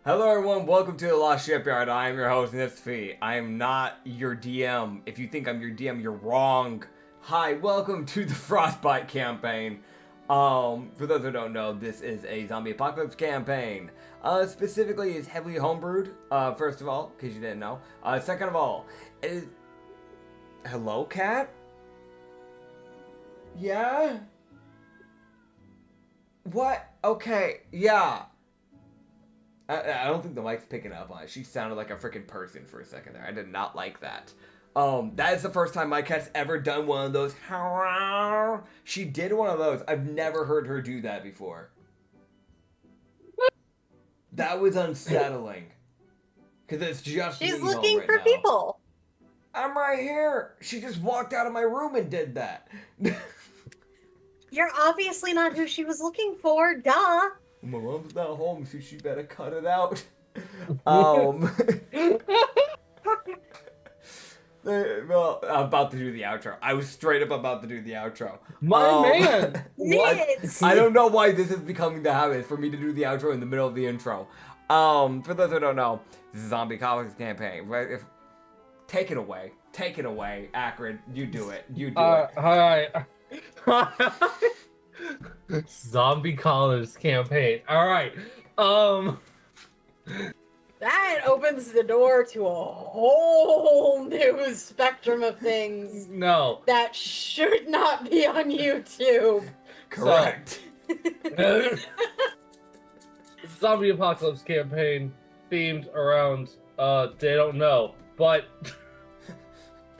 Hello everyone, welcome to the Lost Shipyard. I am your host, Nitsify. I am not your DM. If you think I'm your DM, you're wrong. Hi, welcome to the Frostbite campaign. For those who don't know, this is a zombie apocalypse campaign. Specifically, it's heavily homebrewed, first of all, because you didn't know. Second of all, it is... Hello, cat? Yeah? What? Okay, yeah. I don't think the mic's picking up on it. She sounded like a freaking person for a second there. I did not like that. That is the first time my cat's ever done one of those. She did one of those. I've never heard her do that before. That was unsettling. Because it's just She's me looking right for now. people. I'm right here. She just walked out of my room and did that. You're obviously not who she was looking for, duh. My mom's not home, so she better cut it out. Well, I'm about to do the outro. I was straight up about to do the outro. My man! What? Nits! I don't know why this is becoming the habit for me to do the outro in the middle of the intro. For those who don't know, this is a zombie comics campaign. Take it away. Take it away, Acrid. You do it. You do it. Alright. Zombie College campaign. Alright. That opens the door to a whole new spectrum of things No. that should not be on YouTube. Correct. Zombie apocalypse campaign themed around they don't know. But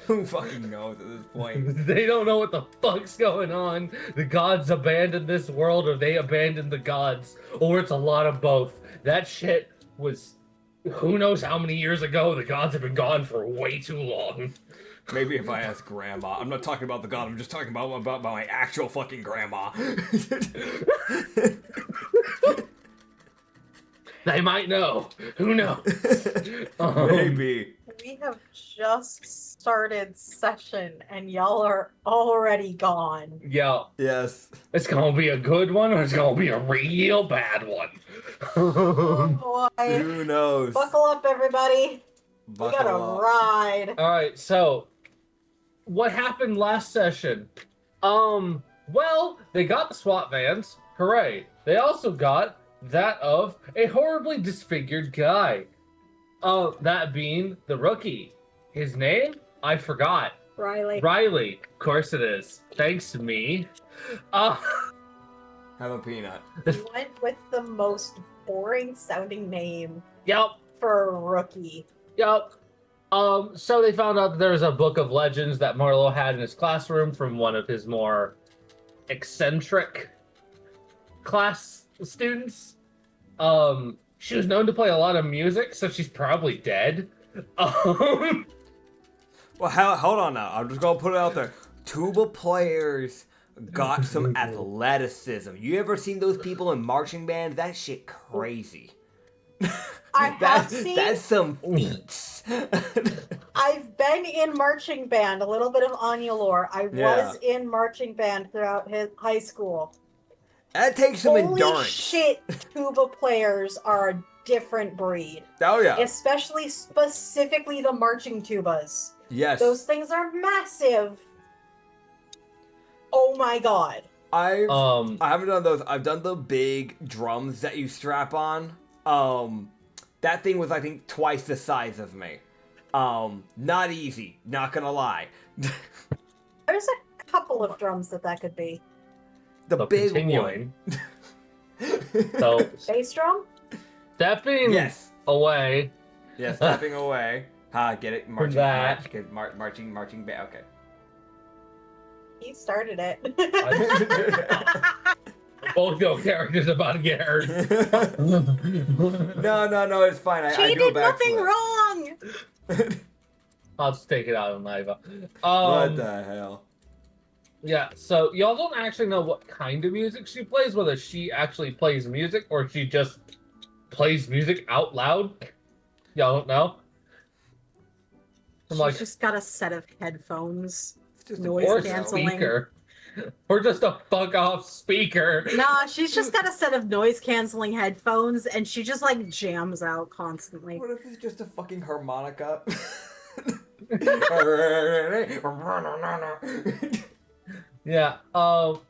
Who fucking knows at this point? they don't know what the fuck's going on. The gods abandoned this world, or they abandoned the gods, or it's a lot of both. That shit was who knows how many years ago. The gods have been gone for way too long. Maybe if I ask Grandma. I'm not talking about the god. I'm just talking about my actual fucking grandma. They might know. Who knows? Maybe. We have just started session and y'all are already gone. Yeah, Yes. it's gonna be a good one, or it's gonna be a real bad one. Oh boy. Who knows? Buckle up, everybody. Buckle We got a up. ride. All right, so what happened last session? Well, they got the SWAT vans. Hooray! They also got that of a horribly disfigured guy. That being the rookie. His name? I forgot. Riley. Riley. Of course it is. Thanks to me. Have a peanut. You went with the most boring sounding name Yep. for a rookie. Yep. So they found out that there's a book of legends that Marlo had in his classroom from one of his more eccentric class students. She was known to play a lot of music, so she's probably dead. Well, hold on now. I'm just gonna put it out there. Tuba players got some athleticism. You ever seen those people in marching band? That shit crazy. I have seen. That's some feats. I've been in marching band. A little bit of Anya lore. I was in marching band throughout high school. That takes some Holy endurance. shit! Tuba players are a different breed. Oh yeah. Specifically the marching tubas. Yes. Those things are massive. Oh my god. I haven't done those. I've done the big drums that you strap on. That thing was, I think, twice the size of me. Not easy, not gonna lie. There's a couple of drums that could be. The big one. So Bass drum? stepping Yes. away. Yes, stepping away. Get it? Marching, that. marching band. Okay. You started it. Both your characters about to get hurt. No, it's fine. I She do a did nothing backflip. wrong! I'll just take it out on Iva. What the hell? Yeah, so y'all don't actually know what kind of music she plays, whether she actually plays music or she just plays music out loud. Y'all don't know. She's just got a set of headphones. It's just Noise Or a canceling. speaker. Or just a fuck off speaker. Nah, she's just got a set of noise-canceling headphones, and she just, like, jams out constantly. What if it's just a fucking harmonica? Yeah,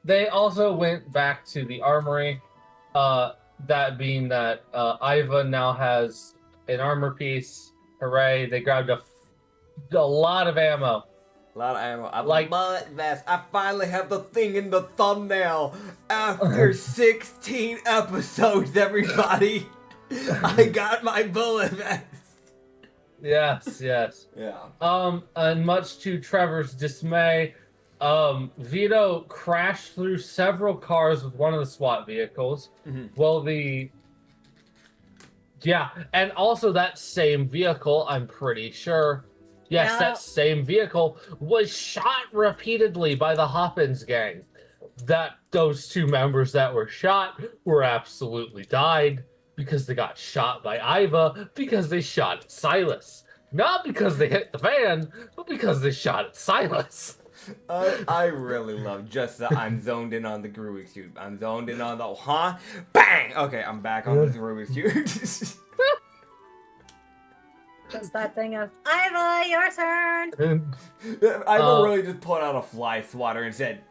they also went back to the armory, that being that, Iva now has an armor piece. Hooray, they grabbed a lot of ammo. A lot of ammo. I'm Like- bullet vest. I finally have the thing in the thumbnail. After 16 episodes, everybody, I got my bullet vest. Yes, yes. Yeah. And much to Trevor's dismay, Vito crashed through several cars with one of the SWAT vehicles. Mm-hmm. Well, and also that same vehicle, I'm pretty sure. Yes, Yeah. that same vehicle was shot repeatedly by the Hoppins gang. Those two members that were shot were absolutely died because they got shot by Iva because they shot at Silas. Not because they hit the van, but because they shot at Silas. I really love just that I'm zoned in on the Rubik's Cube. I'm zoned in on the bang! Okay, I'm back on the Rubik's Cube. Just that thing of, Iva, your turn! I really just pulled out a fly swatter and said...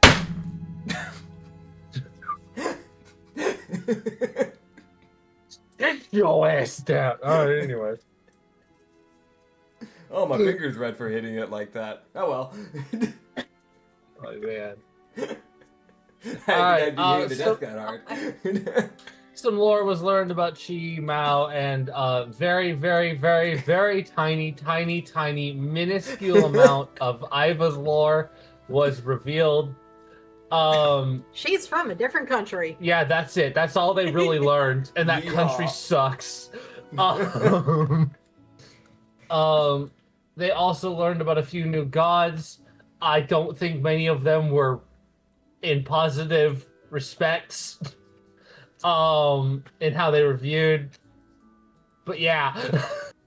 Get your ass down. Alright, anyways. Oh, my finger's red for hitting it like that. Oh well. Oh, man. I Alright, the so- death got hard. Some lore was learned about Chi, Mao, and very, very, very, very tiny, minuscule amount of Iva's lore was revealed. She's from a different country. Yeah, that's it. That's all they really learned, and that Yeah. country sucks. They also learned about a few new gods. I don't think many of them were in positive respects. In how they were viewed. But yeah,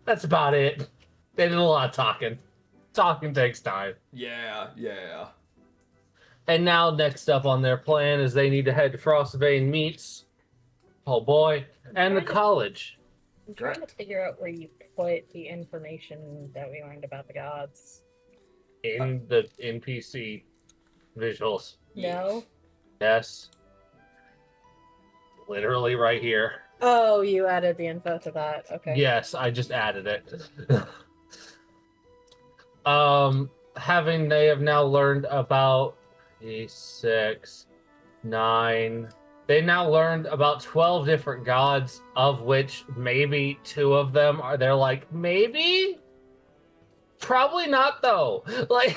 that's about it. They did a lot of talking. Talking takes time. Yeah. And now, next up on their plan is they need to head to Frostbite Meats. Oh boy. And the college. I'm trying to figure out where you put the information that we learned about the gods. In the NPC visuals. No? Yes. Literally right here. Oh, you added the info to that. Okay. Yes, I just added it. They have now learned about 6, 9. They now learned about 12 different gods, of which maybe 2 of them they're like, maybe? Probably not though. Like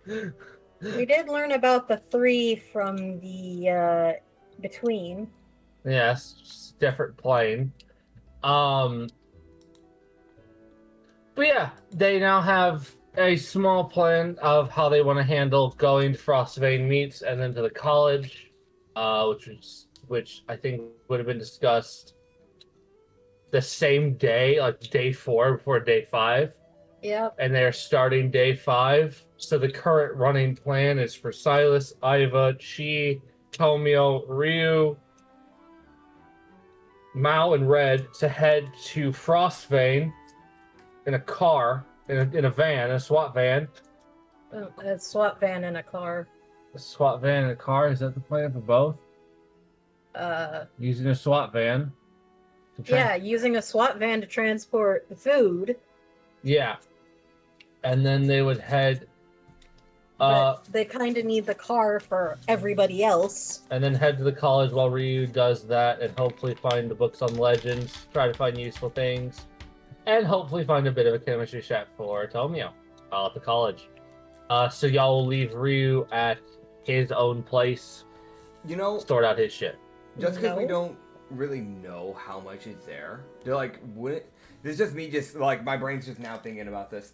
We did learn about the 3 from the between. yes, just different plane. But yeah, they now have a small plan of how they want to handle going to Frostbite Meats and then to the college, which I think would have been discussed the same day, like day 4 before day 5. Yep. And they're starting day 5. So the current running plan is for Silas, Iva, Chi, Tomio, Ryu, Mao, and Red to head to Frostvein in a car, in a van, a SWAT van. A SWAT van in a car. A SWAT van in a car, is that the plan for both? Using a SWAT van. Yeah, using a SWAT van to transport the food. Yeah. And then they would head But they kind of need the car for everybody else. and then head to the college while Ryu does that and hopefully find the books on legends, try to find useful things, and hopefully find a bit of a chemistry set for Tomio while at the college. So y'all will leave Ryu at his own place, You know, sort out his shit. just because we No. don't really know how much is there, they're like, would it? This is just me, just like my brain's just now thinking about this.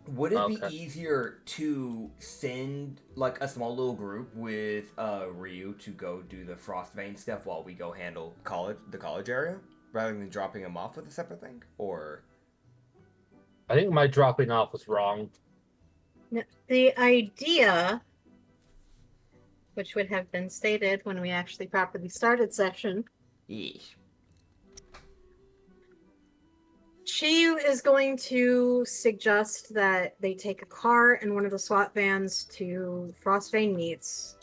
Would it be Okay. easier to send like a small little group with Ryu to go do the Frostvein stuff while we go handle the college area, rather than dropping him off with a separate thing? Or I think my dropping off was wrong. The idea, which would have been stated when we actually properly started session, Yeesh. Chi is going to suggest that they take a car and one of the SWAT vans to Frostbite Meats,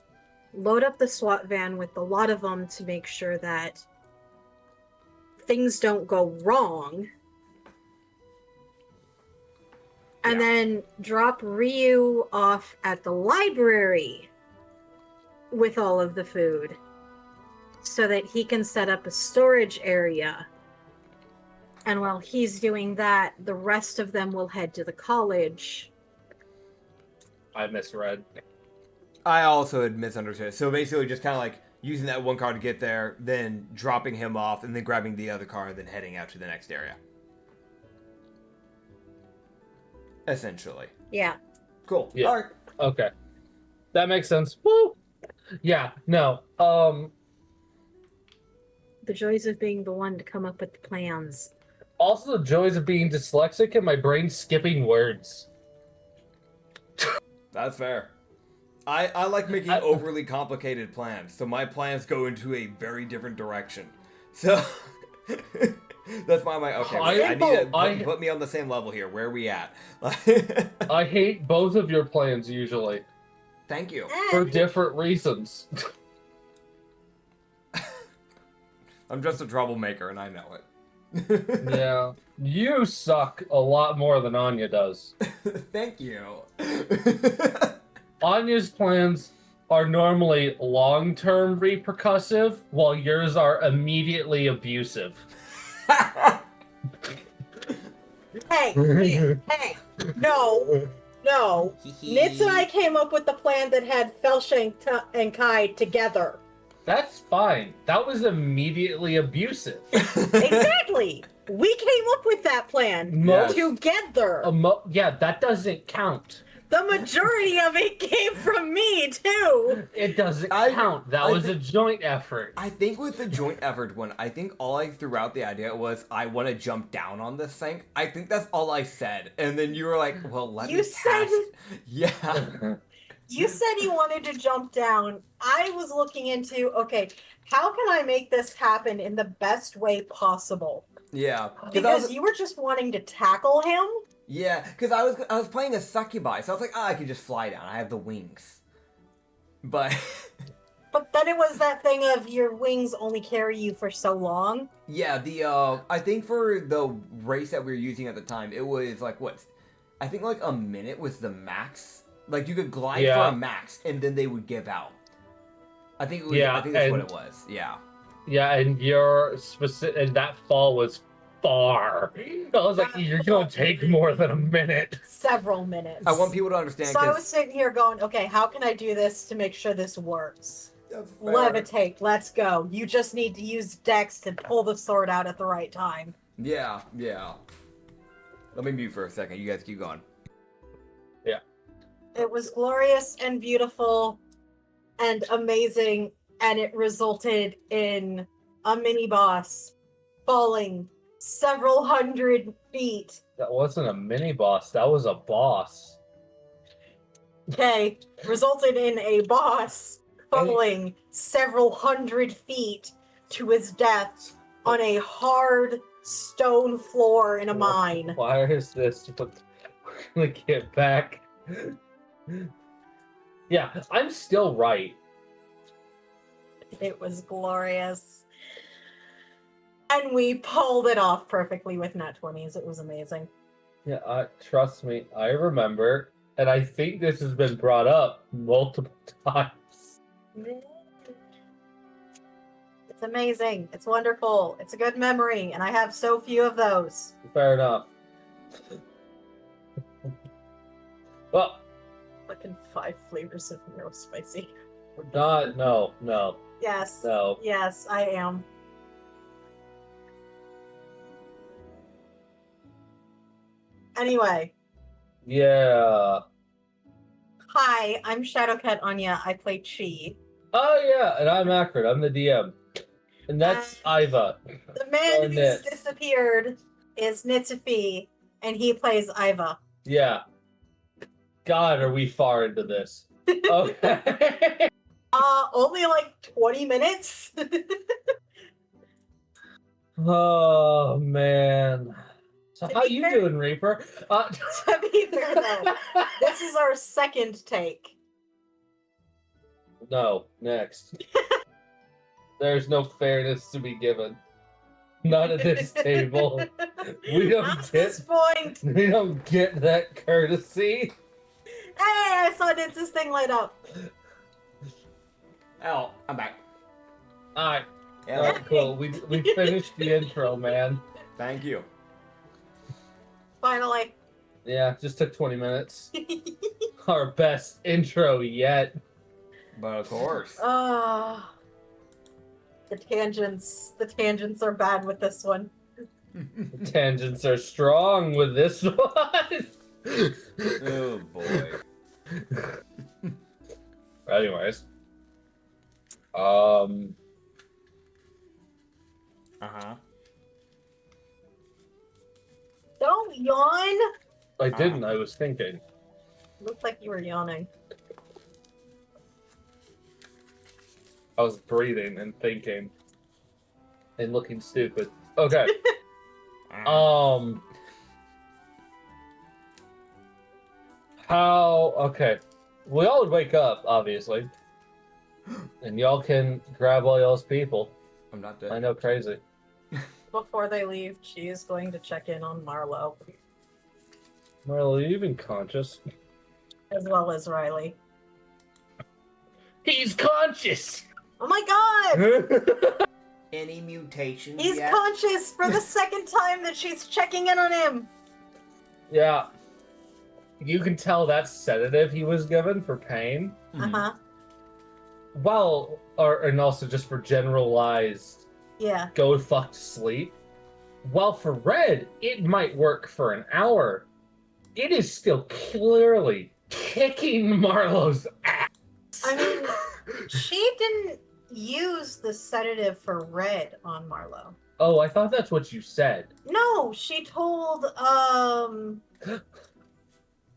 load up the SWAT van with a lot of them to make sure that things don't go wrong, and then drop Ryu off at the library with all of the food so that he can set up a storage area. And while he's doing that, the rest of them will head to the college. I misread. I also had misunderstood. So basically just kind of like using that one car to get there, then dropping him off, and then grabbing the other car, and then heading out to the next area. Essentially. Yeah. Cool. Yeah. All right. Okay. That makes sense. Woo! Yeah, no. The joys of being the one to come up with the plans. Also the joys of being dyslexic and my brain skipping words. That's fair. I like making overly complicated plans, so my plans go into a very different direction. So that's why my I need to put me on the same level here. Where are we at? I hate both of your plans usually. Thank you. For different reasons. I'm just a troublemaker and I know it. Yeah. You suck a lot more than Anya does. Thank you. Anya's plans are normally long-term repercussive, while yours are immediately abusive. Hey, no. Nitz and I came up with the plan that had Felsha and Kai together. That's fine. That was immediately abusive. Exactly. We came up with that plan Yes. together. Yeah, that doesn't count. The majority of it came from me, too. It doesn't count. That was a joint effort. I think with the joint effort one, I think all I threw out the idea was, I want to jump down on this thing. I think that's all I said. And then you were like, well, let me cast. Yeah. You said you wanted to jump down. I was looking into, okay, how can I make this happen in the best way possible? Yeah. Because you were just wanting to tackle him? Yeah, because I was playing a succubi, so I was like, I can just fly down. I have the wings. But... But then it was that thing of your wings only carry you for so long. Yeah, I think for the race that we were using at the time, it was like, what? I think like a minute was the max. Like, you could glide for a max, and then they would give out. I think it was, I think that's what it was. Yeah. Yeah, and your and that fall was far. I was like, you're gonna take more than a minute. Several minutes. I want people to understand. So I was sitting here going, okay, how can I do this to make sure this works? Levitate, let's go. You just need to use Dex to pull the sword out at the right time. Yeah. Let me mute for a second. You guys keep going. Yeah. It was glorious and beautiful and amazing, and it resulted in a mini boss falling several hundred feet. That wasn't a mini boss, that was a boss. Okay, resulted in a boss falling several hundred feet to his death on a hard stone floor in a mine. Why is this? We're gonna get back. Yeah, I'm still right. It was glorious. And we pulled it off perfectly with nat 20s. It was amazing. Yeah, trust me, I remember, and I think this has been brought up multiple times. It's amazing. It's wonderful. It's a good memory, and I have so few of those. Fair enough. Well, Fucking 5 flavors of Nero Spicy. no. Yes. No. Yes, I am. Anyway. Yeah. Hi, I'm Shadowcat Anya. I play Chi. Oh yeah, and I'm Acrid. I'm the DM. And that's Iva. The man who's Nitz. disappeared is Nitsify, and he plays Iva. Yeah. God, are we far into this? Okay. Only like 20 minutes. Oh man. So To how be you fair- doing, Reaper? To be fair though, this is our second take. No, next. There's no fairness to be given. Not at this table. We Not don't at this point. we don't get that courtesy. Hey, I saw Nits's thing light up. Oh, I'm back. Alright. Yeah, Alright, cool. We finished the intro, man. thank you. Finally. Yeah, just took 20 minutes. Our best intro yet. But of course. The tangents are bad with this one. The tangents are strong with this one. Oh boy. Anyways. Uh-huh. Don't yawn. I didn't, I was thinking. Looked like you were yawning. I was breathing and thinking. And looking stupid. Okay. Okay. We all would wake up, obviously. And y'all can grab all y'all's people. I'm not dead. I know, crazy. Before they leave, she is going to check in on Marlo, Well, are you even conscious? as well as Riley. He's conscious! Oh my god! Any mutations He's yet? conscious for the second time that she's checking in on him. Yeah. You can tell that sedative he was given for pain. Mhm. Uh-huh. Well, and also just for generalized Yeah. go fuck to sleep. While for Red, it might work for an hour. It is still clearly kicking Marlo's ass. I mean, she didn't use the sedative for Red on Marlo. Oh, I thought that's what you said. No, she told,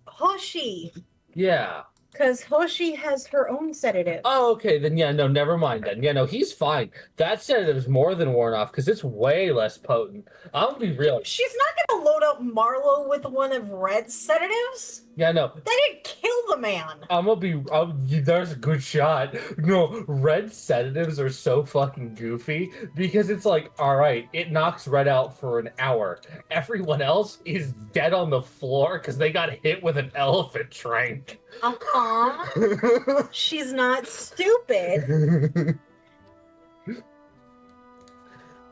Hoshi. Yeah. Because Hoshi has her own sedative. Oh, okay, then yeah, no, never mind then. Yeah, no, he's fine. That sedative is more than worn off because it's way less potent. I'll be real. She's not gonna load up Marlo with one of Red's sedatives. Yeah, no, That didn't kill the man. there's a good shot. No, Red sedatives are so fucking goofy because it's like, all right, it knocks Red out for an hour. Everyone else is dead on the floor because they got hit with an elephant trank. Uh-huh. She's not stupid.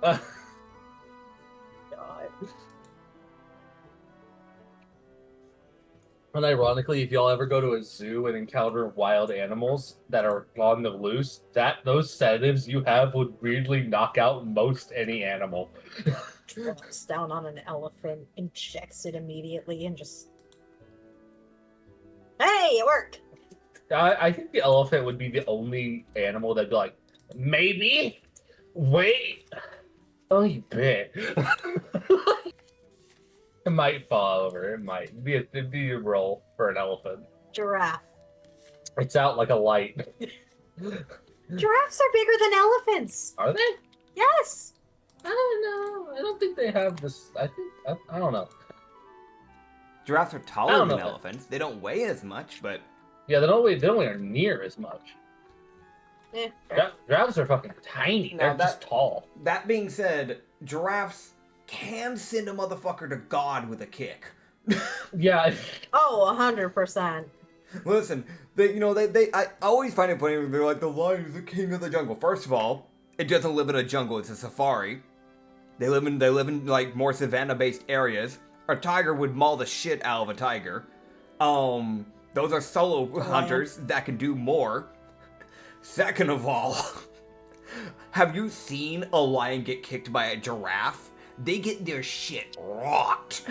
Uh, God. And ironically, if y'all ever go to a zoo and encounter wild animals that are on the loose, those sedatives you have would weirdly knock out most any animal. Drops down on an elephant, injects it immediately, and just... Hey, it worked! I think the elephant would be the only animal that'd be like, maybe? Wait! Oh, you bit. It might fall over. It might. It'd be a roll for an elephant. Giraffe. It's out like a light. Giraffes are bigger than elephants! Are they? Yes! I don't know. I don't think they have this. I don't know. Giraffes are I taller don't than know. elephants. They don't weigh as much, but Yeah, they don't weigh near as much. Eh, Giraffes are fucking tiny. Now They're just tall. that being said, giraffes can send a motherfucker to God with a kick. Yeah. Oh, 100%. Listen, I always find it funny when they're like, the lion is the king of the jungle. First of all, it doesn't live in a jungle, it's a safari. They live in like more savanna-based areas. A tiger would maul the shit out of a tiger. Those are solo hunters that can do more. Second of all, have you seen a lion get kicked by a giraffe? They get their shit rocked.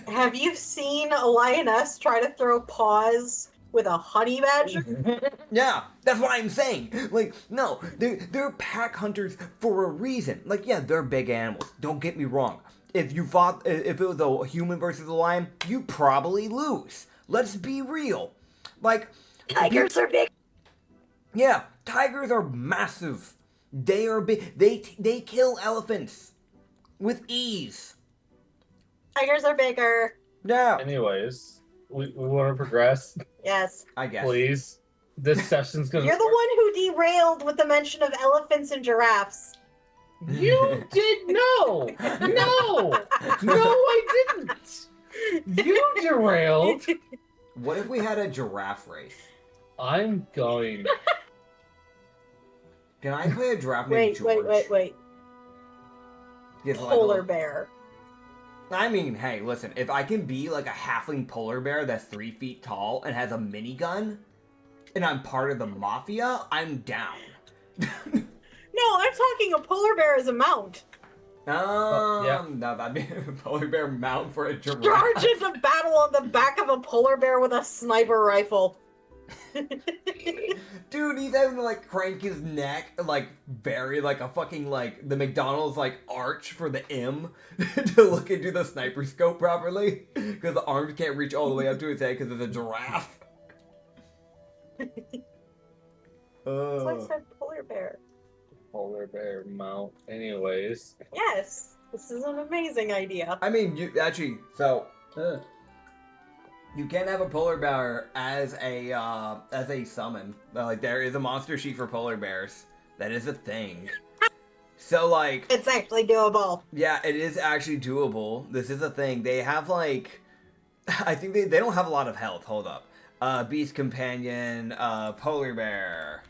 Have you seen a lioness try to throw paws with a honey badger? Yeah, that's what I'm saying. Like, no, they're pack hunters for a reason. Like, yeah, they're big animals. Don't get me wrong. If it was a human versus a lion, you probably lose. Let's be real. Like, Tigers are big. yeah, tigers are massive. They are big. They kill elephants with ease. Tigers are bigger. Yeah. Anyways, we want to progress, Yes. I guess. please. This session's gonna. You're the one who derailed with the mention of elephants and giraffes. You did no, no, I didn't. You derailed. What if we had a giraffe race? I'm going. Can I play a giraffe named Wait, George? wait. Yes, like Polar bear. I mean, hey, listen. If I can be like a halfling polar bear that's 3 feet tall and has a minigun, and I'm part of the mafia, I'm down. No, I'm talking a polar bear as a mount. yeah. No, that'd be a polar bear mount for a giraffe. Charge into battle on the back of a polar bear with a sniper rifle. Dude, he's having to like crank his neck, like very like a fucking like the McDonald's like arch for the M to look into the sniper scope properly because the arms can't reach all the way up to his head because it's a giraffe. That's why I said polar bear. Polar bear mount. Anyways. Yes, this is an amazing idea. I mean, you actually so you can have a polar bear as a summon. Like there is a monster sheet for polar bears. That is a thing. So like It's actually doable. yeah, it is actually doable. This is a thing. They have like I think they don't have a lot of health. Hold up. Beast companion, polar bear.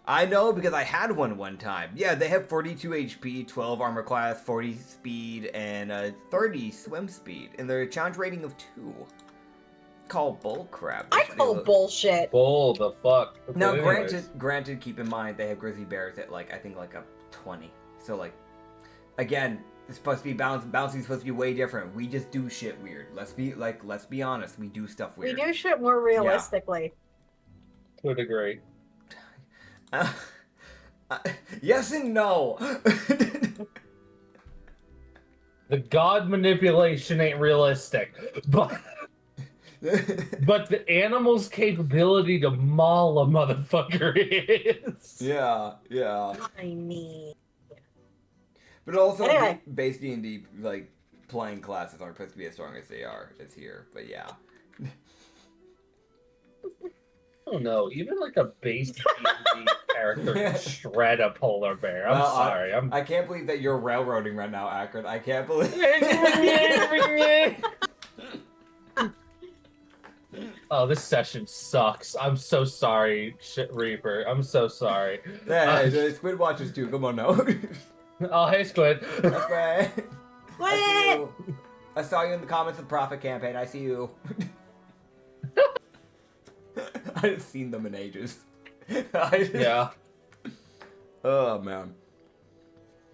I know because I had one time. Yeah, they have 42 HP, 12 armor class, 40 speed, and 30 swim speed. And they're a challenge rating of 2. Call bullcrap. I call bullshit. Bull the fuck. Now, But anyways. granted, keep in mind they have grizzly bears at like I think like a 20. So like, again, it's supposed to be bouncing's supposed to be way different. We just do shit weird. Let's be honest. We do stuff weird. We do shit more realistically. To a degree. Yes and no. The god manipulation ain't realistic, but the animal's capability to maul a motherfucker is. yeah. I mean, But also, Anyway. base D&D like playing classes aren't supposed to be as strong as they are as here. But yeah. I don't know. Even like a base D&D character can shred a polar bear. I'm Well, sorry. I can't believe that you're railroading right now, Acrid. I can't believe. Oh, this session sucks. I'm so sorry, Reaper. I'm so sorry. Yeah, the Squid watches too. Come on now. Oh, hey, Squid. Okay. what? I saw you in the comments of Profit Campaign. I see you. I haven't seen them in ages. Yeah. Oh man.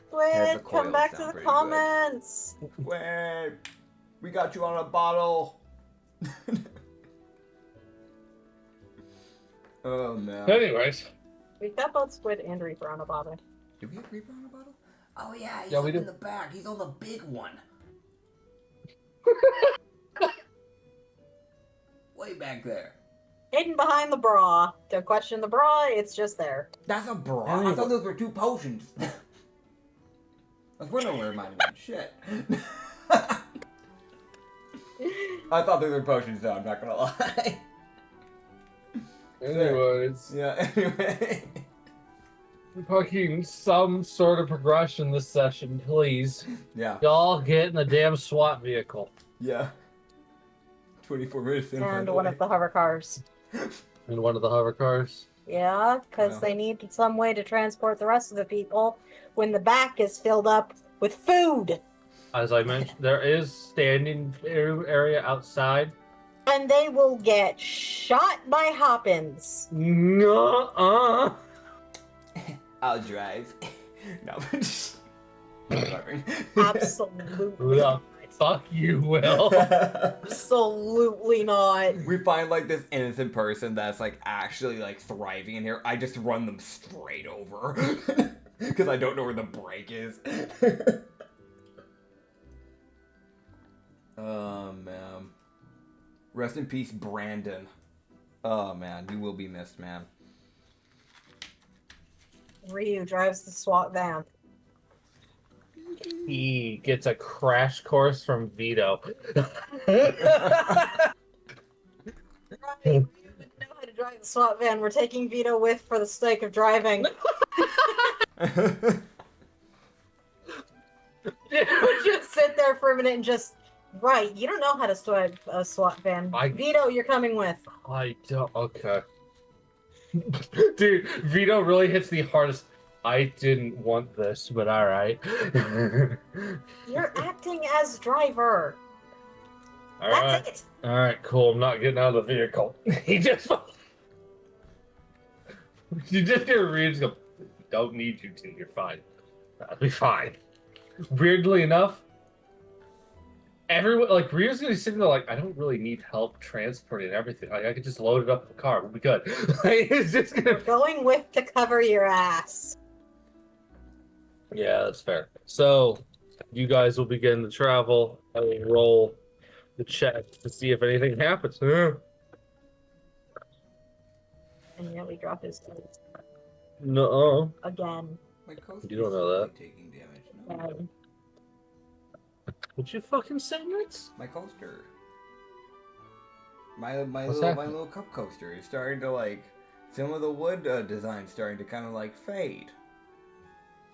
Squid, the come coils back to sound the pretty comments. Wait, we got you on a bottle. Oh man. Anyways. We've got both Squid and Reaper on a bottle. Do we have Reaper on a bottle? Oh yeah, he's Yeah, we up in do. the back. He's on the big one. Way back there. Hidden behind the bra. Don't question the bra, it's just there. That's a bra. I Anyway. thought those were 2 potions. That's what where mine went. Shit. I thought those were potions though, I'm not gonna lie. Anyways. Yeah, anyway. Fucking some sort of progression this session, please. Yeah, Y'all get in the damn SWAT vehicle. yeah. 24 minutes in. And one of the hover cars. In one of the hover cars. Yeah, because Yeah. they need some way to transport the rest of the people when the back is filled up with food. As I mentioned, there is standing area outside. And they will get shot by Hoppins. Nuh-uh. I'll drive. No, I'm just. Sorry. Absolutely. Yeah. Fuck you, Will. Absolutely not. We find like this innocent person that's like actually like thriving in here. I just run them straight over because I don't know where the brake is. Oh man, Rest in peace, Brandon. Oh, man. You will be missed, man. Ryu drives the SWAT van. He gets a crash course from Vito. Right, Ryu wouldn't know how to drive the SWAT van. We're taking Vito with for the sake of driving. Just sit there for a minute and just... Right, you don't know how to drive a SWAT van. Vito, you're coming with. I don't. Okay. Dude, Vito really hits the hardest. I didn't want this, but alright. You're acting as driver. Alright. That's it. Alright, cool. I'm not getting out of the vehicle. He just. You just hear Reeves go, don't need you to. You're fine. That'll be fine. Weirdly enough, everyone, like, Ryu's gonna be sitting there like, I don't really need help transporting everything. Like, I could just load it up in the car. We'll be good. Like, it's just gonna... Going with to cover your ass. Yeah, that's fair. So, you guys will begin the travel. I will roll the check to see if anything happens. And yet we drop his No. again. My coaster You don't know that. taking damage. No. Would you fucking say Nits? My coaster. My What's little happening? cup coaster is starting to like some of the wood design starting to kind of like fade.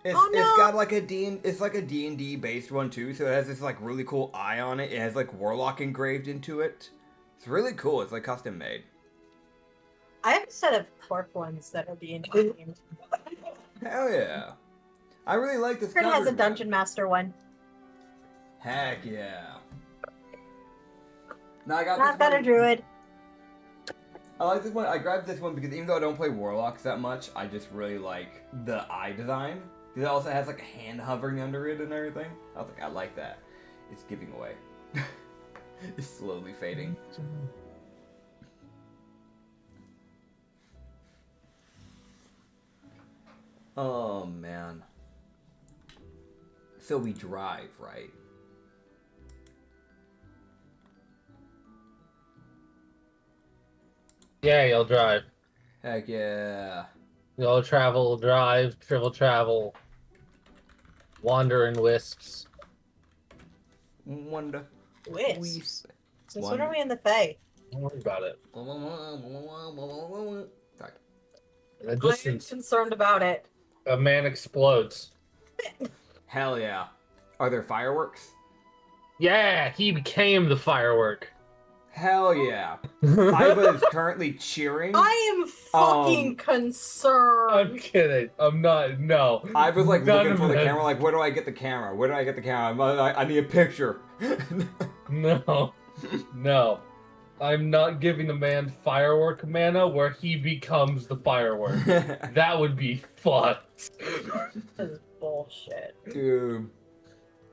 It's Oh, no! it's got like it's like a D&D based one too, so it has this like really cool eye on it. It has like Warlock engraved into it. It's really cool. It's like custom made. I have a set of cork ones that are being themed. Hell yeah! I really like this. Kurt has a cover, Dungeon man. Master one. Heck yeah! Now I got Not this better, one. Druid. I like this one. I grabbed this one because even though I don't play Warlocks that much, I just really like the eye design. Because it also has like a hand hovering under it and everything. I was like, I like that. It's giving away. It's slowly fading. Oh man. So we drive, right? Yeah, you'll drive. Heck yeah. You'll travel, drive, travel. Wander in wisps. Wonder. Wisps. Since One. when are we in the Fae? Don't worry about it. Sorry. In the I'm distance, concerned about it. a man explodes. Hell yeah. Are there fireworks? Yeah, he became the firework. Hell yeah. Iva is currently cheering. I am fucking concerned. I'm kidding. I'm not. No. Iva's like None looking of for the this. camera, like, where do I get the camera? Where do I get the camera? I need a picture. No. No. I'm not giving the man firework mana where he becomes the firework. That would be fucked. This is bullshit.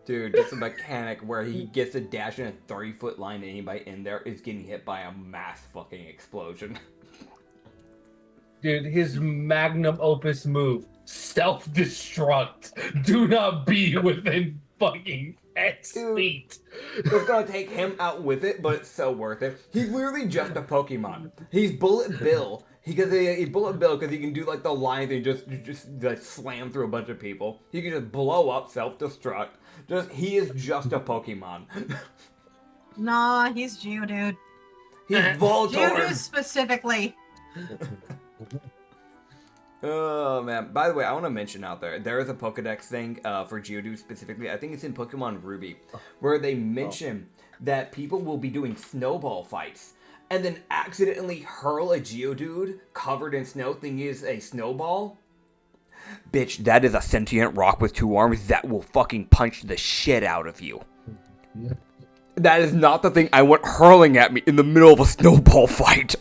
Dude, just a mechanic where he gets a dash in a 30-foot line and anybody in there is getting hit by a mass fucking explosion. Dude, his magnum opus move, self-destruct. Do not be within fucking X Dude. feet. It's gonna take him out with it, but it's so worth it. He's literally just a Pokemon. He's Bullet Bill. He's Bullet Bill because he can do like the line thing, just like slam through a bunch of people. He can just blow up, self-destruct. He is just a Pokemon. Nah, he's Geodude. He's Geodude Voltorb. specifically. Oh man! By the way, I want to mention out there is a Pokedex thing for Geodude specifically. I think it's in Pokemon Ruby, where they mention that people will be doing snowball fights and then accidentally hurl a Geodude covered in snow, thinking is a snowball. Bitch, that is a sentient rock with 2 arms that will fucking punch the shit out of you. That is not the thing I want hurling at me in the middle of a snowball fight.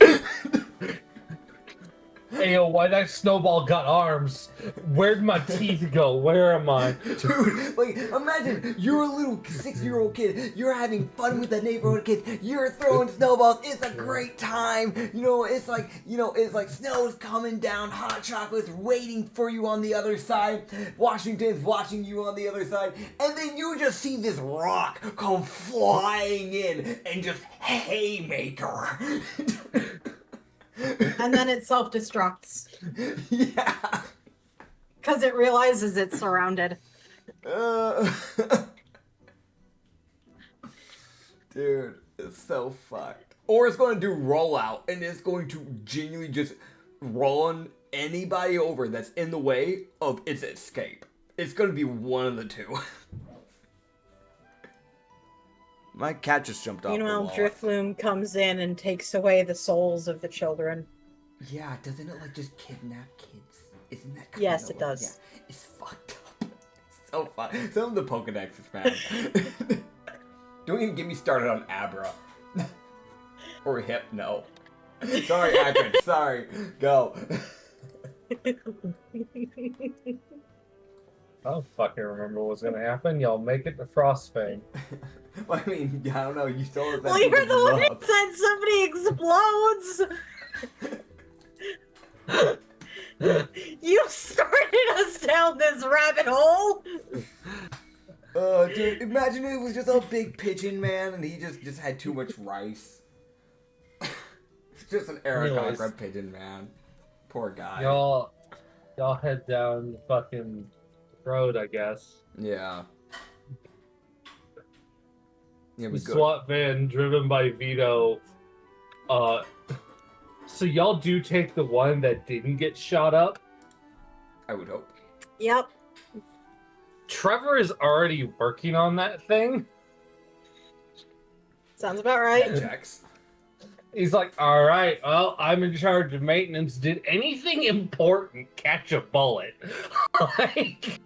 Ayo, why that snowball got arms? Where'd my teeth go? Where am I? Dude, like, imagine you're a little 6-year-old kid. You're having fun with the neighborhood kids. You're throwing snowballs. It's a great time. It's like snow's coming down. Hot chocolate's waiting for you on the other side. Washington's watching you on the other side. And then you just see this rock come flying in and just haymaker. And then it self-destructs. Yeah. Because it realizes it's surrounded. Dude, it's so fucked. Or it's going to do rollout, and it's going to genuinely just run anybody over that's in the way of its escape. It's going to be one of the two. My cat just jumped off the Meanwhile, wall. Drifloom comes in and takes away the souls of the children. Yeah, doesn't it like just kidnap kids? Isn't that kind Yes, of it does. Yeah, it's fucked up. It's so fun. Some of the Pokedexes, man. Don't even get me started on Abra. Or Hypno. Sorry, Acrid. Sorry. Go. I don't fucking remember what's gonna happen. Y'all make it to Frostbite. Well, I mean, I don't know. You still have that. Well, you're thing to the one who rub. said somebody explodes! You started us down this rabbit hole! Dude, imagine it was just a big pigeon man and he just had too much rice. It's just an Aarakocra pigeon man. Poor guy. Y'all head down the fucking road, I guess. Yeah. Yeah, The we good. SWAT van driven by Vito. So y'all do take the one that didn't get shot up. I would hope. Yep. Trevor is already working on that thing. Sounds about right. That checks. He's like, all right, well, I'm in charge of maintenance. Did anything important catch a bullet? Like,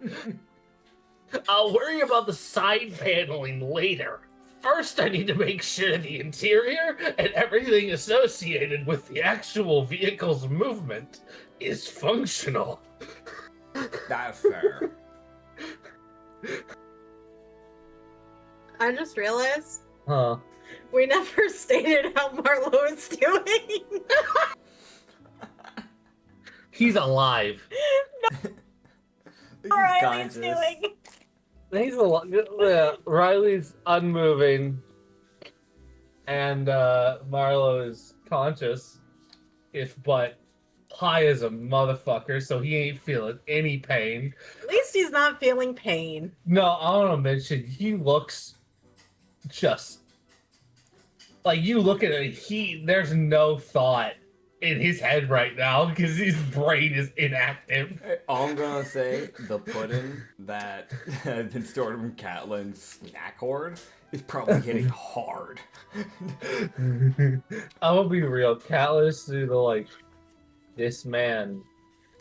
I'll worry about the side paneling later. First, I need to make sure the interior and everything associated with the actual vehicle's movement is functional. That's fair. I just realized Huh. we never stated how Marlo is doing. He's alive. He's Riley's conscious. doing. He's Riley's unmoving, and Marlo is conscious, if but high as a motherfucker, so he ain't feeling any pain. At least he's not feeling pain. No, I want to mention he looks just like you look at it. There's no thought in his head right now because his brain is inactive. All I'm gonna say, the pudding that has been stored from Catlin's snack hoard is probably hitting hard. I'm gonna be real. Callous to the like, this man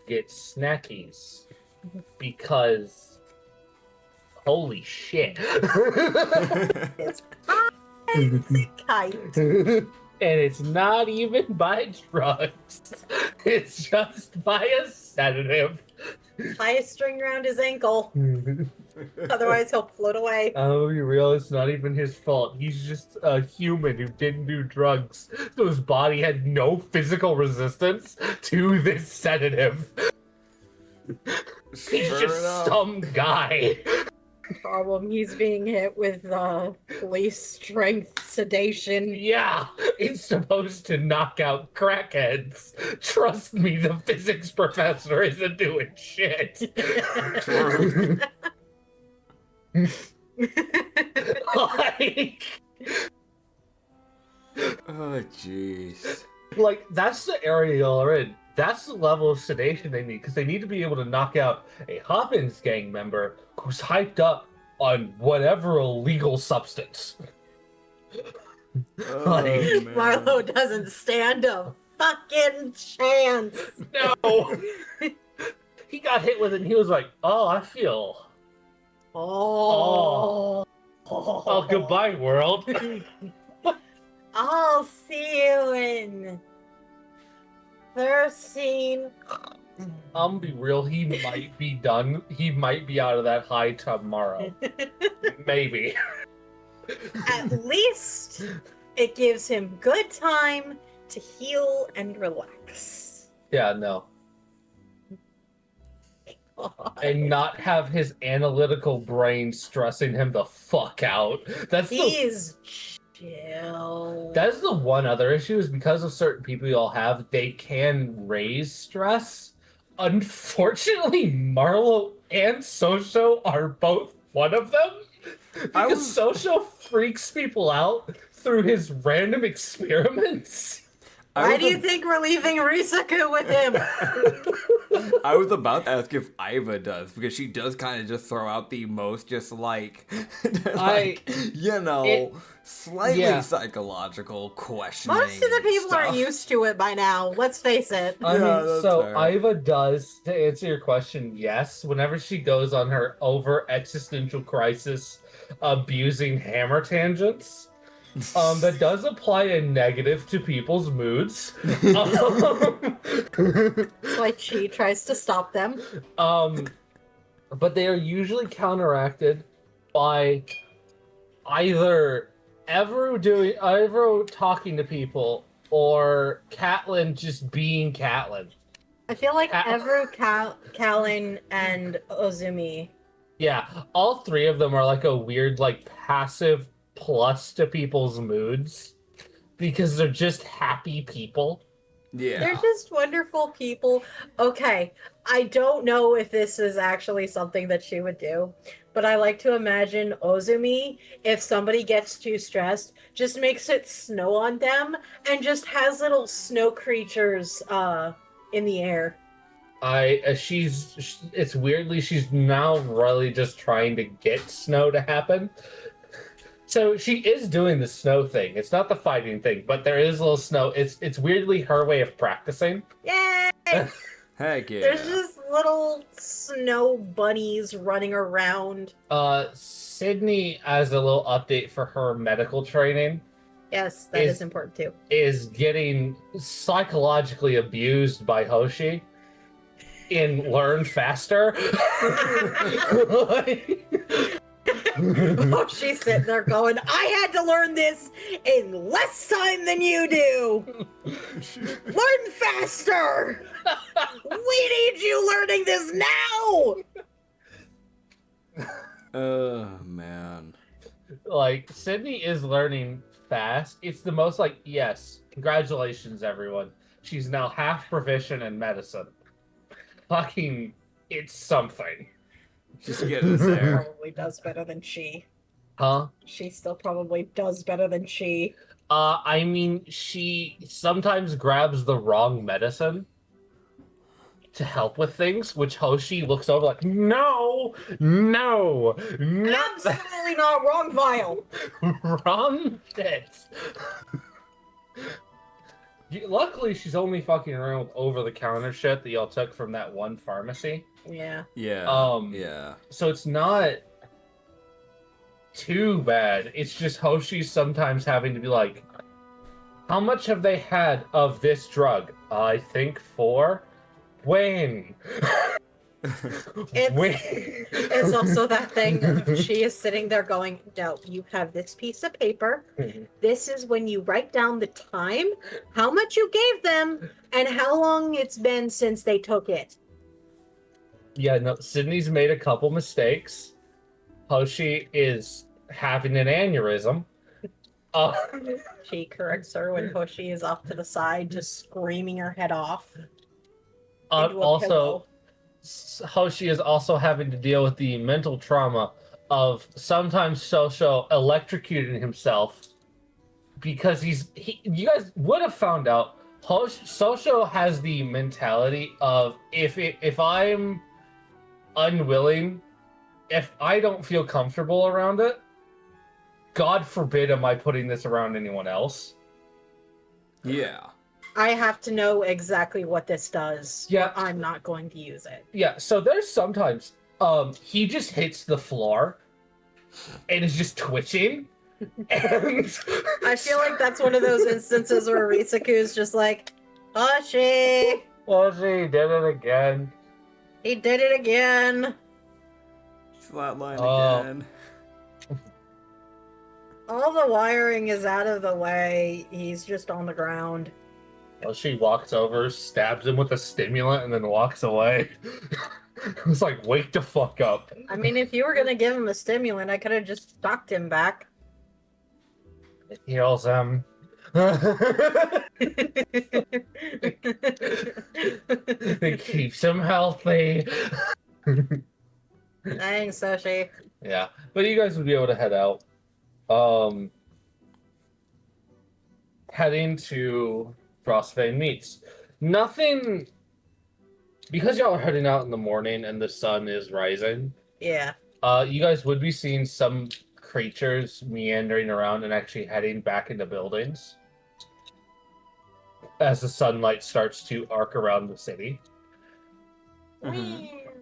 gets snackies because holy shit. It's kite. And it's not even by drugs. It's just by a sedative. Tie a string around his ankle. Otherwise, he'll float away. Oh, you realize it's not even his fault. He's just a human who didn't do drugs. So his body had no physical resistance to this sedative. He's Sure just enough. some guy. Problem, he's being hit with police strength sedation. Yeah, it's supposed to knock out crackheads. Trust me, the physics professor isn't doing shit. True. Like, Oh, jeez. like, that's the area y'all are in. That's the level of sedation they need, because they need to be able to knock out a Hoppins gang member who's hyped up on whatever illegal substance. Oh, Like, man. Marlo doesn't stand a fucking chance. No! He got hit with it and he was like, oh, I feel... Oh. Oh, goodbye, world. I'll see you in 13. I'm be real, he might be done. He might be out of that high tomorrow. Maybe. At least it gives him good time to heal and relax. Yeah, no. And not have his analytical brain stressing him the fuck out. He's chill. That's the one other issue, is because of certain people you all have, they can raise stress. Unfortunately, Marlo and Sosho are both one of them. Because Sosho freaks people out through his random experiments. Why do you think we're leaving Risaku with him? I was about to ask if Iva does, because she does kind of just throw out the most just like, slightly psychological questioning. Most of the people stuff. are used to it by now, let's face it. I mean, so fair. Iva does, to answer your question, yes. Whenever she goes on her over existential crisis abusing hammer tangents, that does apply a negative to people's moods. It's like she tries to stop them. But they are usually counteracted by either Evero talking to people or Catelyn just being Catelyn. I feel like Evero, Kalin, and Ozumi. Yeah, all three of them are like a weird, like, passive plus to people's moods because they're just happy people. Yeah. They're just wonderful people. Okay, I don't know if this is actually something that she would do, but I like to imagine Ozumi, if somebody gets too stressed, just makes it snow on them and just has little snow creatures in the air. It's weirdly, she's now really just trying to get snow to happen. So she is doing the snow thing. It's not the fighting thing, but there is a little snow. It's weirdly her way of practicing. Yay! Heck yeah. There's just little snow bunnies running around. Sydney has a little update for her medical training. Yes, that is important too. Is getting psychologically abused by Hoshi in Learn Faster. Oh, she's sitting there going, I had to learn this in less time than you do. Learn faster. We need you learning this now. Oh, man. Like, Sydney is learning fast. It's the most like, yes, congratulations, everyone. She's now half proficient in medicine. Fucking, it's something. Just get us there. Probably does better than she. Huh? She still probably does better than she. I mean, she sometimes grabs the wrong medicine to help with things, which Hoshi looks over like, no. Absolutely not. Wrong vial. Wrong shit. Luckily, she's only fucking around with over-the-counter shit that y'all took from that one pharmacy. Yeah. Yeah. Yeah. So it's not too bad. It's just Hoshi's sometimes having to be like, how much have they had of this drug? I think 4. When? It's also that thing of she is sitting there going, no, you have this piece of paper. This is when you write down the time, how much you gave them, and how long it's been since they took it. Yeah, no, Sydney's made a couple mistakes. Hoshi is having an aneurysm. She corrects her when Hoshi is off to the side, just screaming her head off. Also, Hoshi is also having to deal with the mental trauma of sometimes Shosho electrocuting himself because you guys would have found out Shosho has the mentality of if I'm unwilling, if I don't feel comfortable around it, God forbid am I putting this around anyone else. Yeah. I have to know exactly what this does. Yeah. I'm not going to use it. Yeah, so there's sometimes he just hits the floor and is just twitching. And I feel like that's one of those instances where Risaku's just like, Bushy! Oh, she did it again. He did it again. Flatline Oh. again. All the wiring is out of the way. He's just on the ground. Well, she walks over, stabs him with a stimulant, and then walks away. It's like, wake the fuck up. I mean, if you were gonna give him a stimulant, I could have just knocked him back. It heals him. It keeps him healthy. Thanks, Sushi. Yeah, but you guys would be able to head out. Heading to Frostbite Meats. Nothing, because y'all are heading out in the morning and the sun is rising. Yeah. You guys would be seeing some creatures meandering around and actually heading back into buildings as the sunlight starts to arc around the city.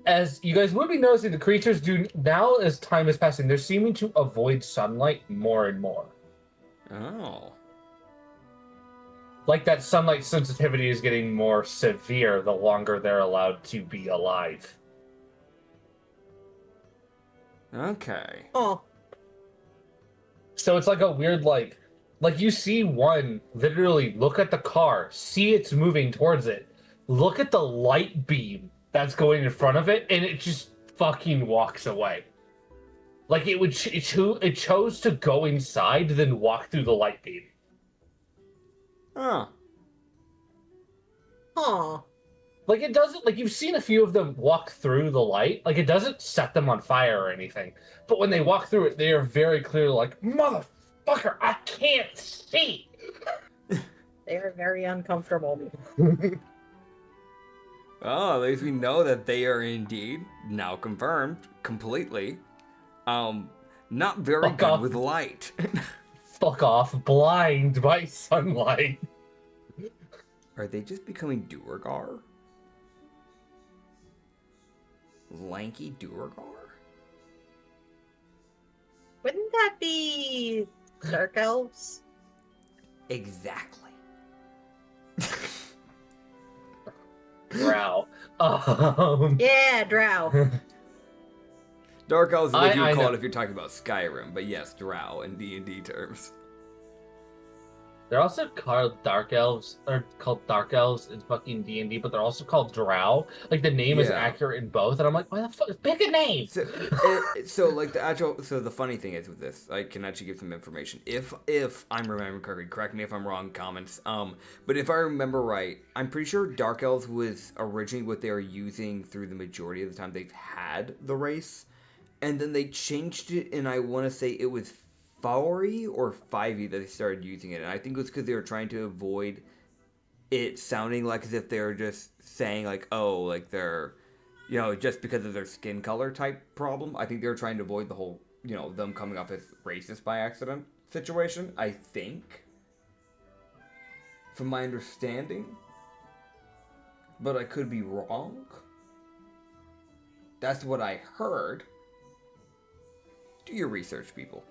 As you guys would be noticing, the creatures do now, as time is passing, they're seeming to avoid sunlight more and more. Oh. Like that sunlight sensitivity is getting more severe the longer they're allowed to be alive. Okay. Oh. So it's like a weird, like you see one literally look at the car, see it's moving towards it, look at the light beam that's going in front of it, and it just fucking walks away. Like it chose to go inside, then walk through the light beam. Huh. Huh. Like it doesn't, like you've seen a few of them walk through the light, like it doesn't set them on fire or anything. But when they walk through it, they are very clearly like, motherfucker, I can't see. They are very uncomfortable. Well, at least we know that they are indeed now confirmed completely. Not very Fuck good off. with light. Fuck off, blind by sunlight. Are they just becoming Duergar? Lanky Duergar? Wouldn't that be dark elves? Exactly. Drow. Yeah, drow. Dark Elves is what you I would call know. it if you're talking about Skyrim, but yes, Drow in D&D terms. They're also called dark elves, or called dark elves in fucking D&D, but they're also called drow. Like the name is Yeah. accurate in both, and I'm like, why the fuck? Pick a name. So like the funny thing is with this, I can actually give some information. If I'm remembering correctly, correct me if I'm wrong, comments. But if I remember right, I'm pretty sure Dark Elves was originally what they were using through the majority of the time they've had the race, and then they changed it, and I want to say it was 4E or 5E that they started using it, and I think it was because they were trying to avoid it sounding like as if they were just saying like, oh, like they're, you know, just because of their skin color type problem. I think they were trying to avoid the whole, you know, them coming off as racist by accident situation, I think, from my understanding, but I could be wrong. That's what I heard. Do your research, people.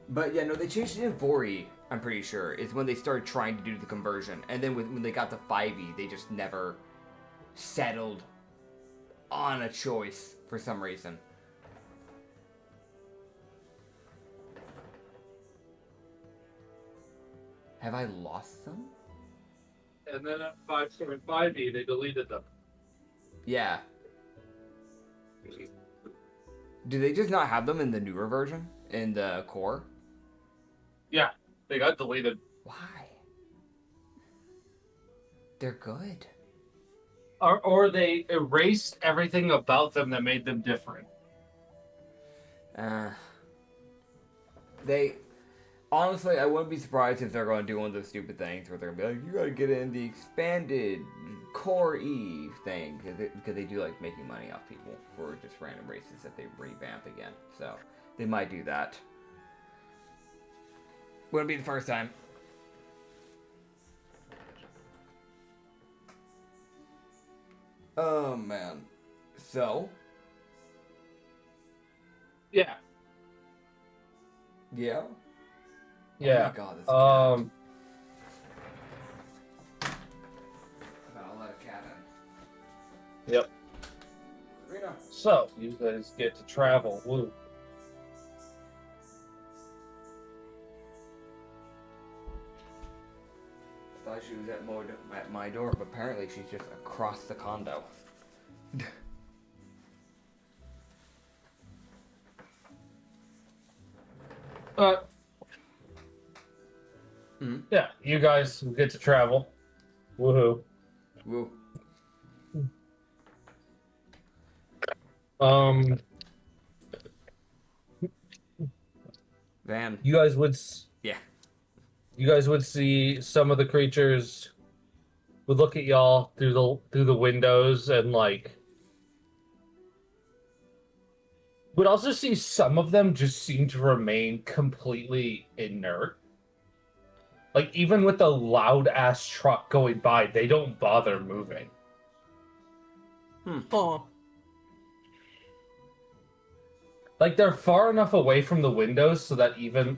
But yeah, no, they changed it in 4E, I'm pretty sure, is when they started trying to do the conversion. And then when they got to 5E, they just never settled on a choice for some reason. Have I lost them? And then at 5.5e, they deleted them. Yeah. Do they just not have them in the newer version? In the core? Yeah, they got deleted. Why? They're good. Or they erased everything about them that made them different. They... Honestly, I wouldn't be surprised if they're going to do one of those stupid things where they're going to be like, you gotta get in the expanded Core E thing, because they do like making money off people for just random races that they revamp again. So, they might do that. Wouldn't be the first time. Oh, man. So? Yeah. Yeah? Yeah. Oh my god, this cat. Yep. So, you guys get to travel. Woo. I thought she was at my door, but apparently she's just across the condo. Yeah, you guys get to travel. Woohoo. Woo. Van. You guys would Yeah. You guys would see some of the creatures would look at y'all through the windows and like would also see some of them just seem to remain completely inert. Like even with the loud ass truck going by, they don't bother moving. Huh. Like they're far enough away from the windows so that even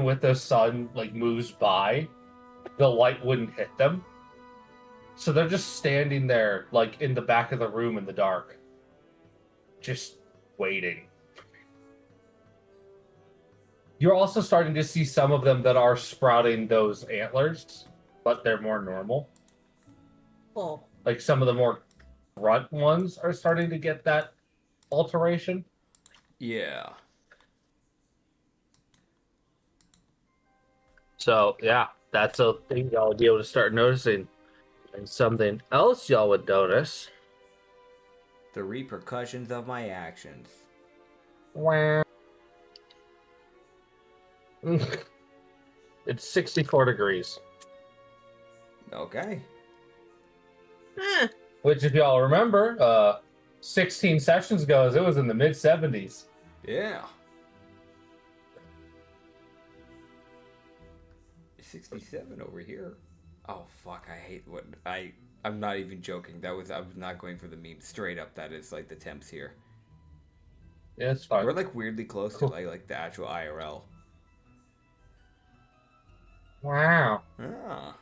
with the sun like moves by, the light wouldn't hit them. So they're just standing there like in the back of the room in the dark, just waiting. You're also starting to see some of them that are sprouting those antlers, but they're more normal. Huh. Like some of the more grunt ones are starting to get that alteration. Yeah. So, yeah, that's a thing y'all would be able to start noticing. And something else y'all would notice. The repercussions of my actions. It's 64 degrees. Okay. Eh. Which, if y'all remember, 16 sessions ago, it was in the mid-70s. Yeah. 67 over here. Oh fuck! I hate what I'm not even joking. I was not going for the meme. Straight up, that is like the temps here. Yeah, it's fine. We're like weirdly close Cool. to like the actual IRL. Wow. Ah.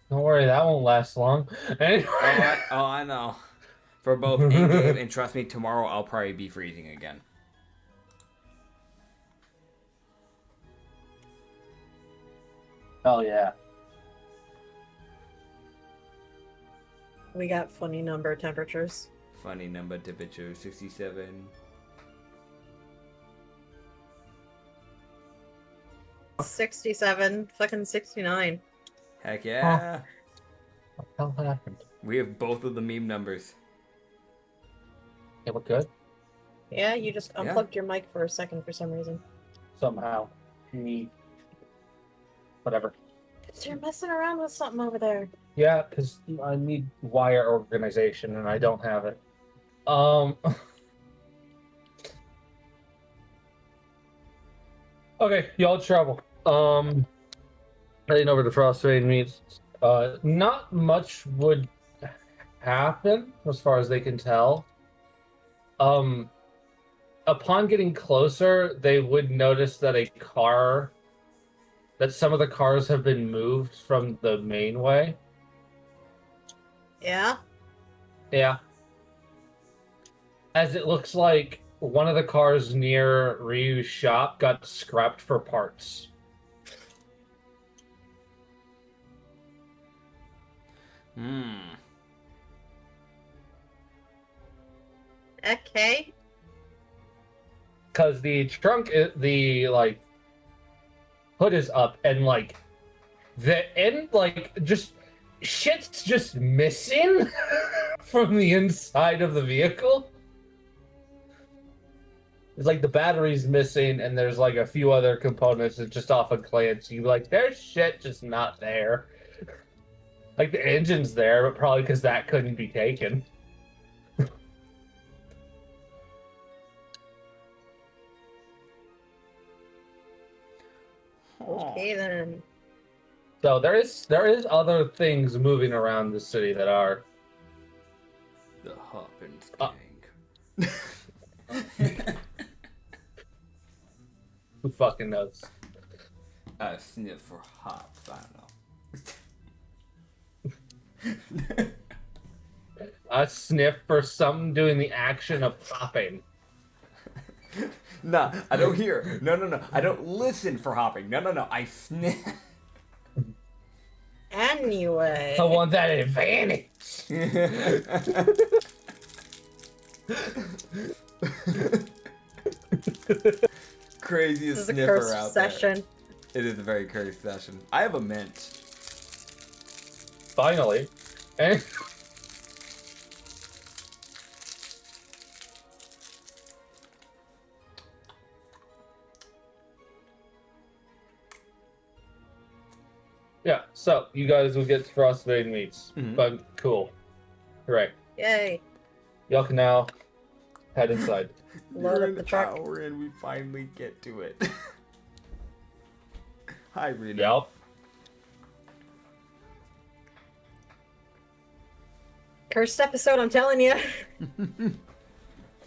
Don't worry, that won't last long. Anyway. I know. For both in-game and trust me, tomorrow I'll probably be freezing again. Oh, yeah. We got funny number temperatures. Funny number temperature 67. 67, fucking 69. Heck yeah. What the hell happened? We have both of the meme numbers. It look good? Yeah, you just Yeah. unplugged your mic for a second for some reason. Somehow. Neat. Whatever. You're messing around with something over there. Yeah, because I need wire organization and I don't have it. Okay, y'all travel. Heading over to Frostbite meets. Not much would happen as far as they can tell. Upon getting closer, they would notice that some of the cars have been moved from the main way. Yeah? Yeah. As it looks like one of the cars near Ryu's shop got scrapped for parts. Okay. Because the trunk, the hood is up, and the end, just shit's just missing from the inside of the vehicle. It's like the battery's missing, and there's a few other components that just off a glance you there's shit just not there. The engine's there, but probably because that couldn't be taken. Okay then. So there is other things moving around the city that are The Hoppins gang. who fucking knows. I sniff for hops, I don't know. a sniff for something doing the action of hopping. Nah, I don't hear. No. I don't listen for hopping. No. I sniff. Anyway. I want that advantage. Craziest This is a sniffer cursed out session. there. It is a very cursed session. I have a mint. Finally. And yeah, so you guys will get Frostbite meats. Mhm. But cool. Hooray. Yay. Y'all can now head inside. Load You're up in the truck. tower and we finally get to it. Hi, Rena. Yep. Cursed episode, I'm telling you.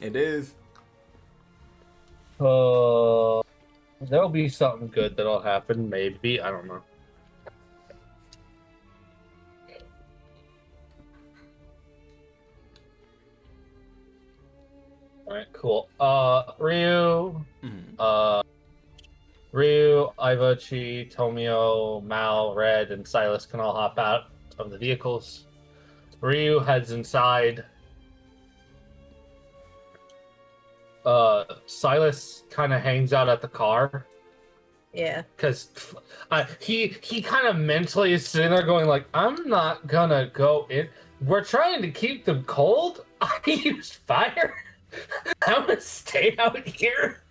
It is. There'll be something good that'll happen, maybe. I don't know. Alright, cool. Ryu, Mhm. Ryu, Iva, Chi, Tomio, Mal, Red, and Silas can all hop out of the vehicles. Ryu heads inside. Silas kind of hangs out at the car Yeah. because he kind of mentally is sitting there going like, I'm not gonna go in. We're trying to keep them cold. I use fire. I'm gonna stay out here.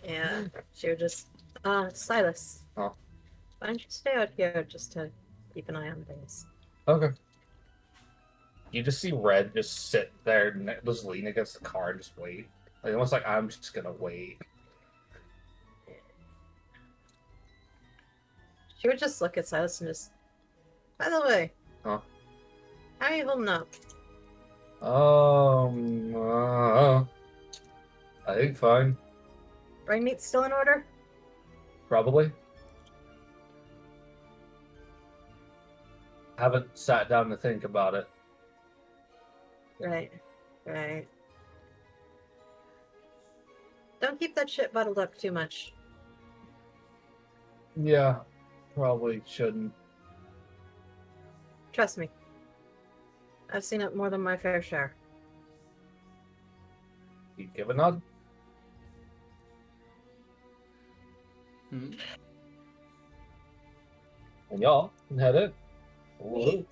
Yeah. She would just, Silas. Oh. Why don't you stay out here just to keep an eye on things? Okay. You just see Red just sit there, just lean against the car and just wait. Like, almost like, I'm just gonna wait. She would just look at Silas and just, by the way, Huh? how are you holding up? I think fine. Brain meat's still in order? Probably. Haven't sat down to think about it. Right. Don't keep that shit bottled up too much. Yeah, probably shouldn't. Trust me. I've seen it more than my fair share. You give a nod? Mhm. And y'all can head in. Me.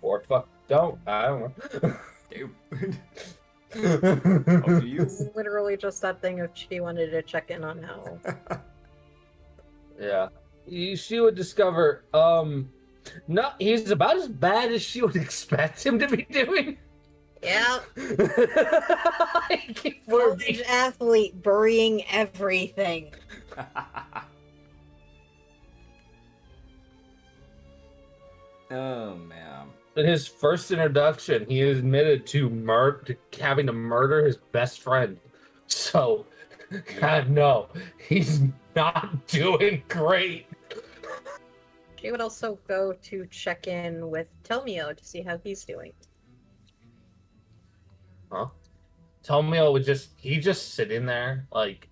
Or fuck, don't. I don't know. Dude. Up to you. It's literally just that thing of she wanted to check in on how. Yeah. She would discover, no, he's about as bad as she would expect him to be doing. Yeah. We're- College athlete burying everything. Oh, man. In his first introduction, he admitted to having to murder his best friend. So, God, no, he's not doing great. She would also go to check in with Telmio to see how he's doing. Tomio would just sit in there, like,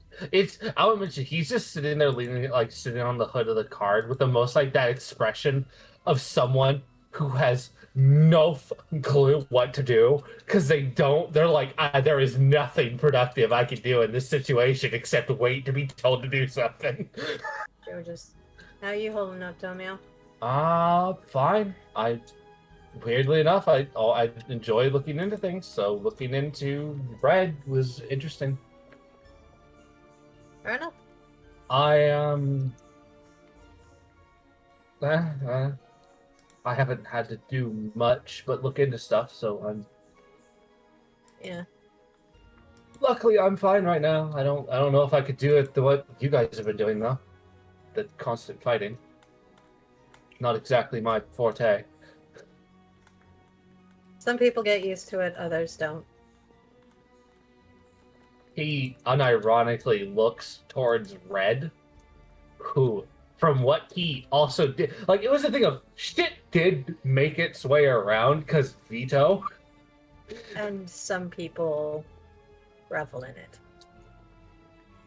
I would mention, he's just sitting there leaning, like, sitting on the hood of the card with the most, like, that expression of someone who has no fucking clue what to do, because they're like, there is nothing productive I can do in this situation except wait to be told to do something. She would just, how are you holding up, Telmio? Fine. Weirdly enough, I enjoy looking into things, so looking into Red was interesting. Fair enough. I haven't had to do much but look into stuff, so I'm Yeah. luckily I'm fine right now. I don't know if I could do it what you guys have been doing though. The constant fighting. Not exactly my forte. Some people get used to it, others don't. He unironically looks towards Red, who from what he also did. Like, it was a thing of shit did make its way around because veto. And some people revel in it.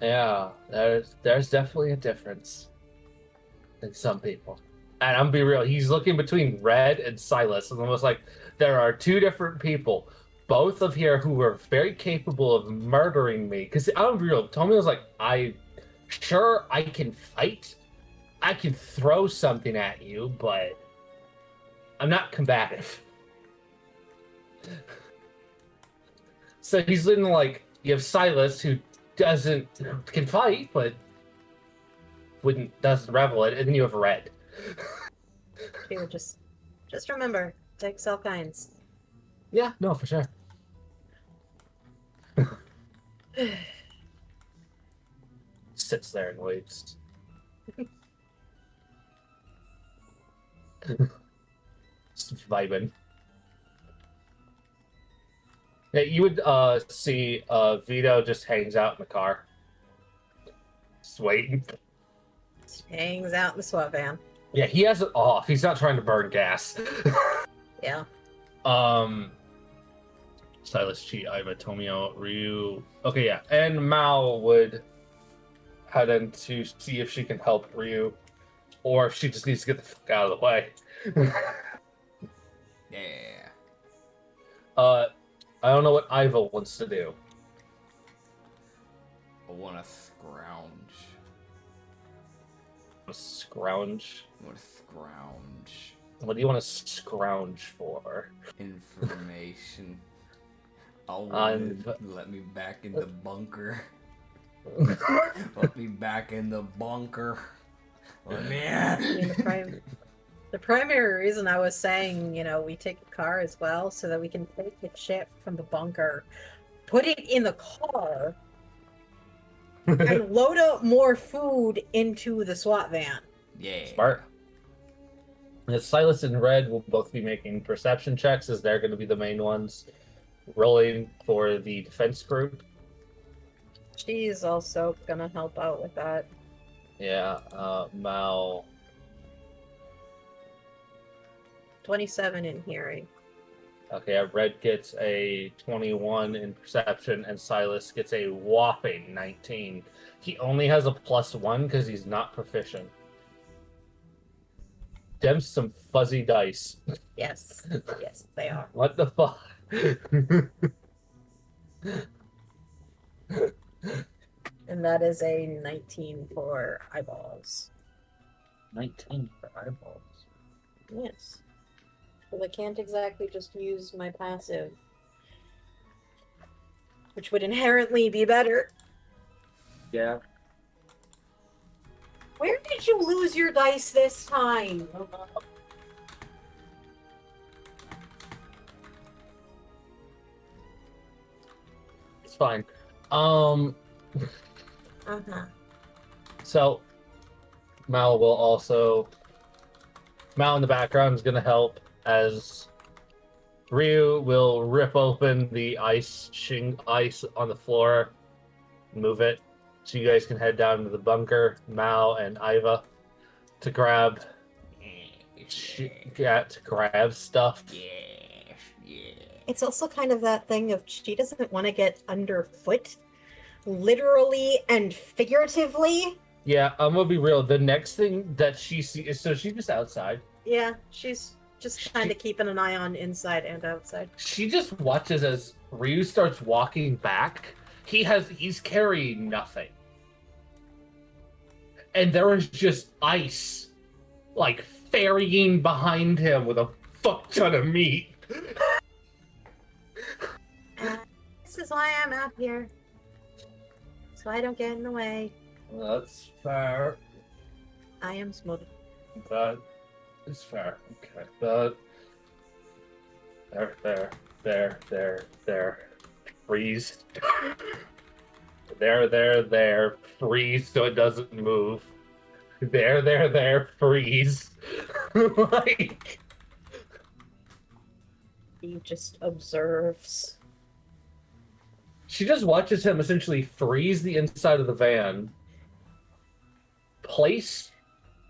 Yeah, there's definitely a difference in some people. And I'm be real, he's looking between Red and Silas, and almost like there are two different people, both of here who were very capable of murdering me. Because I'm be real, Tommy was like, I can fight, I can throw something at you, but I'm not combative. So he's in like, you have Silas who can fight, but doesn't revel it, and then you have Red. Here, just remember, takes all kinds. Yeah, no, for sure. Sits there and waits. Just vibing. Yeah, you would see Vito just hangs out in the car. Just waiting. Just hangs out in the SWAT van. Yeah, he has it off. He's not trying to burn gas. Yeah. Silas, Chi, Iva, Tomio, Ryu. Okay, yeah. And Mao would head in to see if she can help Ryu, or if she just needs to get the fuck out of the way. Yeah. I don't know what Iva wants to do. I want to scrounge. Scrounge? I want to scrounge. What do you want to scrounge for? Information. Let me back in the bunker. Let me back in the bunker. Let me. I mean, the primary reason I was saying, we take a car as well, so that we can take the shit from the bunker, put it in the car, and load up more food into the SWAT van. Yeah. Smart. Silas and Red will both be making perception checks, as they're going to be the main ones rolling for the defense group. She's also gonna help out with that. Yeah, Mal. 27 in hearing. Okay, Red gets a 21 in perception, and Silas gets a whopping 19. He only has a +1 because he's not proficient. Them's some fuzzy dice. Yes. Yes, they are. What the fuck? And that is a 19 for eyeballs. 19 for eyeballs. Yes. Well, I can't exactly just use my passive, which would inherently be better. Yeah. Where did you lose your dice this time? It's fine. Uh-huh. So, Mal in the background is going to help, as Ryu will rip open the ice on the floor, move it, so you guys can head down to the bunker, Mal and Iva, to grab stuff. It's also kind of that thing of she doesn't want to get underfoot, literally and figuratively. Yeah, I'm gonna be real. The next thing that she sees, so she's just outside. Yeah, she's just kind of keeping an eye on inside and outside. She just watches as Ryu starts walking back. He's carrying nothing. And there is just ice, like, ferrying behind him with a fuck ton of meat. This is why I'm out here. So I don't get in the way. That's fair. I am smooth. That is fair. Okay. But there. Freeze. There. Freeze so it doesn't move. There. Freeze. Like, He just observes. she just watches him essentially freeze the inside of the van, place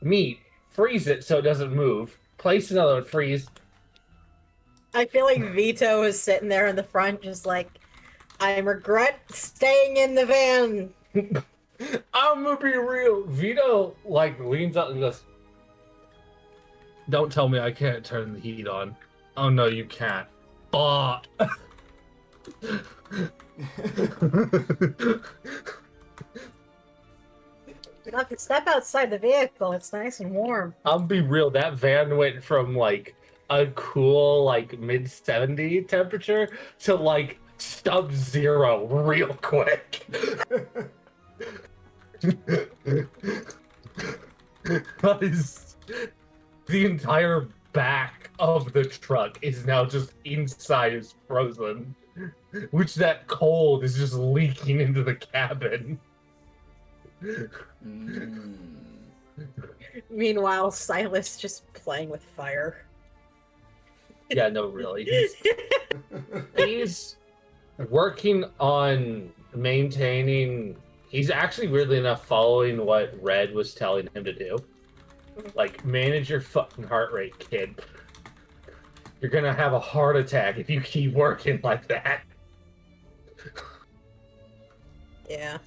meat, freeze it so it doesn't move, place another one, freeze. I feel like Vito is sitting there in the front, just like, I regret staying in the van. I'm gonna be real. Vito like leans up and goes, "Don't tell me I can't turn the heat on." Oh no, you can't. Fuck. Step outside the vehicle. It's nice and warm. I'll be real. That van went from like a cool like mid-70 temperature to like sub-zero real quick. Because the entire back of the truck is now just inside is frozen, which that cold is just leaking into the cabin. Meanwhile, Silas just playing with fire. Yeah, no, really. He's working on maintaining. He's actually, weirdly enough, following what Red was telling him to do. Like, manage your fucking heart rate, kid. You're gonna have a heart attack if you keep working like that. Yeah.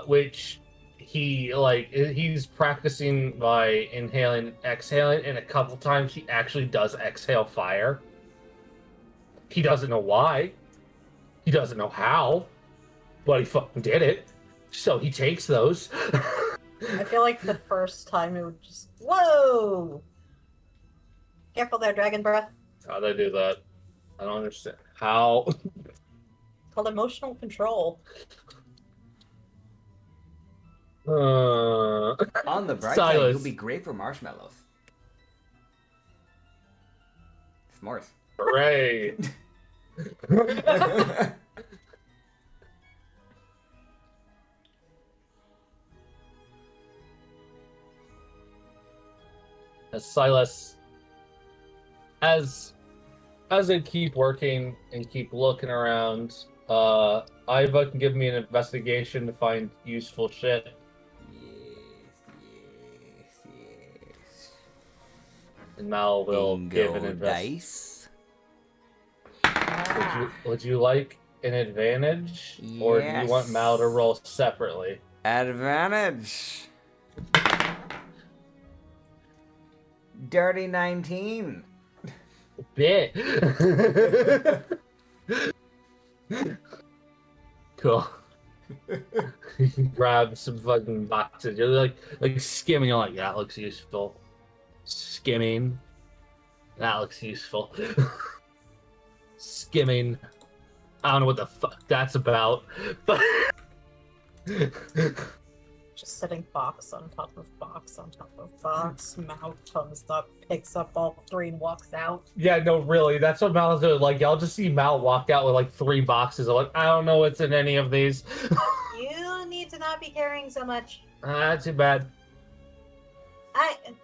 Which he's practicing by inhaling, exhaling, and a couple times he actually does exhale fire. He doesn't know why. He doesn't know how, but he fucking did it. So he takes those. I feel like the first time it would just, whoa! Careful there, dragon breath. How'd I do that? I don't understand. How? It's called emotional control. On the bright side, Silas. you'll be great for marshmallows. S'mores. Hooray. As Silas, as I keep working and keep looking around, Iva can give me an investigation to find useful shit. Yes. And Mal will give an Bingo investigation. dice. Would you like an advantage? Or do you want Yes. Mal to roll separately? Advantage. Dirty 19. Bit. Cool. You can grab some fucking boxes. You're like skimming. You're like, that looks useful. Skimming. That looks useful. Skimming. I don't know what the fuck that's about, but Just setting box on top of box on top of box. Mouth comes up, picks up all three, and walks out. yeah, no, really, that's what Mal's doing. Like, y'all just see Mal walk out with like 3 boxes. I'm like, I don't know what's in any of these. You need to not be carrying so much. Not too bad. If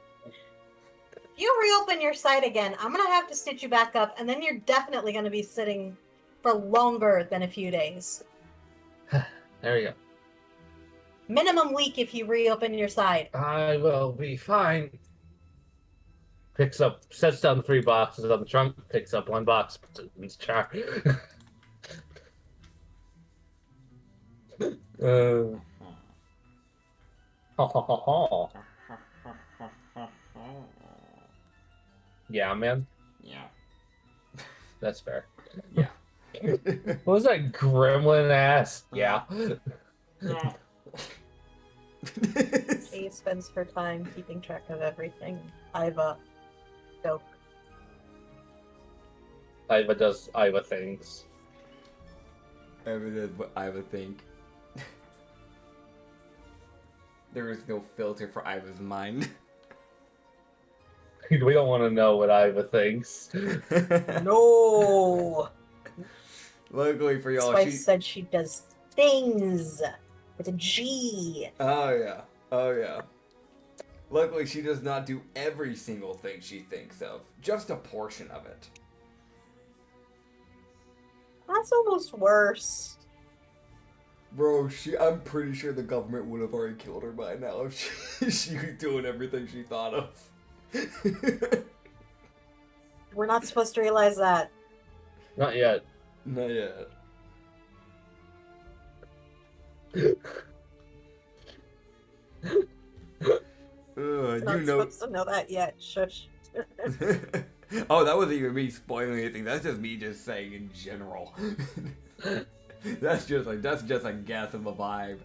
you reopen your site again, I'm gonna have to stitch you back up, and then you're definitely gonna be sitting for longer than a few days. There you go. Minimum week if you reopen your side. I will be fine. Sets down the 3 boxes on the trunk, picks up 1 box, puts it in his jar. Yeah, man. Yeah. That's fair. Yeah. What was that gremlin ass? Yeah. She spends her time keeping track of everything. Iva, joke. Iva does Iva things. That's what I would think. There is no filter for Iva's mind. We don't want to know what Iva thinks. No! Luckily for y'all, Spice said she does things with a G. Oh yeah. Oh yeah. Luckily, she does not do every single thing she thinks of. Just a portion of it. That's almost worse. Bro, I'm pretty sure the government would have already killed her by now if she was doing everything she thought of. We're not supposed to realize that. Not yet. Not yet. We're not supposed to know that yet. Shush. Oh, that wasn't even me spoiling anything. That's just me just saying in general. That's just a guess of a vibe.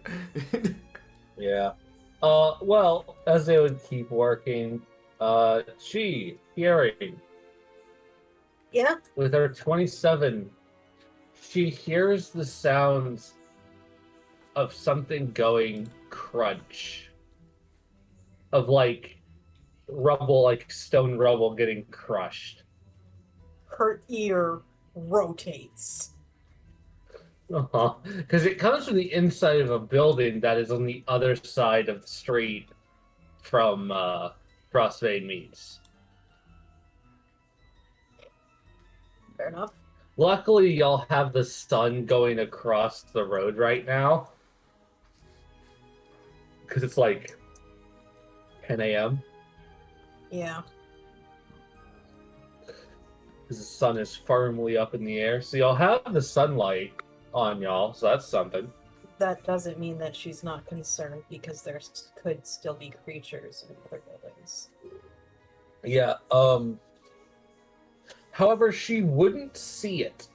Yeah. Well, as they would keep working, she hearing Yeah? with her 27, she hears the sounds of something going crunch. Of like rubble, like stone rubble getting crushed. Her ear rotates. Uh-huh. Because it comes from the inside of a building that is on the other side of the street from Frostbite Meats. Fair enough. Luckily, y'all have the sun going across the road right now. Because it's like 10 a.m. Yeah. Because the sun is firmly up in the air. So y'all have the sunlight on y'all, so that's something. That doesn't mean that she's not concerned because there could still be creatures in other buildings. Yeah, however, she wouldn't see it.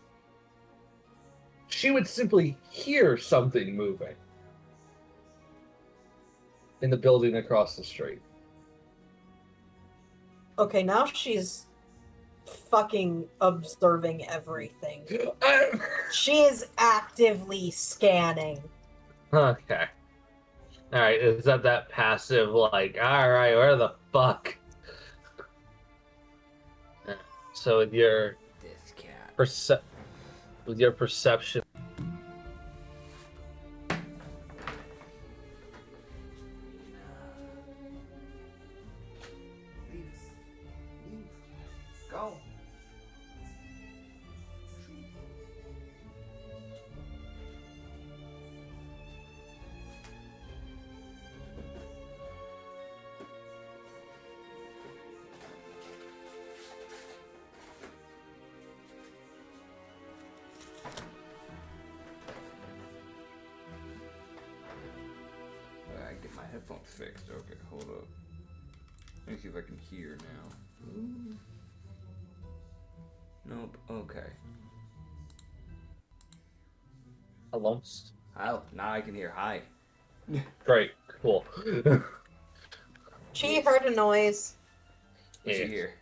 She would simply hear something moving in the building across the street. Okay, now she's fucking observing everything. She is actively scanning. Okay. Alright, is that passive, like, alright, where the fuck? So with your This cat. with your perception, Go. I get my headphones fixed. Okay, hold up. Let me see if I can hear now. Ooh. Nope. Okay. almost. Oh, now I can hear. Hi. Great, cool. She heard a noise. What's Yeah. she hear?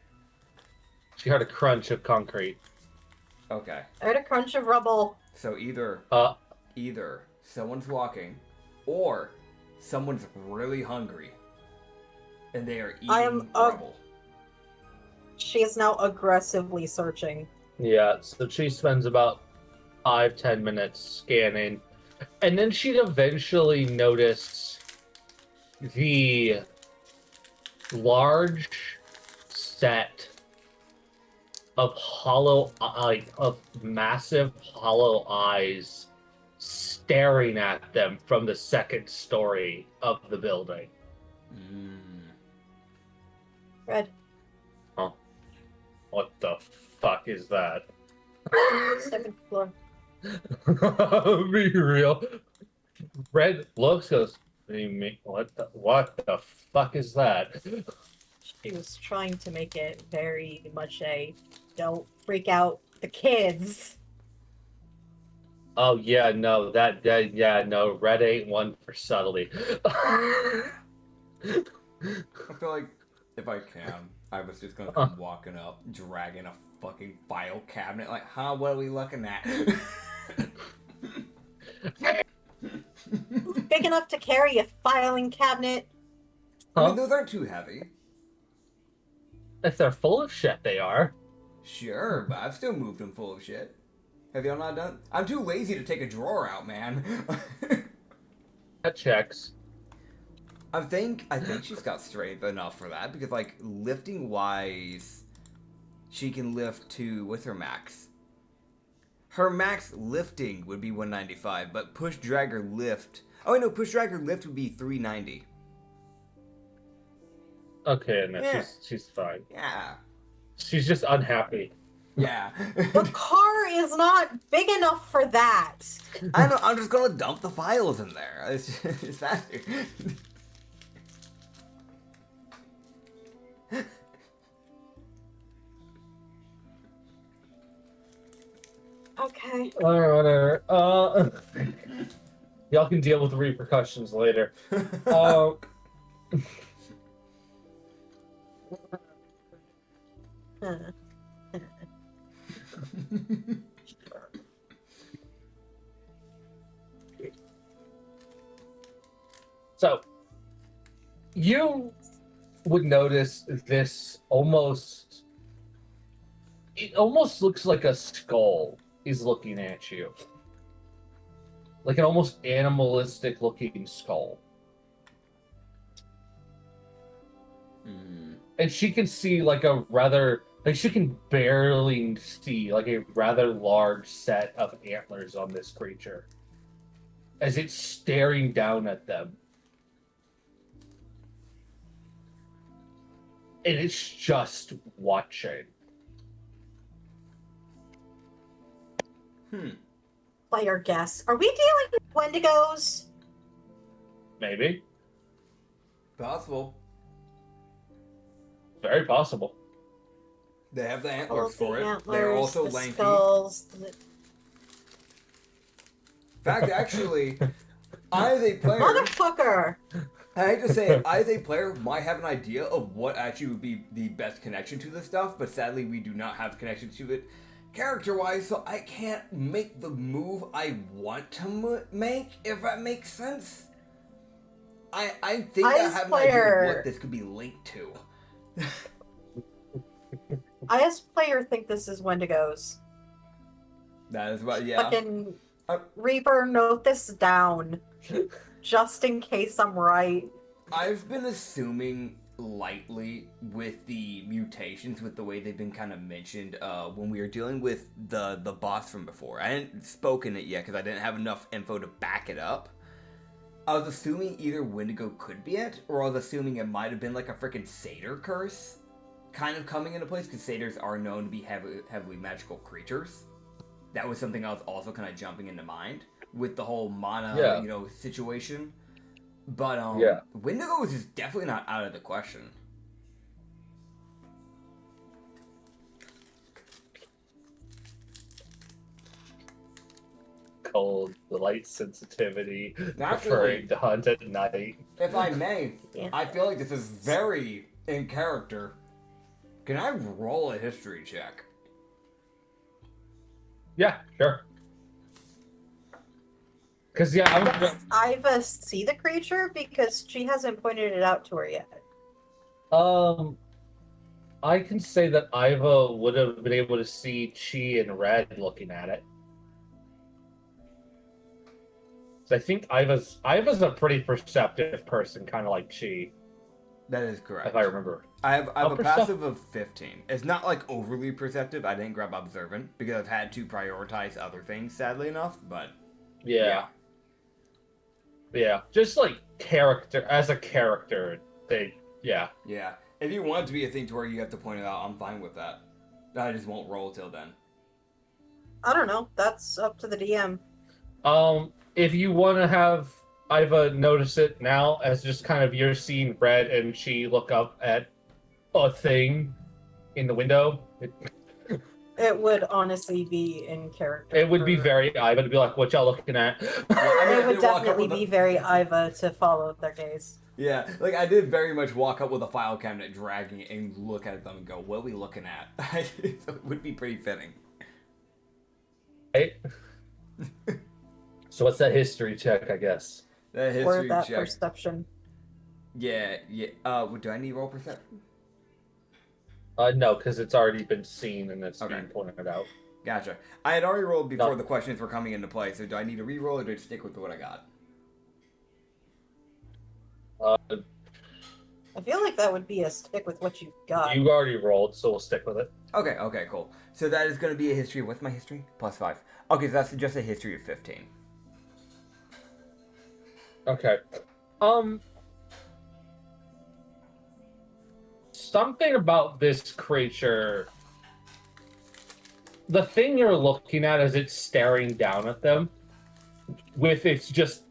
She heard a crunch of concrete. Okay. I heard a crunch of rubble. So either someone's walking, or someone's really hungry, and they are eating rubble. She is now aggressively searching. Yeah, so she spends about 5-10 minutes scanning, and then she'd eventually notice the large set of of massive hollow eyes staring at them from the second story of the building. Red. What the fuck is that? Second floor. Be real. Red looks, goes, what the fuck is that? She was trying to make it very much a don't freak out the kids. Oh yeah, no, no, Red ain't one for subtlety. I feel like if I can, I was just gonna come walking up, dragging a fucking file cabinet. Like, huh? What are we looking at? Big enough to carry a filing cabinet. I mean, those aren't too heavy. If they're full of shit, they are. Sure, but I've still moved them full of shit. Have y'all not done? I'm too lazy to take a drawer out, man. That checks. I think she's got strength enough for that, because like lifting wise, she can lift to, what's her max? Her max lifting would be 195, but push, drag, or lift. Oh, wait, no, push, drag, or lift would be 390. Okay, no, Yeah. she's fine. Yeah. She's just unhappy. Yeah. The car is not big enough for that. I know, I'm just gonna dump the files in there. It's faster. Okay. Whatever. Y'all can deal with the repercussions later. So, you would notice this almost. It almost looks like a skull is looking at you. Like an almost animalistic looking skull. And she can see like a rather. Like she can barely see like a rather large set of antlers on this creature. As it's staring down at them. And it's just watching. Player guess. Are we dealing with Wendigos? Maybe. Possible. Very possible. They have the Oh, antlers for the it. antlers, They're also the lanky. skulls. In fact, actually, I as a player, Motherfucker! I hate to say it, I as a player might have an idea of what actually would be the best connection to this stuff, but sadly we do not have connection to it character-wise, so I can't make the move I want to make, if that makes sense. I think I have an idea of what this could be linked to. I as player think this is Wendigos. That is what, yeah. Fucking Reaper, note this down. Just in case I'm right. I've been assuming lightly with the mutations, with the way they've been kind of mentioned when we were dealing with the boss from before. I hadn't spoken it yet because I didn't have enough info to back it up. I was assuming either Wendigo could be it, or I was assuming it might have been like a freaking satyr curse kind of coming into place, because satyrs are known to be heavily magical creatures. That was something I was also kind of jumping into mind with the whole mana, situation. But Wendigo is definitely not out of the question. Cold, the light sensitivity, Naturally. preferring to hunt at night. If I may, Yeah. I feel like this is very in character. Can I roll a history check? Yeah, sure. Because, yeah, Does Iva see the creature? Because she hasn't pointed it out to her yet. I can say that Iva would have been able to see Chi and Red looking at it. So I think Iva's a pretty perceptive person, kind of like Chi. That is correct. If I remember. I have a passive of 15. It's not like overly perceptive. I didn't grab observant because I've had to prioritize other things, sadly enough. But Yeah, just like character as a character, yeah. If you want it to be a thing to where you have to point it out, I'm fine with that. I just won't roll till then. I don't know. That's up to the DM. If you want to have Iva notice it now as just kind of you're seeing Red and Chi look up at a thing in the window, It would honestly be in character. it would be very Iva to be like, "What y'all looking at?" It would definitely be very Iva to follow their gaze. Yeah, like I did very much walk up with a file cabinet, dragging it, and look at them and go, "What are we looking at?" It would be pretty fitting. Right? So what's that history check? I guess. That history Or that check. perception. Yeah. Do I need roll perception? No, because it's already been seen and it's Okay. being pointed out. Gotcha. I had already rolled before No. the questions were coming into play, so do I need to re-roll or do I stick with what I got? I feel like that would be a stick with what you've got. You already rolled, so we'll stick with it. Okay, cool. So that is going to be a history. What's my history? +5. Okay, so that's just a history of 15. Okay. Something about this creature. The thing you're looking at as it's staring down at them, with its just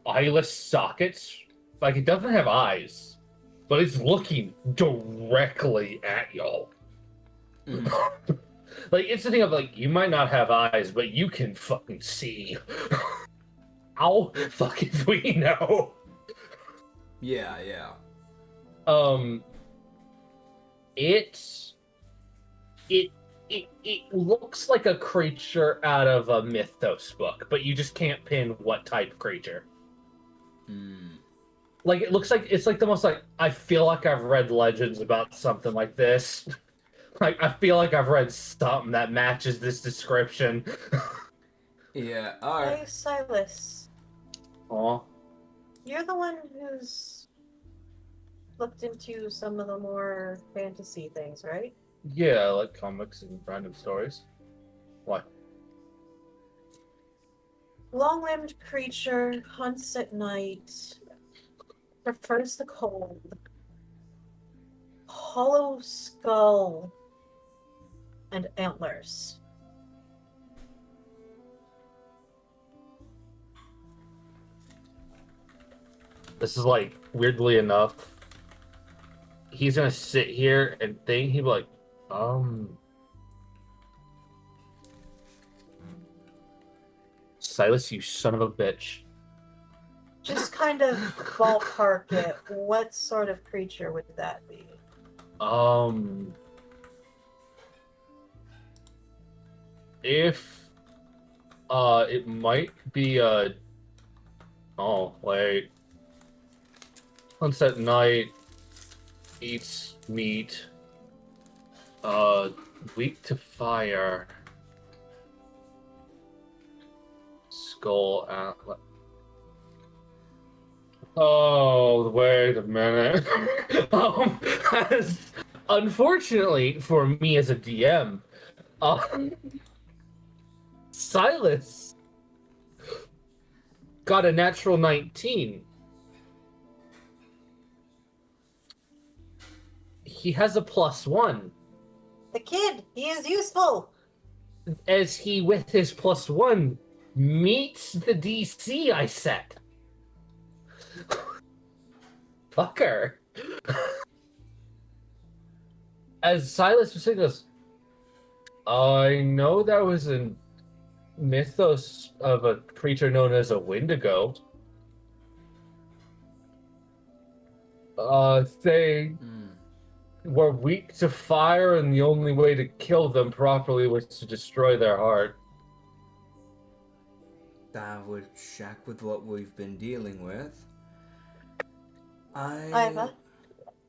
eyeless sockets, like it doesn't have eyes, but it's looking directly at y'all. Like, it's the thing of, like, you might not have eyes, but you can fucking see. How fucking we know? Yeah. It looks like a creature out of a Mythos book, but you just can't pin what type of creature. Like, it looks like it's like the most, like, I feel like I've read legends about something like this. Like, I feel like I've read something that matches this description. Yeah, alright. Hey, Silas. Aw. You're the one who's looked into some of the more fantasy things, right? Yeah, I like comics and random stories. Why? Long-limbed creature, hunts at night, prefers the cold. Hollow skull and antlers. This is like, weirdly enough, he's gonna sit here and think, he'd be like, Silas, you son of a bitch. Just kind of ballpark it. What sort of creature would that be? If, it might be, oh, wait. Hunts at night, eats meat, weak to fire, skull, oh, wait a minute. As, unfortunately for me as a DM, Silas got a natural 19. He has a +1. The kid! He is useful! As he, with his +1, meets the DC I set. Fucker. As Silas was saying this, I know there was a mythos of a creature known as a Wendigo. They were weak to fire, and the only way to kill them properly was to destroy their heart. That would check with what we've been dealing with. Iva?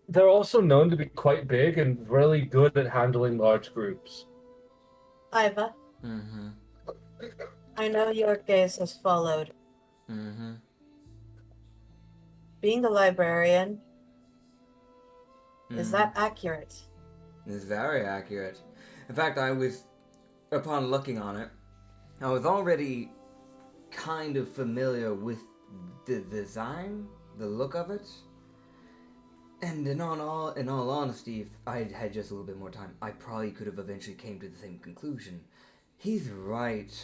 They're also known to be quite big and really good at handling large groups. Iva? Mm-hmm. I know your gaze has followed. Mm-hmm. Being the librarian, is that accurate? It's very accurate. In fact, upon looking on it, I was already kind of familiar with the design, the look of it. And in all honesty, if I had just a little bit more time, I probably could have eventually came to the same conclusion. He's right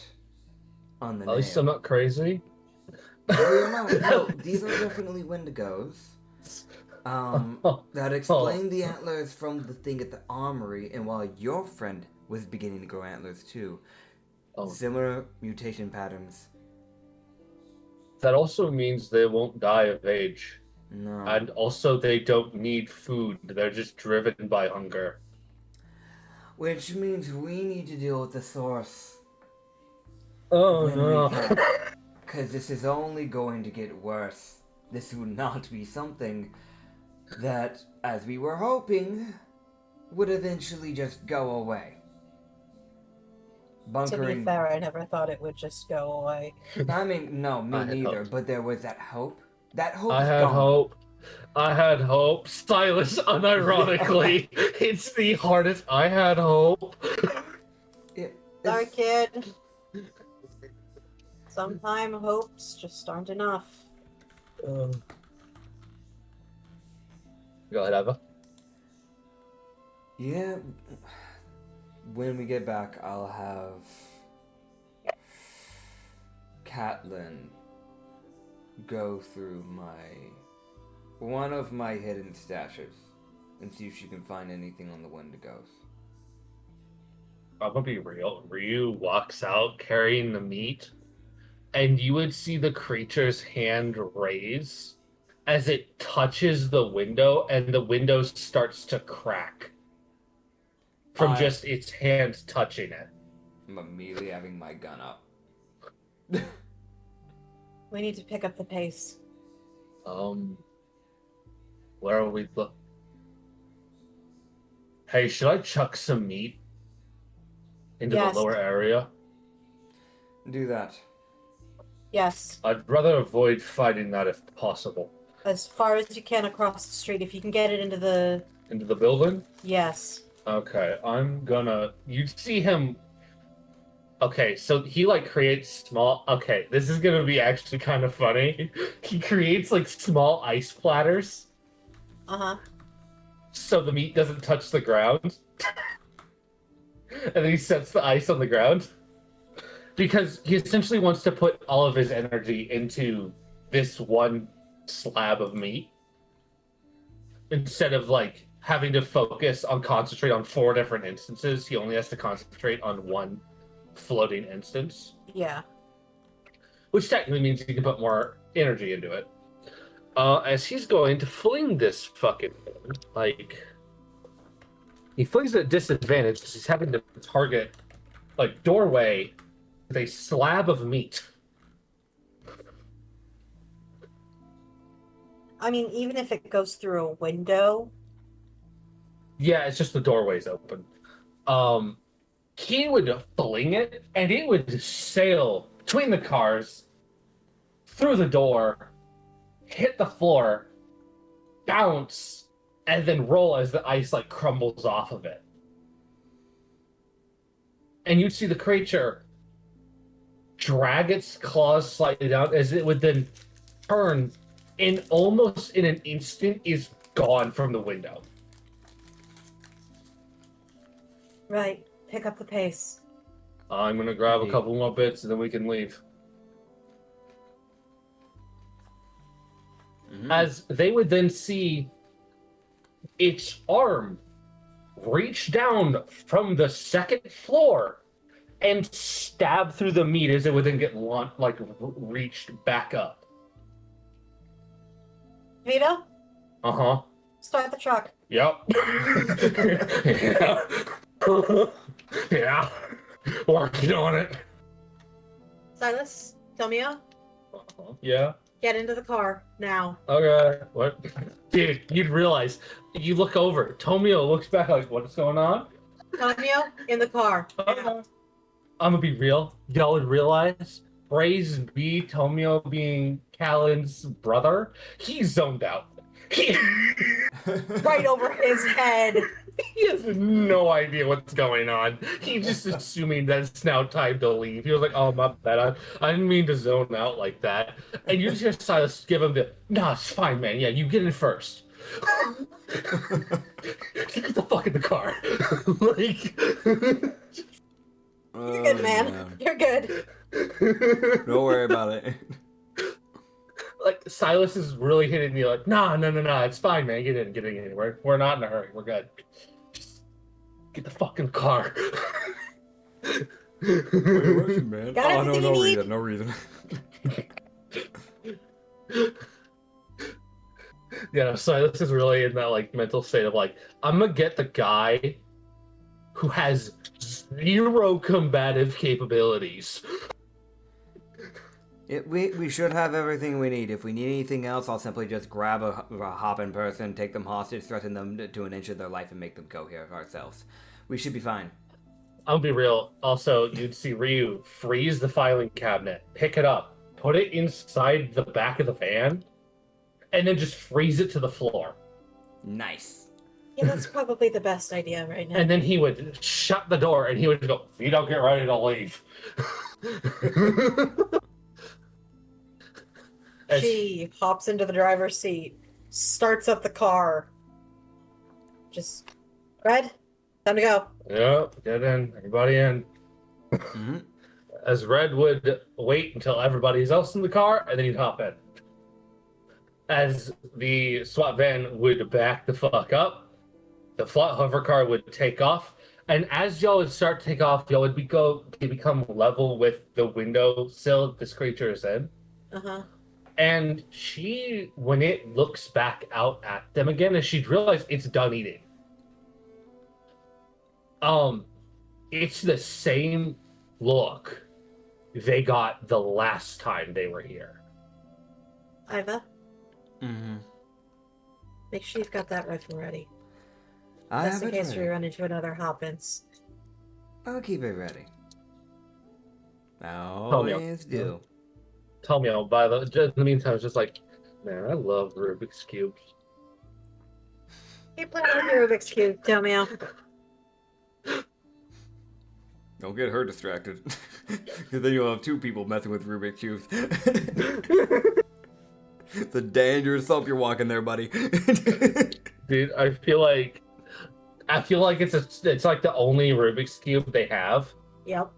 on the nail. At least I'm not crazy. No, these are definitely Wendigos. That explain the antlers from the thing at the armory, and while your friend was beginning to grow antlers too. Similar mutation patterns. That also means they won't die of age. No. And also they don't need food. They're just driven by hunger. Which means we need to deal with the source. Oh no. Because this is only going to get worse. This would not be something that, as we were hoping, would eventually just go away. Bunkering. To be fair, I never thought it would just go away. I mean, no, me I had neither. hope. But there was that hope. That hope. I had gone. hope. I had hope. Silas, unironically, it's the hardest. I had hope. Sorry, kid. Sometimes hopes just aren't enough. Go ahead, Eva. Yeah. When we get back, I'll have Catelyn go through one of my hidden stashes and see if she can find anything on the Wendigos. I'm gonna be real. Ryu walks out carrying the meat, and you would see the creature's hand raise as it touches the window, and the window starts to crack from just its hand touching it. I'm immediately having my gun up. We need to pick up the pace. Where are we? Hey, should I chuck some meat into Yes. the lower area? Do that. Yes, I'd rather avoid fighting that if possible. as far as you can across the street. If you can get it into the... Into the building? Yes. Okay, you see him. Okay, so he creates small. Okay, this is gonna be actually kind of funny. He creates small ice platters Uh-huh. so the meat doesn't touch the ground. And then he sets the ice on the ground. Because he essentially wants to put all of his energy into this one slab of meat. Instead of having to concentrate on 4 different instances, he only has to concentrate on one floating instance. Yeah. Which technically means you can put more energy into it. As he's going to fling this fucking thing, he flings it at disadvantage because he's having to target doorway with a slab of meat. I mean, even if it goes through a window... Yeah, it's just the doorway's open. He would fling it, and it would sail between the cars, through the door, hit the floor, bounce, and then roll as the ice crumbles off of it. And you'd see the creature drag its claws slightly down as it would then turn, and almost in an instant is gone from the window. Right. Pick up the pace. I'm gonna grab a couple more bits and then we can leave. Mm-hmm. As they would then see its arm reach down from the second floor and stab through the meat as it would then get reached back up. Vita, Uh-huh. start the truck. Yep. Yeah. Yeah. Working on it. Silas, Tomio, Yeah. get into the car now. Okay. What? Dude, you'd realize. You look over. Tomio looks back what's going on? Tomio, in the car. I'm gonna be real. Y'all would realize, praise be Tomio being Callan's brother, he's zoned out. Right over his head. He has no idea what's going on. He's just assuming that it's now time to leave. He was like, oh, my bad. I didn't mean to zone out like that. And you just saw us give him no, it's fine, man. Yeah, you get in first. Get the fuck in the car. You're good, man. You're good. Don't worry about it. Silas is really hitting me no, it's fine, man. Get in. We're not in a hurry. We're good. Just get the fucking car. Wait, what's it, man? Got Oh, everything no you need? reason, no reason. Yeah, no, Silas is really in that mental state of I'm gonna get the guy who has 0 combative capabilities. We should have everything we need. If we need anything else, I'll simply just grab a hopping person, take them hostage, threaten them to an inch of their life, and make them go here ourselves. We should be fine. I'll be real. Also, you'd see Ryu freeze the filing cabinet, pick it up, put it inside the back of the van, and then just freeze it to the floor. Nice. Yeah, that's probably the best idea right now. And then he would shut the door and he would go, "You don't get ready to leave." She hops into the driver's seat, starts up the car. Just, Red, time to go. Yep, get in, everybody in. Mm-hmm. As Red would wait until everybody's else in the car, and then he'd hop in. As the SWAT van would back the fuck up, the flat hover car would take off, and as y'all would start to take off, y'all would become level with the window sill this creature is in. Uh-huh. And she, when it looks back out at them again, as she'd realize it's done eating. It's the same look they got the last time they were here. Iva, Mm-hmm. make sure you've got that rifle ready. I Just have in it case we ready. run into another Hopkins. I'll keep it ready. me. Always do. Tell me, in the meantime, it's just like, man, I love Rubik's Cubes. Keep playing with your Rubik's Cube, Tomio. Don't get her distracted. Because then you'll have two people messing with Rubik's Cubes. It's a dangerous slope you're walking there, buddy. Dude, I feel like it's like the only Rubik's Cube they have. Yep.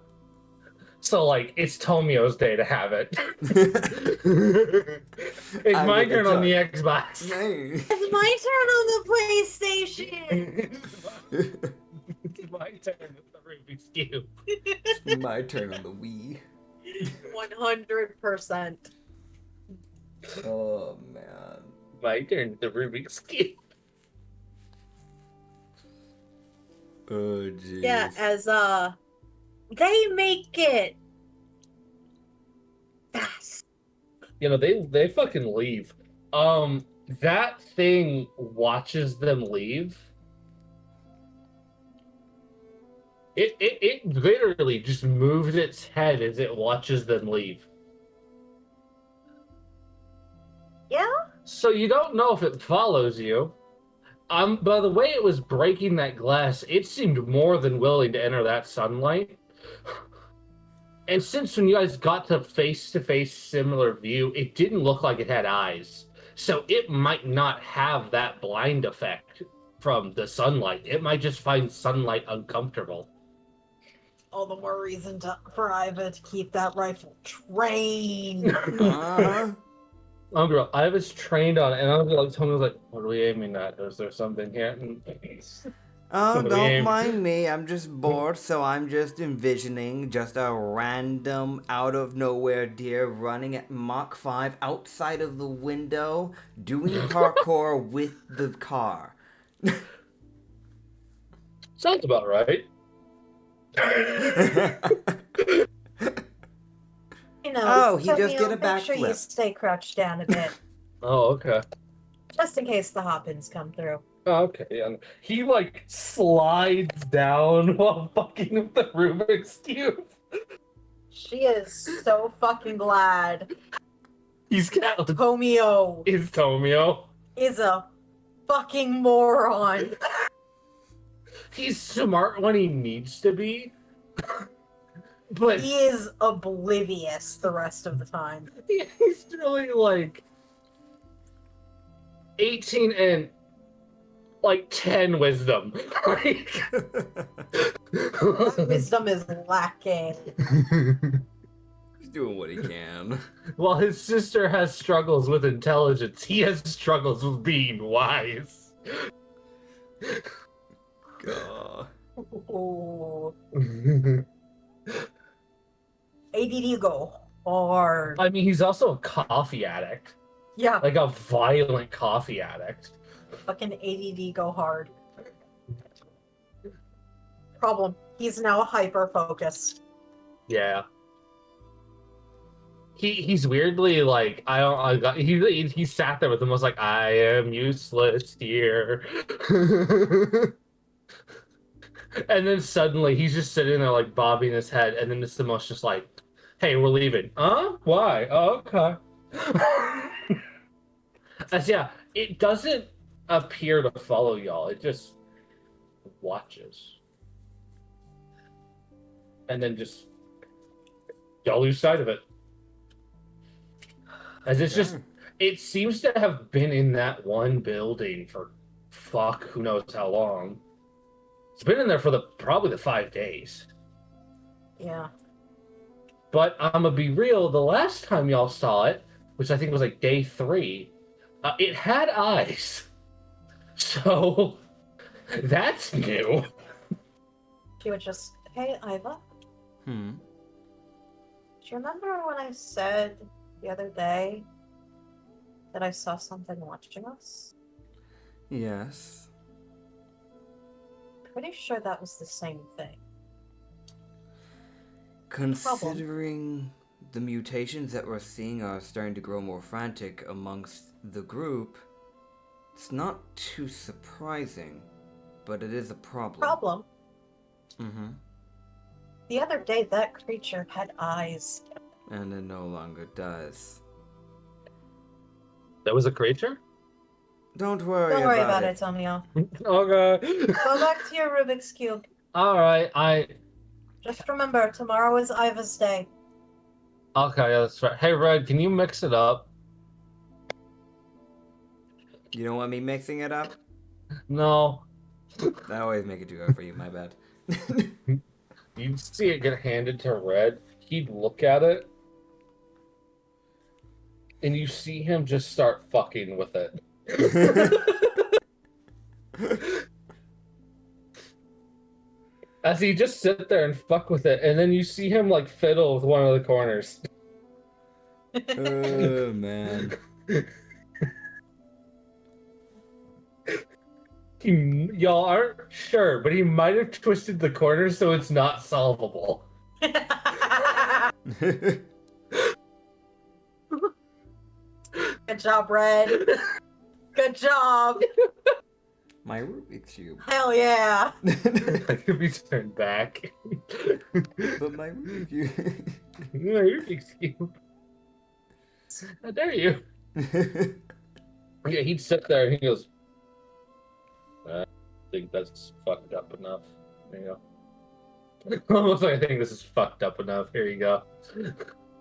So like it's Tomio's day to have it. It's I my get turn the on the Xbox. Nice. It's my turn on the PlayStation. It's my turn with the Rubik's Cube. It's my turn on the Wii. 100%. Oh man. My turn with the Rubik's Cube. Oh jeez. Yeah, as they make it fast. You know, they fucking leave. That thing watches them leave. It literally just moves its head as it watches them leave. Yeah? So you don't know if it follows you. By the way it was breaking that glass, it seemed more than willing to enter that sunlight. And since when you guys got to face-to-face similar view, it didn't look like it had eyes. So it might not have that blind effect from the sunlight. It might just find sunlight uncomfortable. All the more reason for Iva to keep that rifle trained. Girl, I was trained on it, and I was like, Tony was like, "What are we aiming at? Is there something here?" Oh, What do we don't aim? mind me. I'm just bored, so I'm just envisioning just a random, out of nowhere deer running at Mach 5 outside of the window, doing parkour with the car. Sounds about right. You know, Oh, he just Tomio, did a make sure you backflip. stay crouched down a bit, Oh, okay. just in case the Hopkins come through. Oh, okay. And he like slides down while fucking with the Rubik's Cube. She is so fucking glad He's got Tomio is Tomio. is a fucking moron. He's smart when he needs to be. But He is oblivious the rest of the time. he's really like 18 and like 10 wisdom. Like Wisdom is lacking. He's doing what he can. while his sister has struggles with intelligence, he has struggles with being wise. God. Ooh. ADD go hard. I mean, he's also a coffee addict. Yeah, Like a violent coffee addict. fucking ADD go hard. Problem. He's now hyper focused. Yeah. He's weirdly like he sat there with them was like, I am useless here. And then suddenly he's just sitting there like bobbing his head, and then it's the most just like, hey, we're leaving. Huh? Why? Oh, okay. Yeah, it doesn't appear to follow y'all. It just watches. And then just y'all lose sight of it. As it's just, it seems to have been in that one building for fuck who knows how long. It's been in there for probably the 5 days. Yeah. But I'm gonna be real, the last time y'all saw it, which I think was like day 3, it had eyes. So that's new. She would just, hey, Iva, do you remember when I said the other day that I saw something watching us? Yes. Pretty sure that was the same thing. Considering the mutations that we're seeing are starting to grow more frantic amongst the group, it's not too surprising, but it is a problem. Problem? Mm-hmm. The other day, that creature had eyes. And it no longer does. That was a creature? Don't worry, Don't worry about it, Tomio. Okay. Go back to your Rubik's Cube. Alright, Just remember, tomorrow is Iva's day. Okay, that's right. Hey, Red, can you mix it up? You don't want me mixing it up? No. I always make it too hard for you, my bad. You'd see it get handed to Red. He'd look at it. And you see him just start fucking with it. As he just sit there and fuck with it, and then you see him like fiddle with one of the corners. Oh, man. Y'all aren't sure, but he might have twisted the corners so it's not solvable. Good job, Red. Good job. My Rubik's Cube. Hell yeah. I could be turned back. But my Rubik's Cube. My Rubik's Cube. How dare you? Yeah, he'd sit there and he goes, I think that's fucked up enough. There you go. Almost like I think this is fucked up enough. Here you go.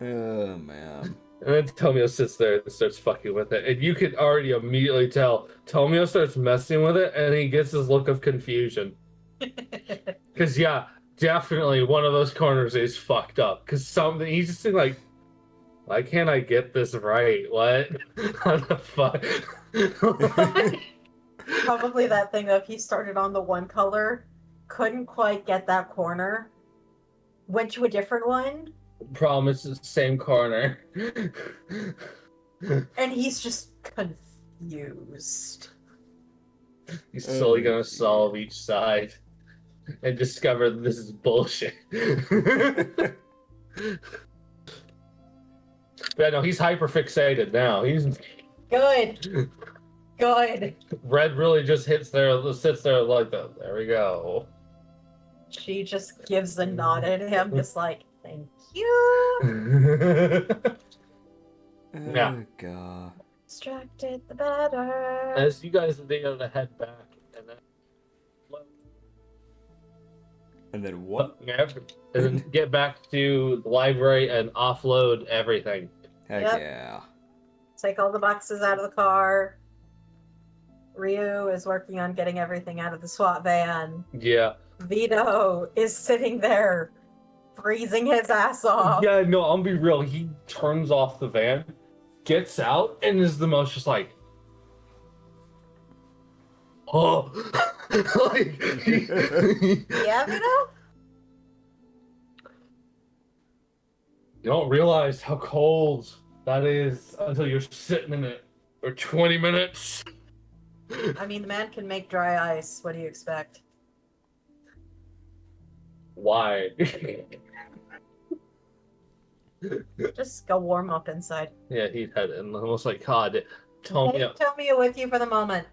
Oh, man. And then Tomio sits there and starts fucking with it. And you can already immediately tell Tomio starts messing with it and he gets this look of confusion. Because, yeah, definitely one of those corners is fucked up. Because he's just like, why can't I get this right? What? What the fuck? Probably that thing of he started on the one color, couldn't quite get that corner, went to a different one, Problem is the same corner. and he's just confused. He's slowly gonna solve each side and discover that this is bullshit. But no, he's hyper fixated now. He's Good. Good. Red really just sits there like that. There we go. She just gives a nod at him, just like, thank you. Yeah. Oh, God. Distracted the better. As you guys are able to head back and then And then what? and then get back to the library and offload everything. Heck Yep. yeah. Take all the boxes out of the car. Ryu is working on getting everything out of the SWAT van. Yeah. Vito is sitting there, freezing his ass off. Yeah, no, I'll be real. He turns off the van, gets out, and is the most just like, oh, like, Yeah, Vito? you don't realize how cold that is until you're sitting in it for 20 minutes. I mean, the man can make dry ice. What do you expect? Why? Just go warm up inside. Yeah, he had it, and almost like, God, Take Tomio Tomio with you for the moment.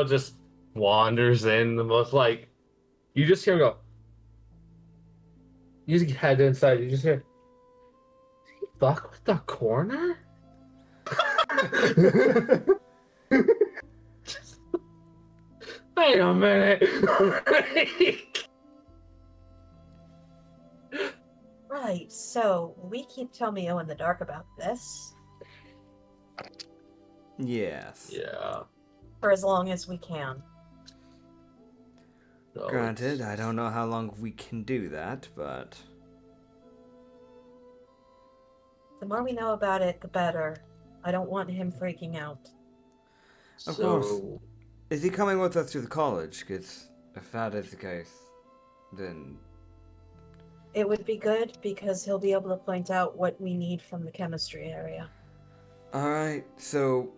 just wanders in the most like, you just hear him go, you just head inside, you just hear, did he fuck with the corner? Wait a minute. Right, so we keep Tomio in the dark about this Yes. Yeah. for as long as we can. So Granted, it's- I don't know how long we can do that, but The more we know about it, the better. I don't want him freaking out. Of so, course. Is he coming with us to the college? Because if that is the case, then It would be good because he'll be able to point out what we need from the chemistry area. alright, so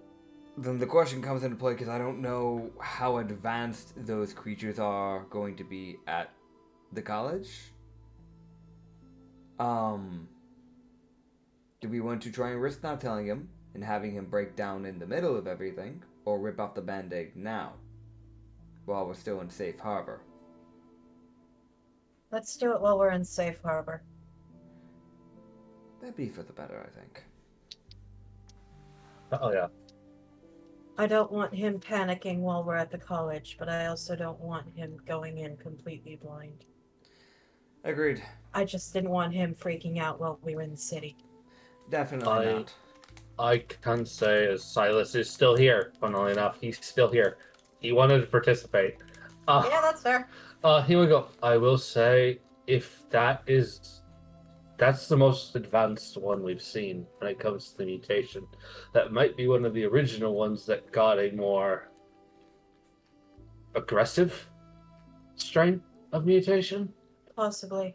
then the question comes into play because I don't know how advanced those creatures are going to be at the college. Do we want to try and risk not telling him and having him break down in the middle of everything, or rip off the band-aid now, while we're still in safe harbor? Let's do it while we're in safe harbor. That'd be for the better, I think. oh yeah. I don't want him panicking while we're at the college, but I also don't want him going in completely blind. Agreed. I just didn't want him freaking out while we were in the city. Definitely not. I can say as Silas is still here. Funnily enough, he's still here. He wanted to participate. Yeah, that's fair. Here we go. I will say, if that's the most advanced one we've seen when it comes to the mutation. That might be one of the original ones that got a more aggressive strain of mutation. Possibly.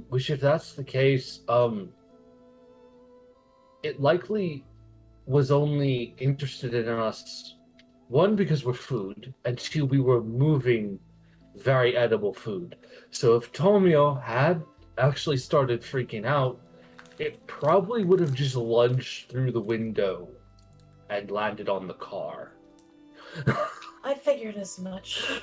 Which if that's the case, it likely was only interested in us, one, because we're food, and two, we were moving very edible food. So if Tomio had actually started freaking out, it probably would have just lunged through the window and landed on the car. I figured as much.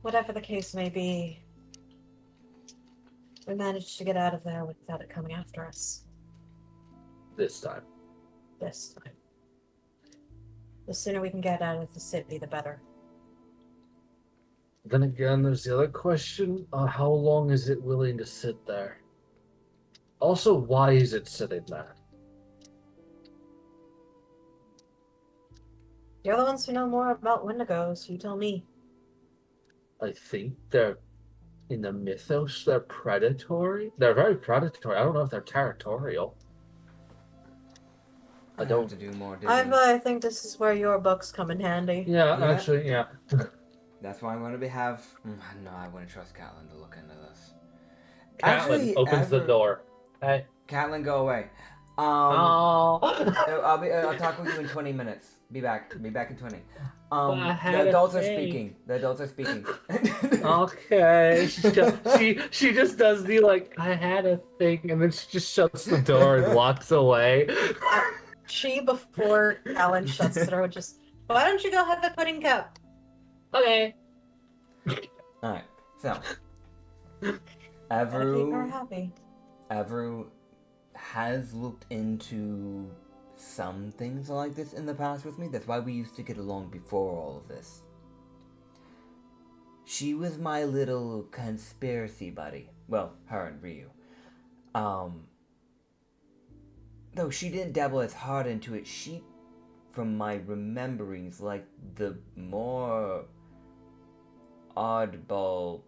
Whatever the case may be, we managed to get out of there without it coming after us. This time. This time. The sooner we can get out of the city, the better. Then again, there's the other question. How long is it willing to sit there? Also, why is it sitting there? You're the ones who know more about Wendigos, you tell me. I think they're, in the mythos, they're predatory. They're very predatory. I don't know if they're territorial. I have don't. to do more digging. I think this is where your books come in handy. Yeah, Yeah. actually, yeah. That's why I'm going to have... No, I wouldn't trust Catelyn to look into this. Catelyn opens the door. Hey. Catelyn, go away. Oh. I'll talk with you in 20 minutes. Be back in 20. I had The a adults are thing. speaking. The adults are speaking. Okay. She just does the like, I had a thing, and then she just shuts the door and walks away. She, before Alan shuts the door, would just, why don't you go have a pudding cup? Okay. Alright, so. Gotta keep her Evru happy. has looked into some things like this in the past with me. That's why we used to get along before all of this. She was my little conspiracy buddy. Well, her and Ryu. Though she didn't dabble as hard into it, she, from my rememberings, like the more oddball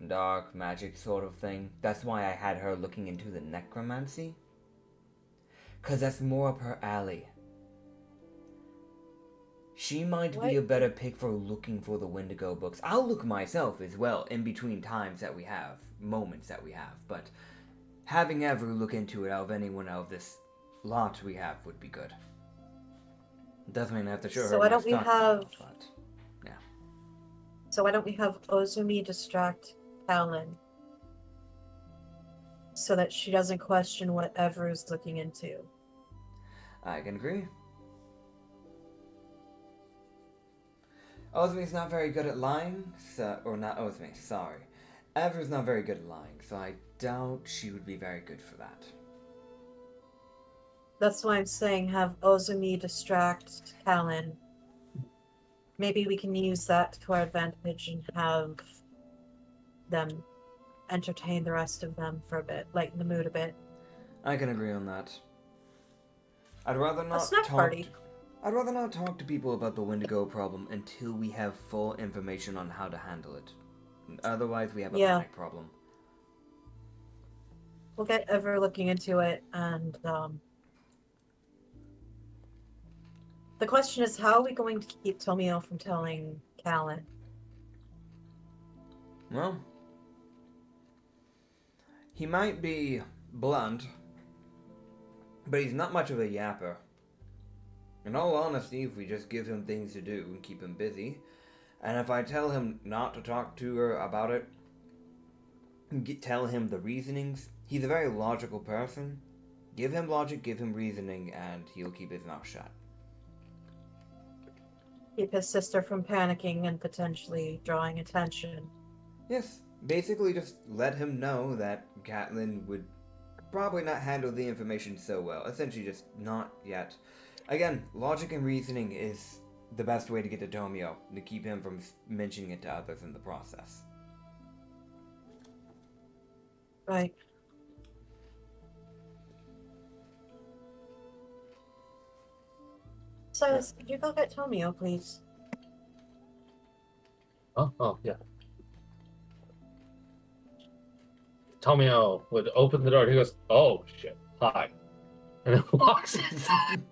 dark magic sort of thing. That's why I had her looking into the necromancy. 'Cause that's more up her alley. She might be a better pick for looking for the Wendigo books. I'll look myself as well, in between times that we have, moments that we have, but having Evru look into it out of anyone out of this lot we have would be good. Doesn't mean I have to show her So why my don't we stock have- now, but yeah. So why don't we have Ozumi distract Alan so that she doesn't question what Evru's looking into? I can agree. Ozumi's not very good at lying, or not Ozumi, sorry. Evru's not very good at lying, so I doubt she would be very good for that. That's why I'm saying have Ozumi distract Callan. Maybe we can use that to our advantage and have them entertain the rest of them for a bit, lighten the mood a bit. I can agree on that. I'd rather not snack talk. party. I'd rather not talk to people about the Wendigo problem until we have full information on how to handle it. Otherwise, we have a panic problem. We'll get ever looking into it, and the question is, how are we going to keep Tomio from telling Callan? Well, he might be blunt, but he's not much of a yapper. In all honesty, if we just give him things to do and keep him busy, and if I tell him not to talk to her about it, and tell him the reasonings, he's a very logical person. Give him logic, give him reasoning, and he'll keep his mouth shut. Keep his sister from panicking and potentially drawing attention. Yes, basically just let him know that Catelyn would probably not handle the information so well. Essentially just not yet. Again, logic and reasoning is the best way to get to Tomio, to keep him from mentioning it to others in the process. Right. Silas, could you go get Tomio, please? Oh, yeah. Tomio would open the door and he goes, "Oh shit, hi," and then walks inside.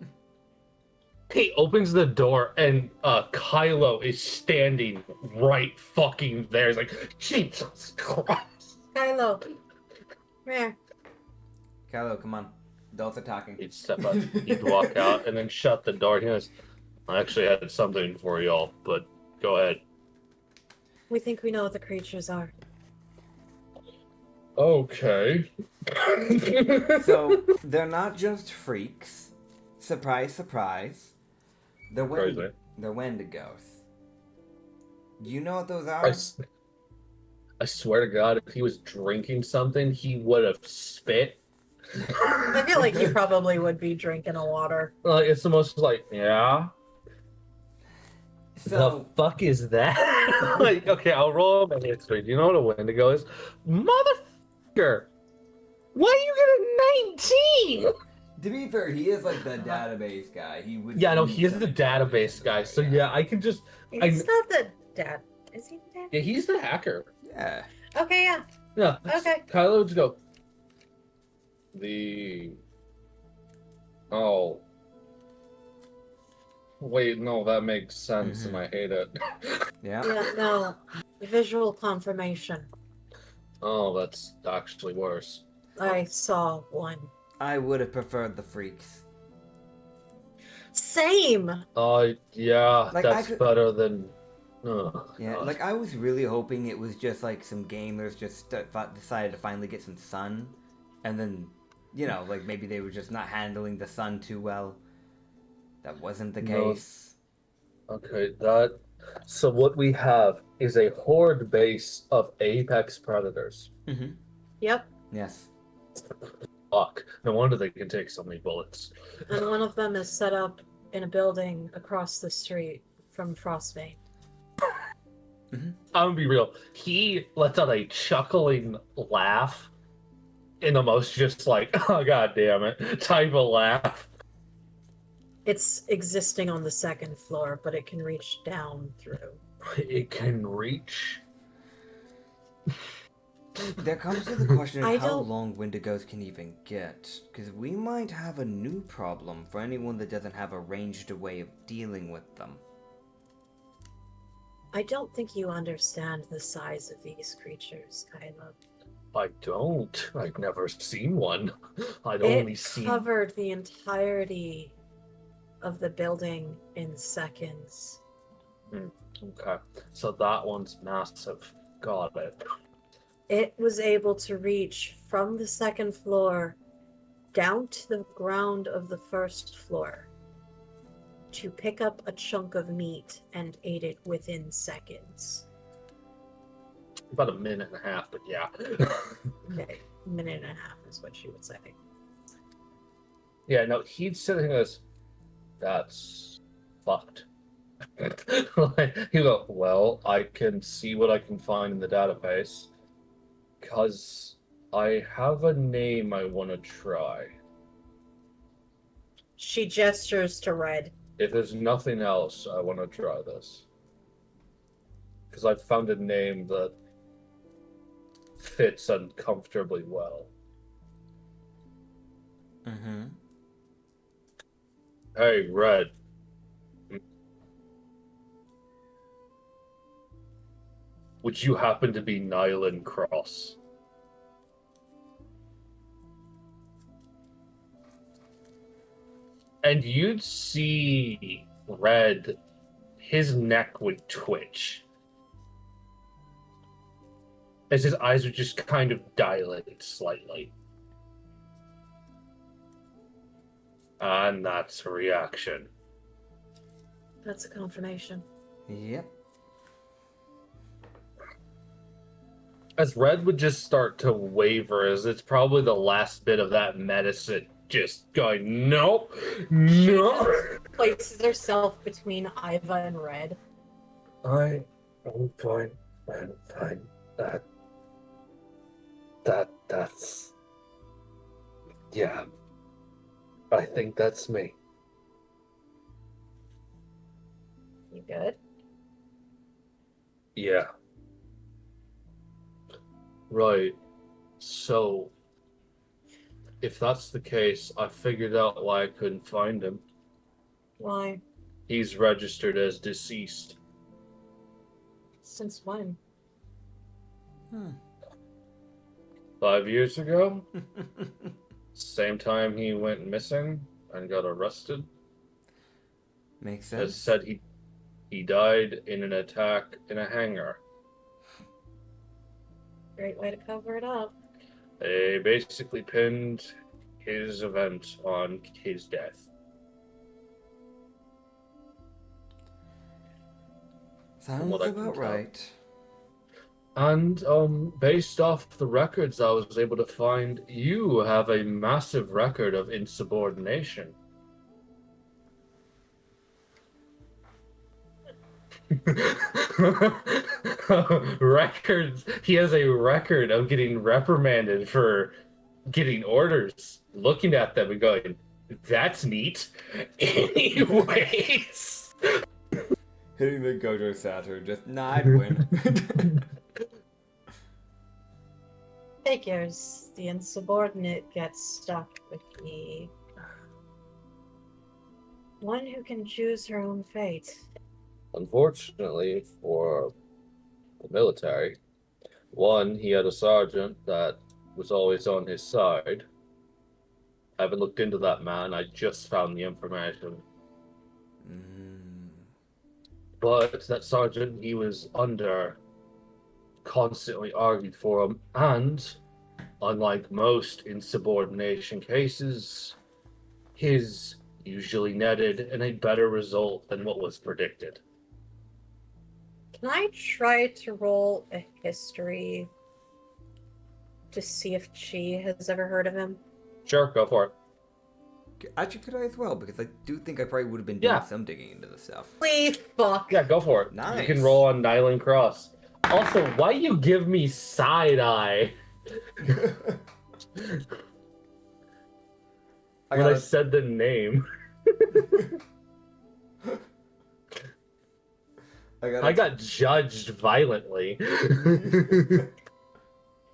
He opens the door and Kylo is standing right fucking there. He's like, Jesus Christ. Kylo, come here. Kylo, come on. Adults are talking. He'd step up, he'd walk out, and then shut the door. He goes, "I actually had something for y'all, but go ahead." We think we know what the creatures are. Okay. So, they're not just freaks. Surprise, surprise. They're Crazy. They're Wendigos. You know what those I, are? I swear to God, if he was drinking something, he would have spit. I feel like he probably would be drinking a water. It's the most like, yeah. So, The fuck is that? Like, okay, I'll roll my history. Do you know what a Wendigo is? Motherfucker! Why are you getting 19? to be fair, he is like the database guy. He would. Yeah, no, need he is some the database guy. So yeah, I can just. He's not the dad. Is he the dad? Yeah, he's the hacker. Yeah. Okay, yeah. Yeah. Okay. Kylo would just go. Oh. Wait, no, that makes sense, and I hate it. Yeah. Yeah, no. Visual confirmation. Oh, that's actually worse. I saw one. I would have preferred the freaks. Same! Yeah, Like, I that's could- better than. Yeah, God. like I was really hoping it was just like some gamers just decided to finally get some sun, and then, you know, like maybe they were just not handling the sun too well. That wasn't the No. case. Okay, that. So what we have is a horde base of apex predators. Mm-hmm. Yep. Yes. Fuck. No wonder they can take so many bullets. And one of them is set up in a building across the street from Frostbite. I'm gonna be real. He lets out a chuckling laugh in the most just like, oh god damn it, type of laugh. It's existing on the second floor, but it can reach down through. It can reach. There comes to the question I of how don't- long Wendigos can even get, because we might have a new problem for anyone that doesn't have a ranged way of dealing with them. I don't think you understand the size of these creatures, Kylo. I don't. I've never seen one. I'd It only seen. covered the entirety of the building in seconds. Okay, so that one's massive. Got it. It was able to reach from the second floor down to the ground of the first floor to pick up a chunk of meat and ate it within seconds. About a minute and a half, but yeah. Okay, minute and a half is what she would say. Yeah, no, he'd sit there and goes, that's fucked. Like, he'd go, well, I can see what I can find in the database, because I have a name I want to try. She gestures to Red. If there's nothing else, I want to try this. Because I've found a name that fits uncomfortably well. Mm-hmm. Hey, Red. Would you happen to be Nylan Cross? And you'd see Red, his neck would twitch. As his eyes would just kind of dilate slightly. And that's a reaction. That's a confirmation. Yep. As Red would just start to waver, as it's probably the last bit of that medicine just going, nope, no. Places herself between Iva and Red. I'm fine. I'm fine. That's... Yeah. I think that's me. You good? Yeah. Right. So, if that's the case, I figured out why I couldn't find him. Why? He's registered as deceased. Since when? 5 years ago? Same time he went missing and got arrested. Makes It sense. said he died in an attack in a hangar. Great way to cover it up. They basically pinned his event on his death. Sounds what I can about tell. right. And based off the records I was able to find, you have a massive record of insubordination. Records. He has a record of getting reprimanded for getting orders, looking at them and going, that's neat. Anyways. Hitting the Gojo Saturn, just, nah, I'd win. Figures. The insubordinate gets stuck with the one who can choose her own fate. Unfortunately for the military, one, he had a sergeant that was always on his side. I haven't looked into that man, I just found the information. But that sergeant he was under constantly argued for him, and unlike most insubordination cases, his usually netted in a better result than what was predicted. Can I try to roll a history to see if Chi has ever heard of him? Sure, go for it. Actually, could I as well? Because I do think I probably would have been doing Yeah. some digging into this stuff. Please fuck. Yeah, go for it. Nice. You can roll on Nylan Cross. Also, why you give me side eye when I said the name? I got judged violently.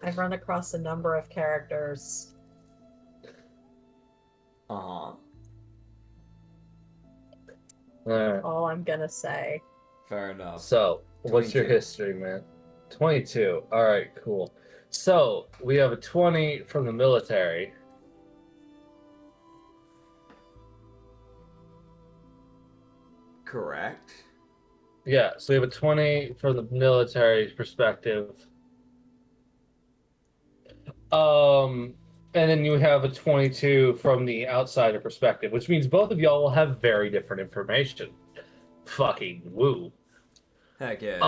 I've run across a number of characters. Uh-huh. All I'm gonna say. Fair enough. So, what's your 22. history, man? 22. All right, cool. So, we have a 20 from the military. Correct. Yeah, so we have a 20 from the military perspective. And then you have a 22 from the outsider perspective, which means both of y'all will have very different information. Fucking woo. Heck yeah.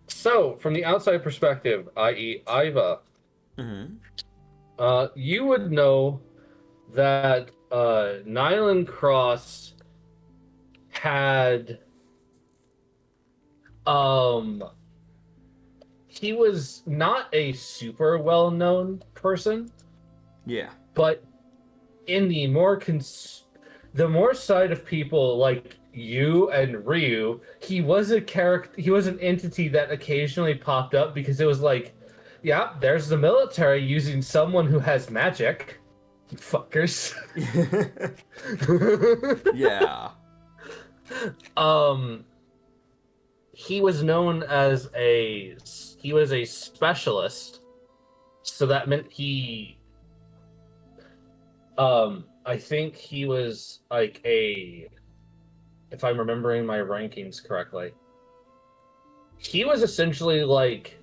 So from the outside perspective, i.e. Iva, Mm-hmm. you would know that Nyland Cross had he was not a super well-known person, Yeah. but in the the more side of people like you and Ryu, he was a character. He was an entity that occasionally popped up because it was like, yeah, there's the military using someone who has magic, you fuckers. Yeah. He was known as he was a specialist, so that meant I think he was like if I'm remembering my rankings correctly, he was essentially like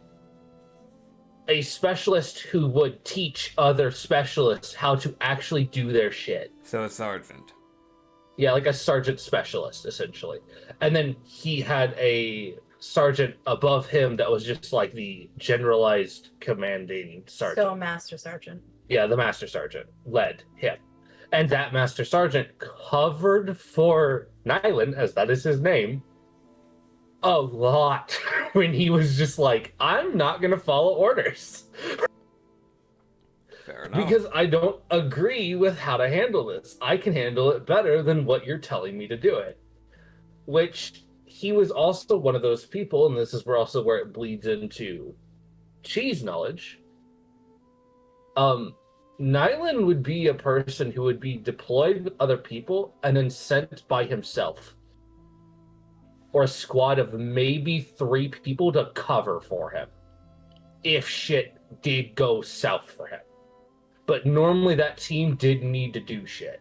a specialist who would teach other specialists how to actually do their shit. So a sergeant. Yeah, like a sergeant specialist, essentially. And then he had a sergeant above him that was just like the generalized commanding sergeant. So Master Sergeant. Yeah, the Master Sergeant led him. And that Master Sergeant covered for Nyland, as that is his name, a lot when he was just like, I'm not going to follow orders. Fair enough. Because I don't agree with how to handle this. I can handle it better than what you're telling me to do it. Which he was also one of those people, and this is also where it bleeds into Chi's knowledge. Nyland would be a person who would be deployed with other people and then sent by himself. Or a squad of maybe 3 people to cover for him. If shit did go south for him. But normally that team didn't need to do shit.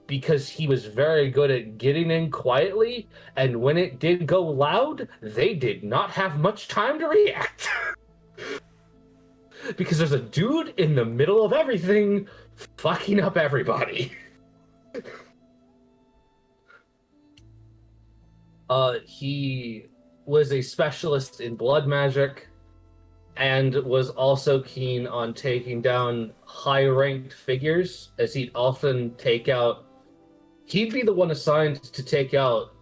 Because he was very good at getting in quietly, and when it did go loud, they did not have much time to react. Because there's a dude in the middle of everything fucking up everybody. He was a specialist in blood magic and was also keen on taking down high-ranked figures, as he'd often take out... He'd be the one assigned to take out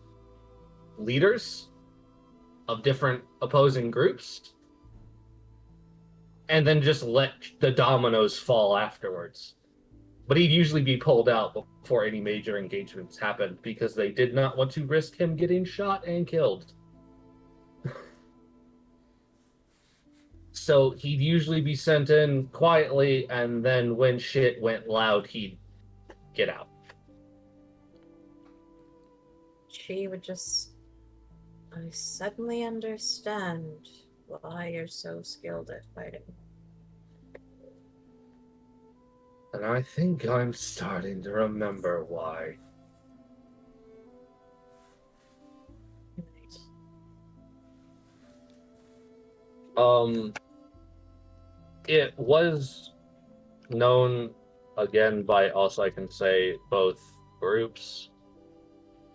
leaders of different opposing groups, and then just let the dominoes fall afterwards. But he'd usually be pulled out before any major engagements happened, because they did not want to risk him getting shot and killed. So he'd usually be sent in quietly, and then when shit went loud, he'd get out. She would just... I suddenly understand why you're so skilled at fighting. And I think I'm starting to remember why. It was known, again, by us, I can say, both groups,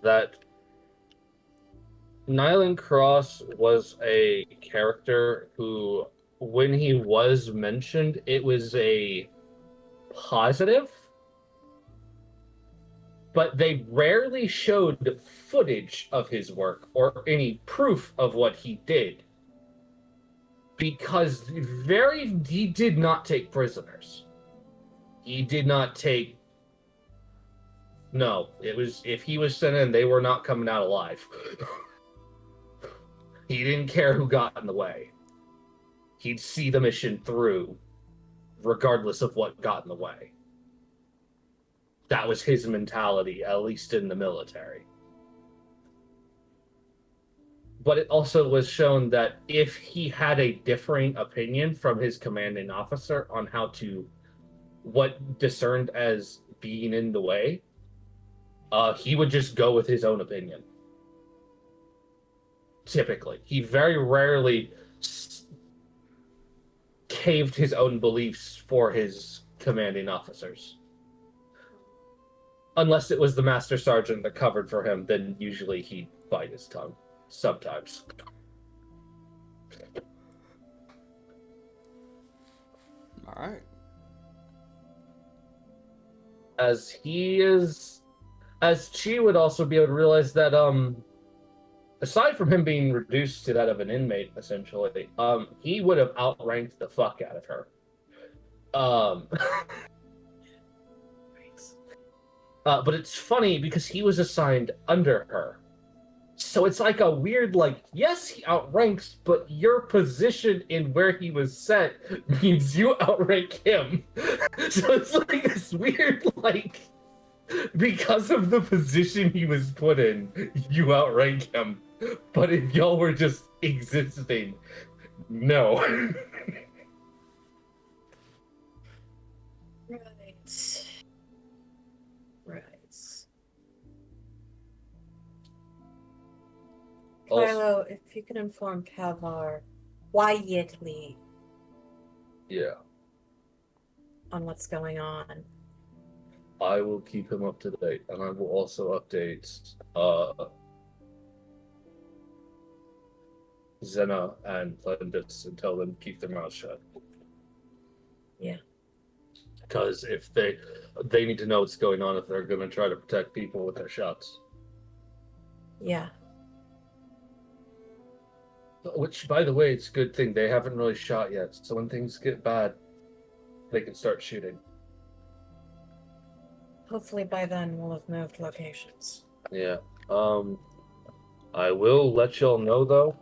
that Nyland Cross was a character who, when he was mentioned, it was a positive, but they rarely showed footage of his work or any proof of what he did, because he did not take prisoners. He did not take... No, it was, if he was sent in, they were not coming out alive. He didn't care who got in the way. He'd see the mission through, regardless of what got in the way. That was his mentality, at least in the military. But it also was shown that if he had a differing opinion from his commanding officer on how to, what discerned as being in the way, he would just go with his own opinion. Typically. He very rarely caved his own beliefs for his commanding officers. Unless it was the Master Sergeant that covered for him, then usually he'd bite his tongue. Sometimes. Alright. as Chi would also be able to realize that aside from him being reduced to that of an inmate, essentially, he would have outranked the fuck out of her. But it's funny because he was assigned under her. So it's like a weird, like, yes, he outranks, but your position in where he was set means you outrank him. So it's like this weird, like, because of the position he was put in, you outrank him. But if y'all were just existing, no. Right. Also, Kylo, if you can inform Kavar quietly yeah, on what's going on. I will keep him up to date, and I will also update Zena and Plandis and tell them to keep their mouths shut. Yeah. Because if they need to know what's going on if they're going to try to protect people with their shots. Yeah. Which, by the way, it's a good thing. They haven't really shot yet, so when things get bad, they can start shooting. Hopefully by then we'll have moved locations. Yeah. I will let y'all know, though.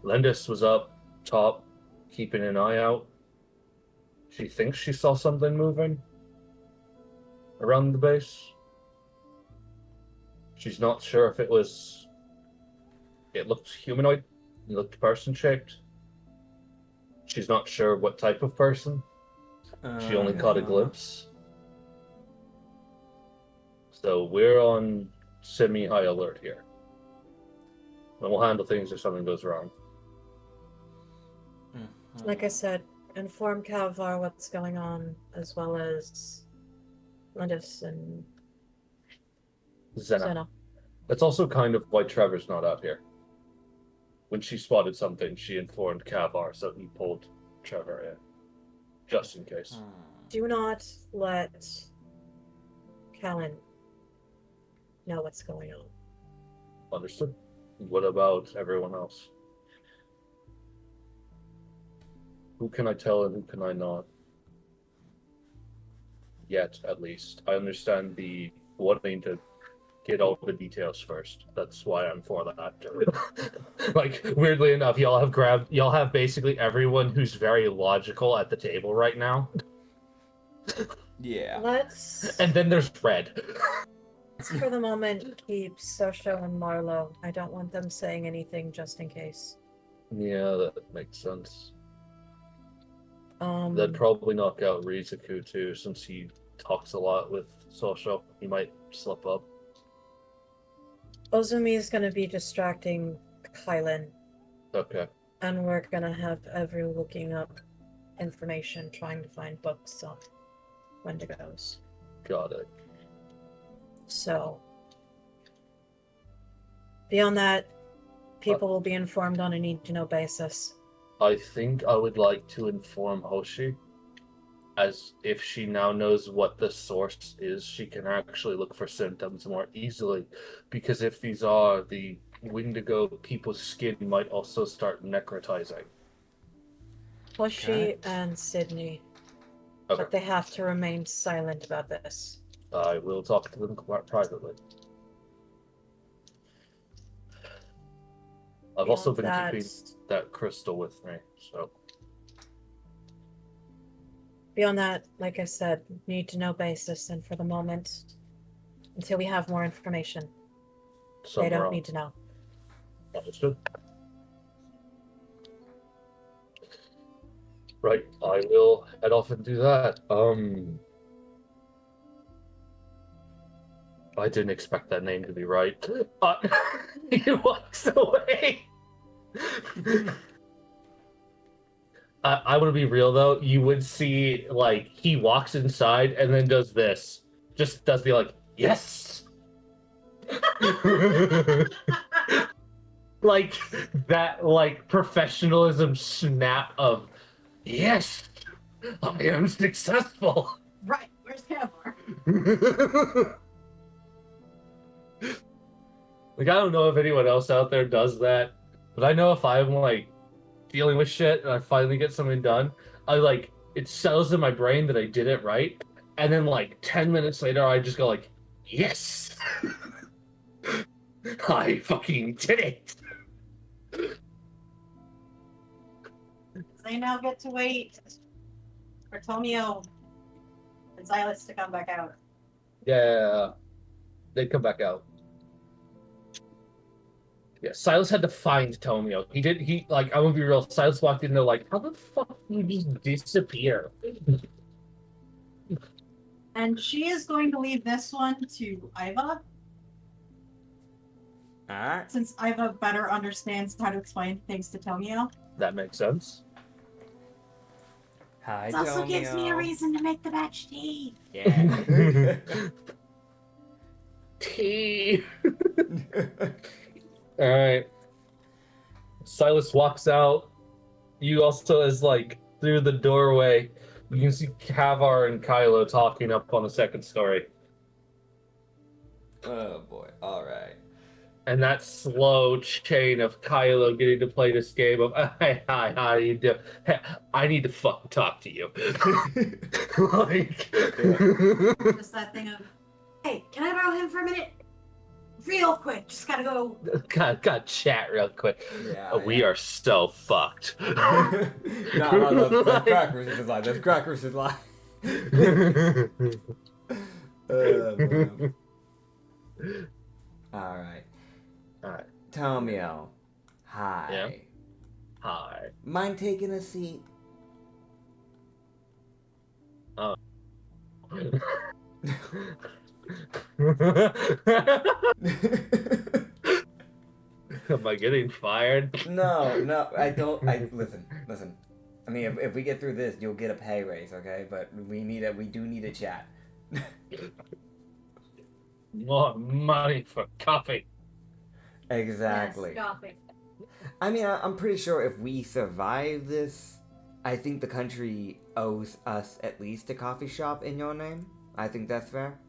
Lendis was up top, keeping an eye out. She thinks she saw something moving around the base. She's not sure if it looked humanoid, it looked person-shaped. She's not sure what type of person. She only caught a glimpse. So we're on semi-high alert here. And we'll handle things if something goes wrong. Like I said, inform Kavar what's going on, as well as Lindis and Zena. That's also kind of why Trevor's not out here. When she spotted something, she informed Kavar, so he pulled Trevor in. Just in case. Do not let Callan know what's going on. Understood. What about everyone else? Who can I tell and who can I not? Yet, at least. I understand the wanting to get all the details first. That's why I'm for that. Like, weirdly enough, y'all have basically everyone who's very logical at the table right now. Yeah. Let's, And then there's Red. for the moment, keep Sosho and Marlo. I don't want them saying anything just in case. Yeah, that makes sense. Um, That'd probably knock out Rizaku too, since he talks a lot with Sosho. He might slip up. Ozumi is going to be distracting Kylan, Okay. and we're going to have Every looking up information, trying to find books on Wendigos. Got it. So, beyond that, people will be informed on a need-to-know basis. I think I would like to inform Hoshi, as if she now knows what the source is, she can actually look for symptoms more easily. Because if these are the Wendigo, people's skin might also start necrotizing. Hoshi and Sydney, Okay. but they have to remain silent about this. I will talk to them privately. I've also been keeping that crystal with me, so. Beyond that, like I said, need to know basis, and for the moment, until we have more information, they don't need to know. Understood. Right, I will head off and do that. I didn't expect that name to be right. He walks away. I want to be real though. You would see, like, he walks inside and then does this. Just does the, like, yes! Like, that, like, professionalism snap of, yes! I am successful! Right, where's Kevlar? Like, I don't know if anyone else out there does that, but I know if I'm, like, dealing with shit and I finally get something done, it settles in my brain that I did it right, and then, like, 10 minutes later, I just go, like, yes! I fucking did it! They now get to wait for Tomio and Silas to come back out. Yeah, they come back out. Yeah, Silas had to find Tomio. I'm gonna be real, Silas walked in there like, how the fuck did you just disappear? And she is going to leave this one to Iva, Alright. since Iva better understands how to explain things to Tomio. That makes sense. Hi, It also gives me a Tomio. reason to make the batch tea. Yeah. Tea. Alright. Silas walks out. You also, as like, through the doorway, you can see Kavar and Kylo talking up on the second story. Oh boy. Alright. And that slow chain of Kylo getting to play this game of, hey, hi, how do you do? Hey, I need to fucking talk to you. Like, Just that thing of, hey, can I borrow him for a minute? Real quick, just gotta go. gotta chat real quick. Yeah. We are so fucked. No, that's Crackers is lying. That's Crackers is lying. Alright. Alright. Tomio. Hi. Yeah? Hi. Mind taking a seat? Am I getting fired? No, I don't. Listen. I mean, if we get through this, you'll get a pay raise, okay? But we do need a chat. More money for coffee. Exactly. Yes, coffee. I mean, I'm pretty sure if we survive this, I think the country owes us at least a coffee shop in your name. I think that's fair.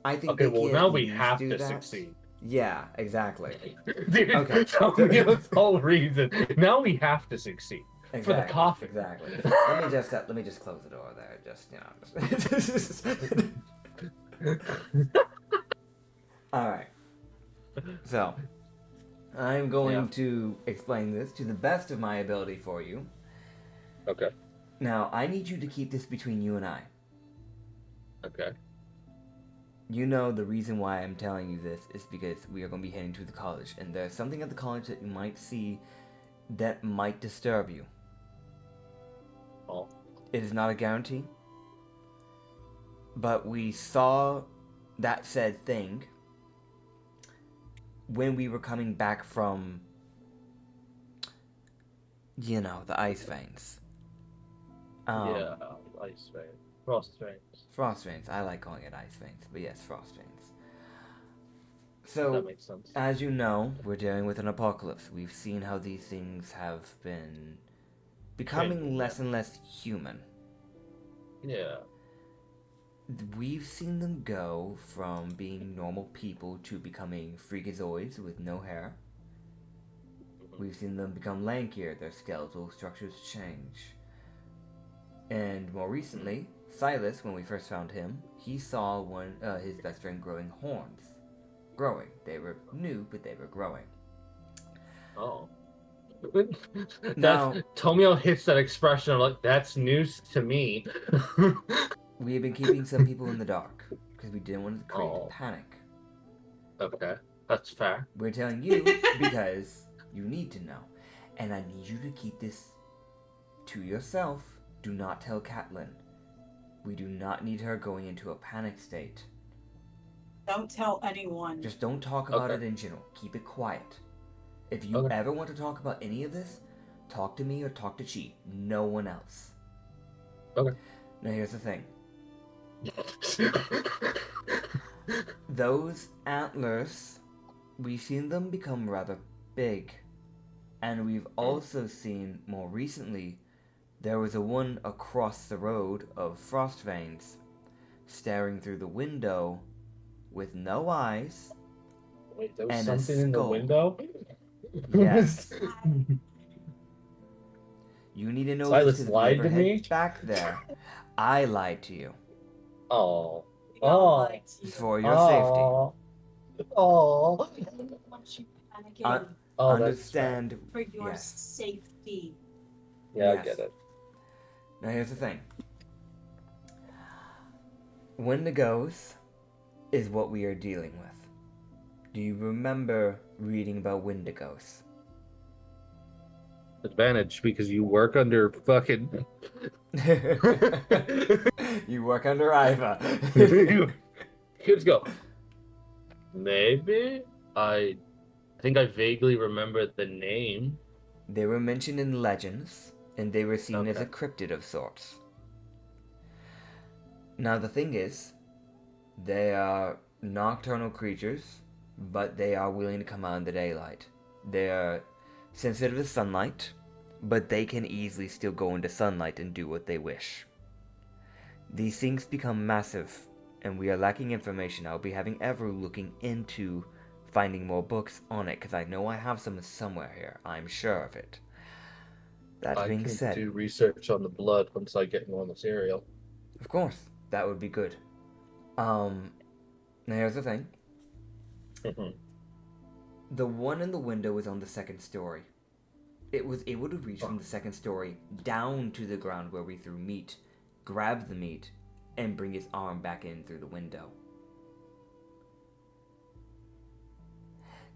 I think. Okay, they well can now at we least have do to that. succeed. Yeah, exactly. Dude, Okay. tell me the whole reason. Now we have to succeed. Exactly, For the coffee. Exactly. Let me just close the door there. Just All right. So, I'm going to explain this to the best of my ability for you. Okay. Now, I need you to keep this between you and I. Okay. You know the reason why I'm telling you this is because we are going to be heading to the college, and there's something at the college that you might see that might disturb you. Oh. It is not a guarantee, but we saw that said thing when we were coming back from, the ice veins. Yeah, ice vein. Frost veins. Frost veins. I like calling it ice veins, but yes, frost veins. So, That makes sense. as you know, we're dealing with an apocalypse. We've seen how these things have been becoming less and less human. Yeah. We've seen them go from being normal people to becoming freakazoids with no hair. We've seen them become lankier, their skeletal structures change. And more recently, Silas, when we first found him, he saw his best friend growing horns. They were new, but they were growing. Oh. Now- Tomio hits that expression of like, that's news to me. We have been keeping some people in the dark, because we didn't want to create panic. Okay, that's fair. We're telling you because you need to know. And I need you to keep this to yourself. Do not tell Catelyn. We do not need her going into a panic state. Don't tell anyone. Just don't talk about it in general. Keep it quiet. If you ever want to talk about any of this, talk to me or talk to Chi. No one else. Okay. Now here's the thing. Those antlers, we've seen them become rather big. And we've also seen, more recently, there was a one across the road of frost veins staring through the window with no eyes. Wait, there was And a something in the skull. window? Yes. You need to know Silas this because if lied you ever to head me? back there, I lied to you. Oh. We all Oh. lied to you. For your safety. Oh. We didn't want you panicking Oh, that's Understand. for your Yes. safety. Yeah, Yes. I get it. Now here's the thing. Wendigos is what we are dealing with. Do you remember reading about Wendigos? Advantage because you work under fucking. You work under Iva. Let's go. Maybe I think I vaguely remember the name. They were mentioned in legends, and they were seen as a Okay. cryptid of sorts. Now the thing is, they are nocturnal creatures, but they are willing to come out in the daylight. They are sensitive to sunlight, but they can easily still go into sunlight and do what they wish. These things become massive, and we are lacking information. I'll be having Everu looking into finding more books on it, because I know I have some somewhere here. I'm sure of it. That I being can said, do research on the blood once I get more material. of course, that would be good. Now here's the thing. Mhm. The one in the window is on the second story. It was able to reach from the second story down to the ground where we threw meat, grab the meat, and bring its arm back in through the window.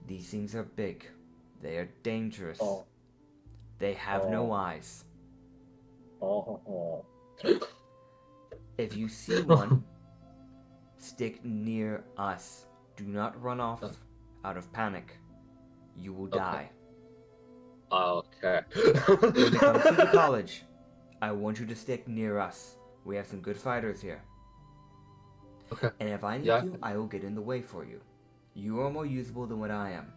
These things are big. They are dangerous. Oh. They have no Oh. eyes. Oh. If you see one, stick near us. Do not run off out of panic. You will die. Okay. When it comes to the college, I want you to stick near us. We have some good fighters here. Okay. And if I need Yeah. you, I will get in the way for you. You are more usable than what I am.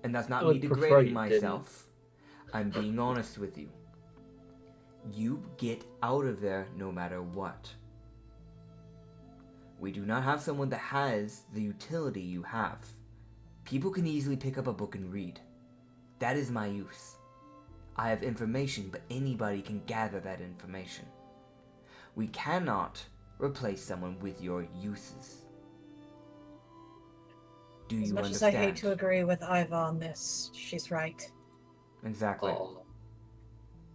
And that's not I me would prefer degrading you myself. I'm being honest with you. You get out of there no matter what. We do not have someone that has the utility you have. People can easily pick up a book and read. That is my use. I have information, but anybody can gather that information. We cannot replace someone with your uses. Do As you much as understand? I hate to agree with Iva on this, she's right. Exactly. Oh.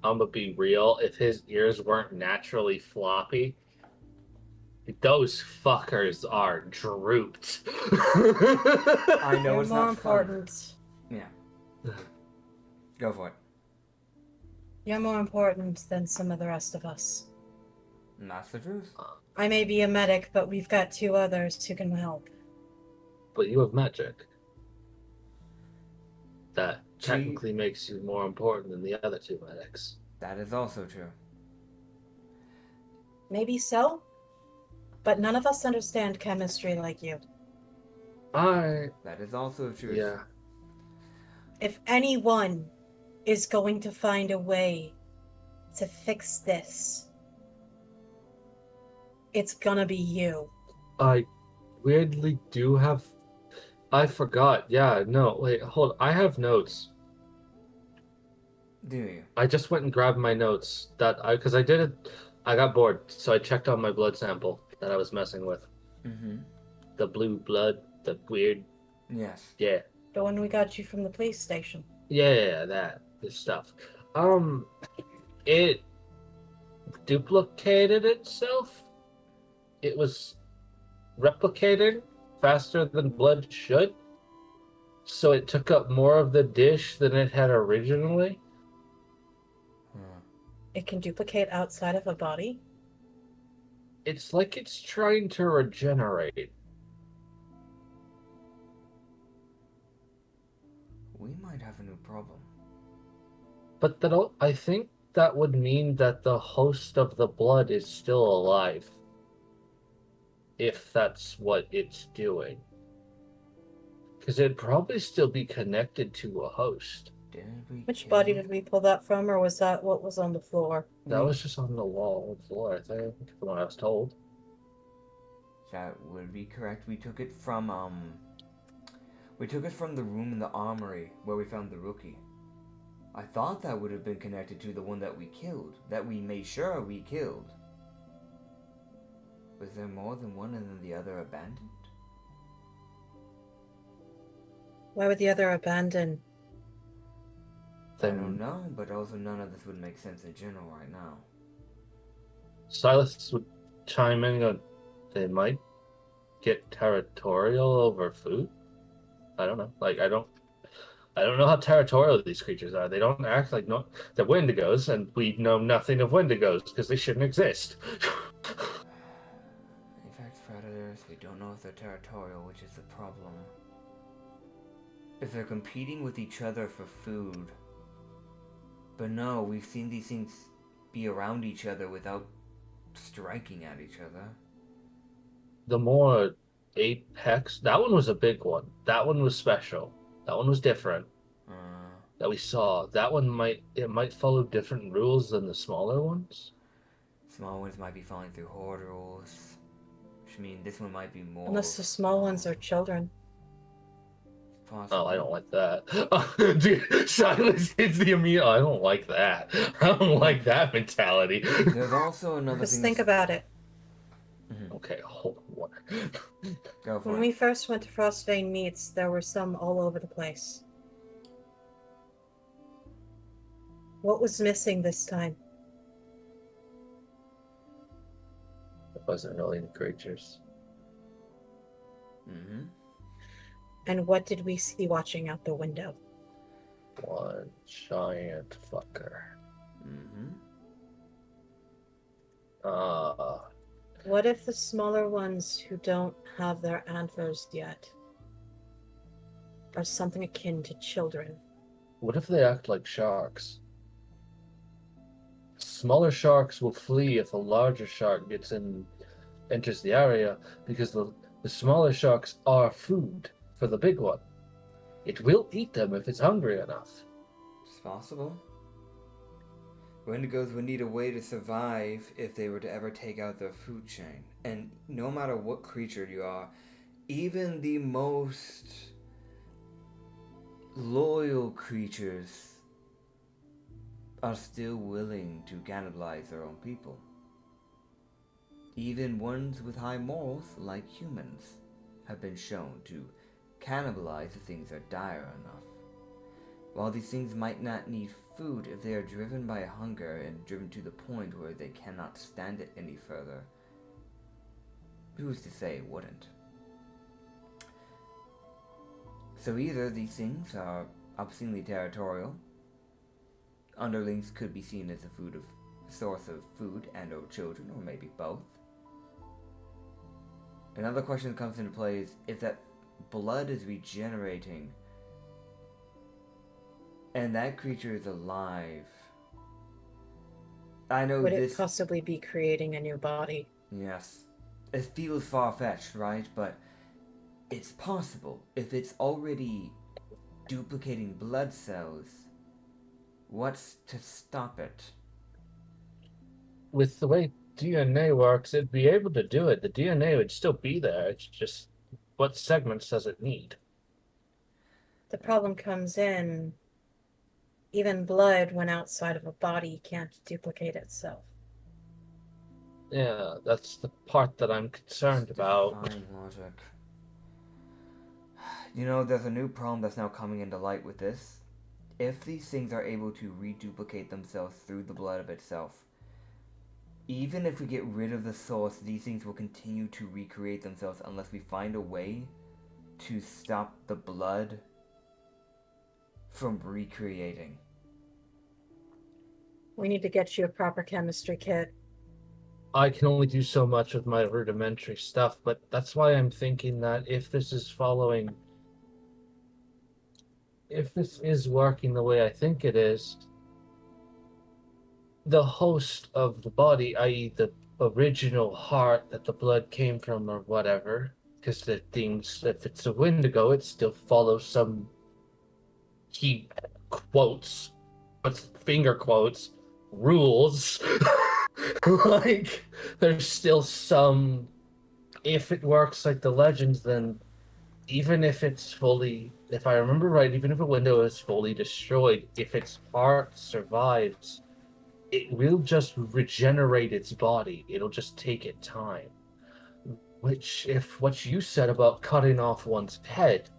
I'm gonna be real. If his ears weren't naturally floppy, those fuckers are drooped. I know You're it's more not fun. important. Yeah. Go for it. You're more important than some of the rest of us. And that's the truth. I may be a medic, but we've got two others who can help. But you have magic. That Chi- technically makes you more important than the other two medics. That is also true. Maybe so, but none of us understand chemistry like you. That is also true. Yeah. If anyone is going to find a way to fix this, it's gonna be you. I weirdly do have. I forgot. Yeah, no, wait, hold. I have notes. Do you? I just went and grabbed my notes because I did it. I got bored, so I checked on my blood sample that I was messing with. Mm-hmm. The blue blood, the weird. Yes. Yeah. The one we got you from the police station. Yeah, that this stuff. It duplicated itself. It was replicated faster than blood should, so it took up more of the dish than it had originally. It can duplicate outside of a body. It's like it's trying to regenerate. We might have a new problem. But I think that would mean that the host of the blood is still alive. If that's what it's doing. Because it'd probably still be connected to a host. Which body did we pull that from, or was that what was on the floor? That was just on the floor, I think, from what I was told. That would be correct. We took it from the room in the armory where we found the rookie. I thought that would have been connected to the one that we killed, that we made sure we killed. Was there more than one and then the other abandoned? Why would the other abandon? I don't know, but also none of this would make sense in general right now. Silas would chime in and go, they might get territorial over food? I don't know. Like, I don't know how territorial these creatures are. They don't act like they're Wendigos, and we know nothing of Wendigos because they shouldn't exist. Apex predators, we don't know if they're territorial, which is the problem. If they're competing with each other for food. But no, we've seen these things be around each other without striking at each other. The more apex, that one was a big one. That one was special. That one was different. That we saw. That one might follow different rules than the smaller ones. Small ones might be falling through horde rules. Which means this one might be more. Unless the small ones are children. Possible. Oh, I don't like that. Dude, Silas hits the immediate. I don't like that. I don't like that mentality. There's also another Just thing. think about it. Okay, hold on. What? Go for When it. we first went to Frostbite Meats, there were some all over the place. What was missing this time? It wasn't really the creatures. Mm-hmm. And what did we see watching out the window? One giant fucker. Mm-hmm. What if the smaller ones who don't have their antlers yet are something akin to children? What if they act like sharks? Smaller sharks will flee if a larger shark enters the area because the smaller sharks are food for the big one. It will eat them if it's hungry enough. It's possible. Wendigos would need a way to survive if they were to ever take out their food chain. And no matter what creature you are, even the most loyal creatures are still willing to cannibalize their own people. Even ones with high morals, like humans, have been shown to cannibalize if things are dire enough. While these things might not need food, if they are driven by hunger and driven to the point where they cannot stand it any further, who's to say it wouldn't? So either these things are obscenely territorial, underlings could be seen as a source of food and or children, or maybe both. Another question that comes into play is if that blood is regenerating and that creature is alive. I know Would this. it possibly be creating a new body? Yes. It feels far-fetched, right? But it's possible. If it's already duplicating blood cells, what's to stop it? With the way DNA works, it'd be able to do it. The DNA would still be there. It's just what segments does it need? The problem comes in, even blood, when outside of a body, can't duplicate itself. Yeah, that's the part that I'm concerned about. Defying logic. You know, there's a new problem that's now coming into light with this. If these things are able to reduplicate themselves through the blood of itself, even if we get rid of the source, these things will continue to recreate themselves unless we find a way to stop the blood from recreating. We need to get you a proper chemistry kit. I can only do so much with my rudimentary stuff, but that's why I'm thinking that if this is working the way I think it is, the host of the body, i.e. the original heart that the blood came from or whatever, because the things, if it's a Wendigo, it still follows some key quotes, finger quotes, rules. Like, there's still some if it works like the legends, then even if it's fully, if I remember right, even if a window is fully destroyed, if its heart survives, it will just regenerate its body. It'll just take it time. Which, if what you said about cutting off one's head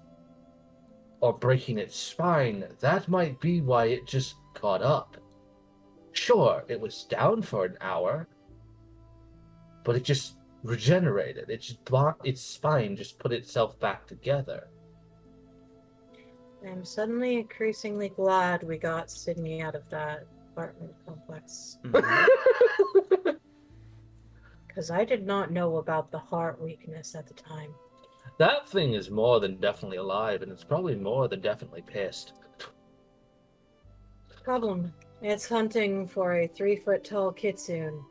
or breaking its spine, that might be why it just got up. Sure, it was down for an hour, but it just regenerated. Its spine just put itself back together. I'm suddenly increasingly glad we got Sydney out of that apartment complex. Because I did not know about the heart weakness at the time. That thing is more than definitely alive, and it's probably more than definitely pissed. Problem. It's hunting for a 3-foot tall kitsune.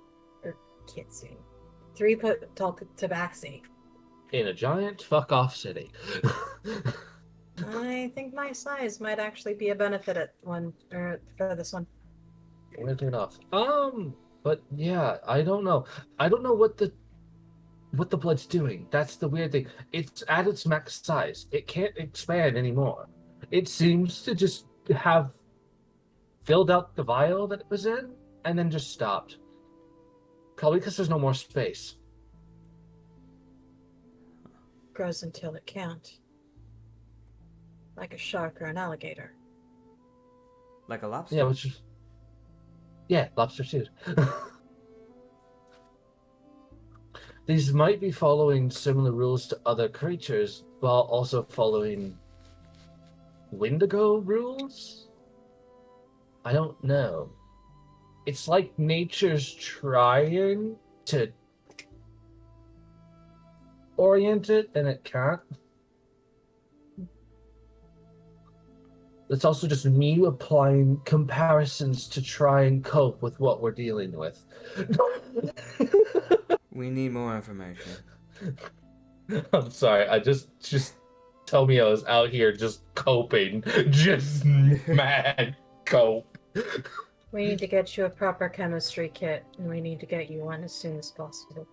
Or kitsune. 3-foot tall tabaxi. In a giant fuck-off city. I think my size might actually be a benefit for this one. Weird enough. But yeah, I don't know. I don't know what the blood's doing. That's the weird thing. It's at its max size. It can't expand anymore. It seems to just have filled out the vial that it was in and then just stopped. Probably because there's no more space. Grows until it can't. Like a shark or an alligator. Like a lobster? Yeah, which is... Yeah, lobster too. These might be following similar rules to other creatures, while also following Wendigo rules? I don't know. It's like nature's trying to orient it, and it can't. It's also just me applying comparisons to try and cope with what we're dealing with. We need more information. I'm sorry, I just tell me I was out here just coping. Just mad cope. We need to get you a proper chemistry kit, and we need to get you one as soon as possible.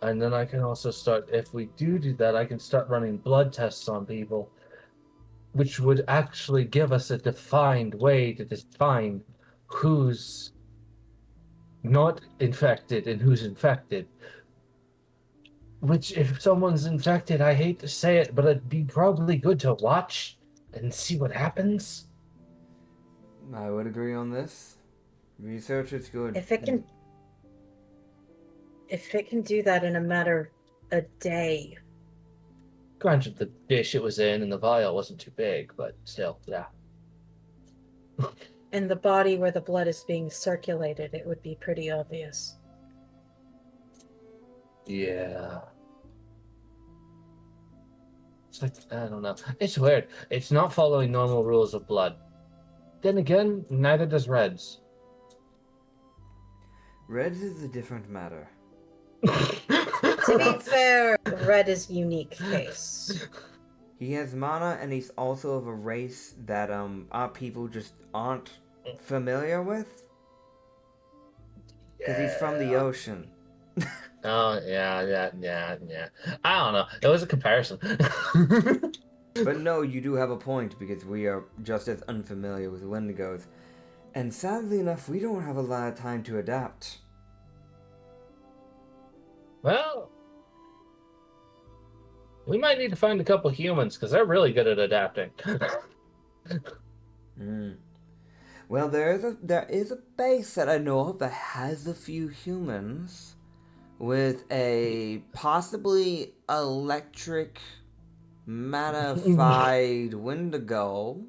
And then I can also start, if we do that, I can start running blood tests on people, which would actually give us a defined way to define who's not infected and who's infected. Which, if someone's infected, I hate to say it, but it'd be probably good to watch and see what happens. I would agree on this. Research is good. If it can do that in a matter of a day. Granted, the dish it was in and the vial wasn't too big, but still, yeah. In the body where the blood is being circulated, it would be pretty obvious. Yeah. It's like, I don't know. It's weird. It's not following normal rules of blood. Then again, neither does Red's. Reds is a different matter. To be fair, Red is a unique case. He has mana, and he's also of a race that our people just aren't familiar with. Because he's from the ocean. Oh, yeah. I don't know. It was a comparison. But no, you do have a point, because we are just as unfamiliar with Wendigos. And sadly enough, we don't have a lot of time to adapt. Well, we might need to find a couple humans, because they're really good at adapting. Well, there is a base that I know of that has a few humans with a possibly electric modified Wendigo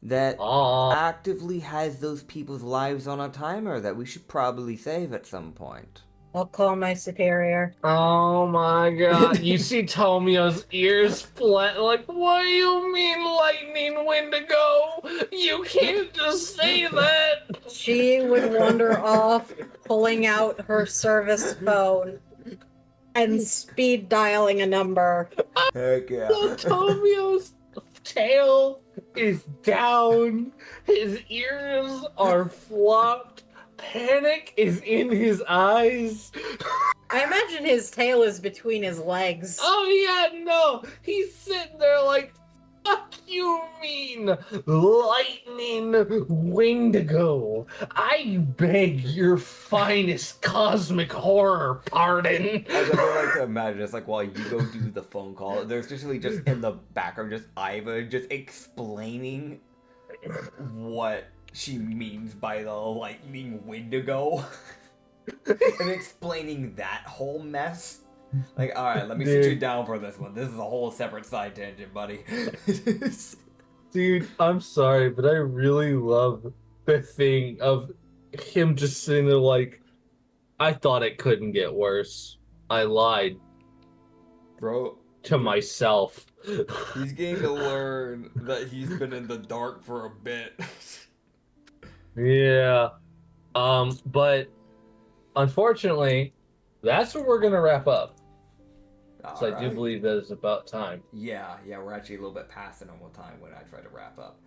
that actively has those people's lives on a timer that we should probably save at some point. I'll call my superior. Oh my god. You see Tomio's ears flat, like, what do you mean lightning Wendigo? You can't just say that. She would wander off, pulling out her service phone and speed dialing a number. Heck yeah. So Tomio's tail is down, his ears are flopped, panic is in his eyes. I imagine his tail is between his legs. Oh yeah, no, he's sitting there like, fuck you mean, lightning Wendigo. I beg your finest cosmic horror pardon. I definitely like to imagine it's like while you go do the phone call, there's usually just in the background just Iva just explaining what she means by the lightning Wendigo. And explaining that whole mess. Like, alright, let me sit you down for this one. This is a whole separate side tangent, buddy. Dude, I'm sorry, but I really love the thing of him just sitting there like, I thought it couldn't get worse. I lied Bro, to myself. he's getting to learn that he's been in the dark for a bit. Yeah. But unfortunately, that's where we're gonna wrap up. So I do believe that it's about time. Yeah, we're actually a little bit past the normal time when I try to wrap up.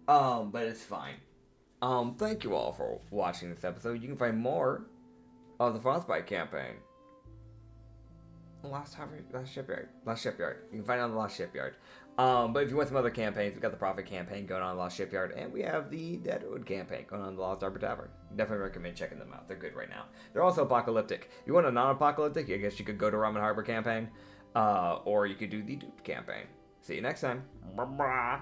But it's fine. Thank you all for watching this episode. You can find more of the Frostbite campaign. Last Shipyard. You can find it on the Lost Shipyard. But if you want some other campaigns, we've got the Prophet campaign going on in the Lost Shipyard, and we have the Deadwood campaign going on in the Lost Arbor Tavern. Definitely recommend checking them out. They're good right now. They're also apocalyptic. If you want a non-apocalyptic, I guess you could go to Ramen Harbor campaign, or you could do the Duped campaign. See you next time. Bye-bye.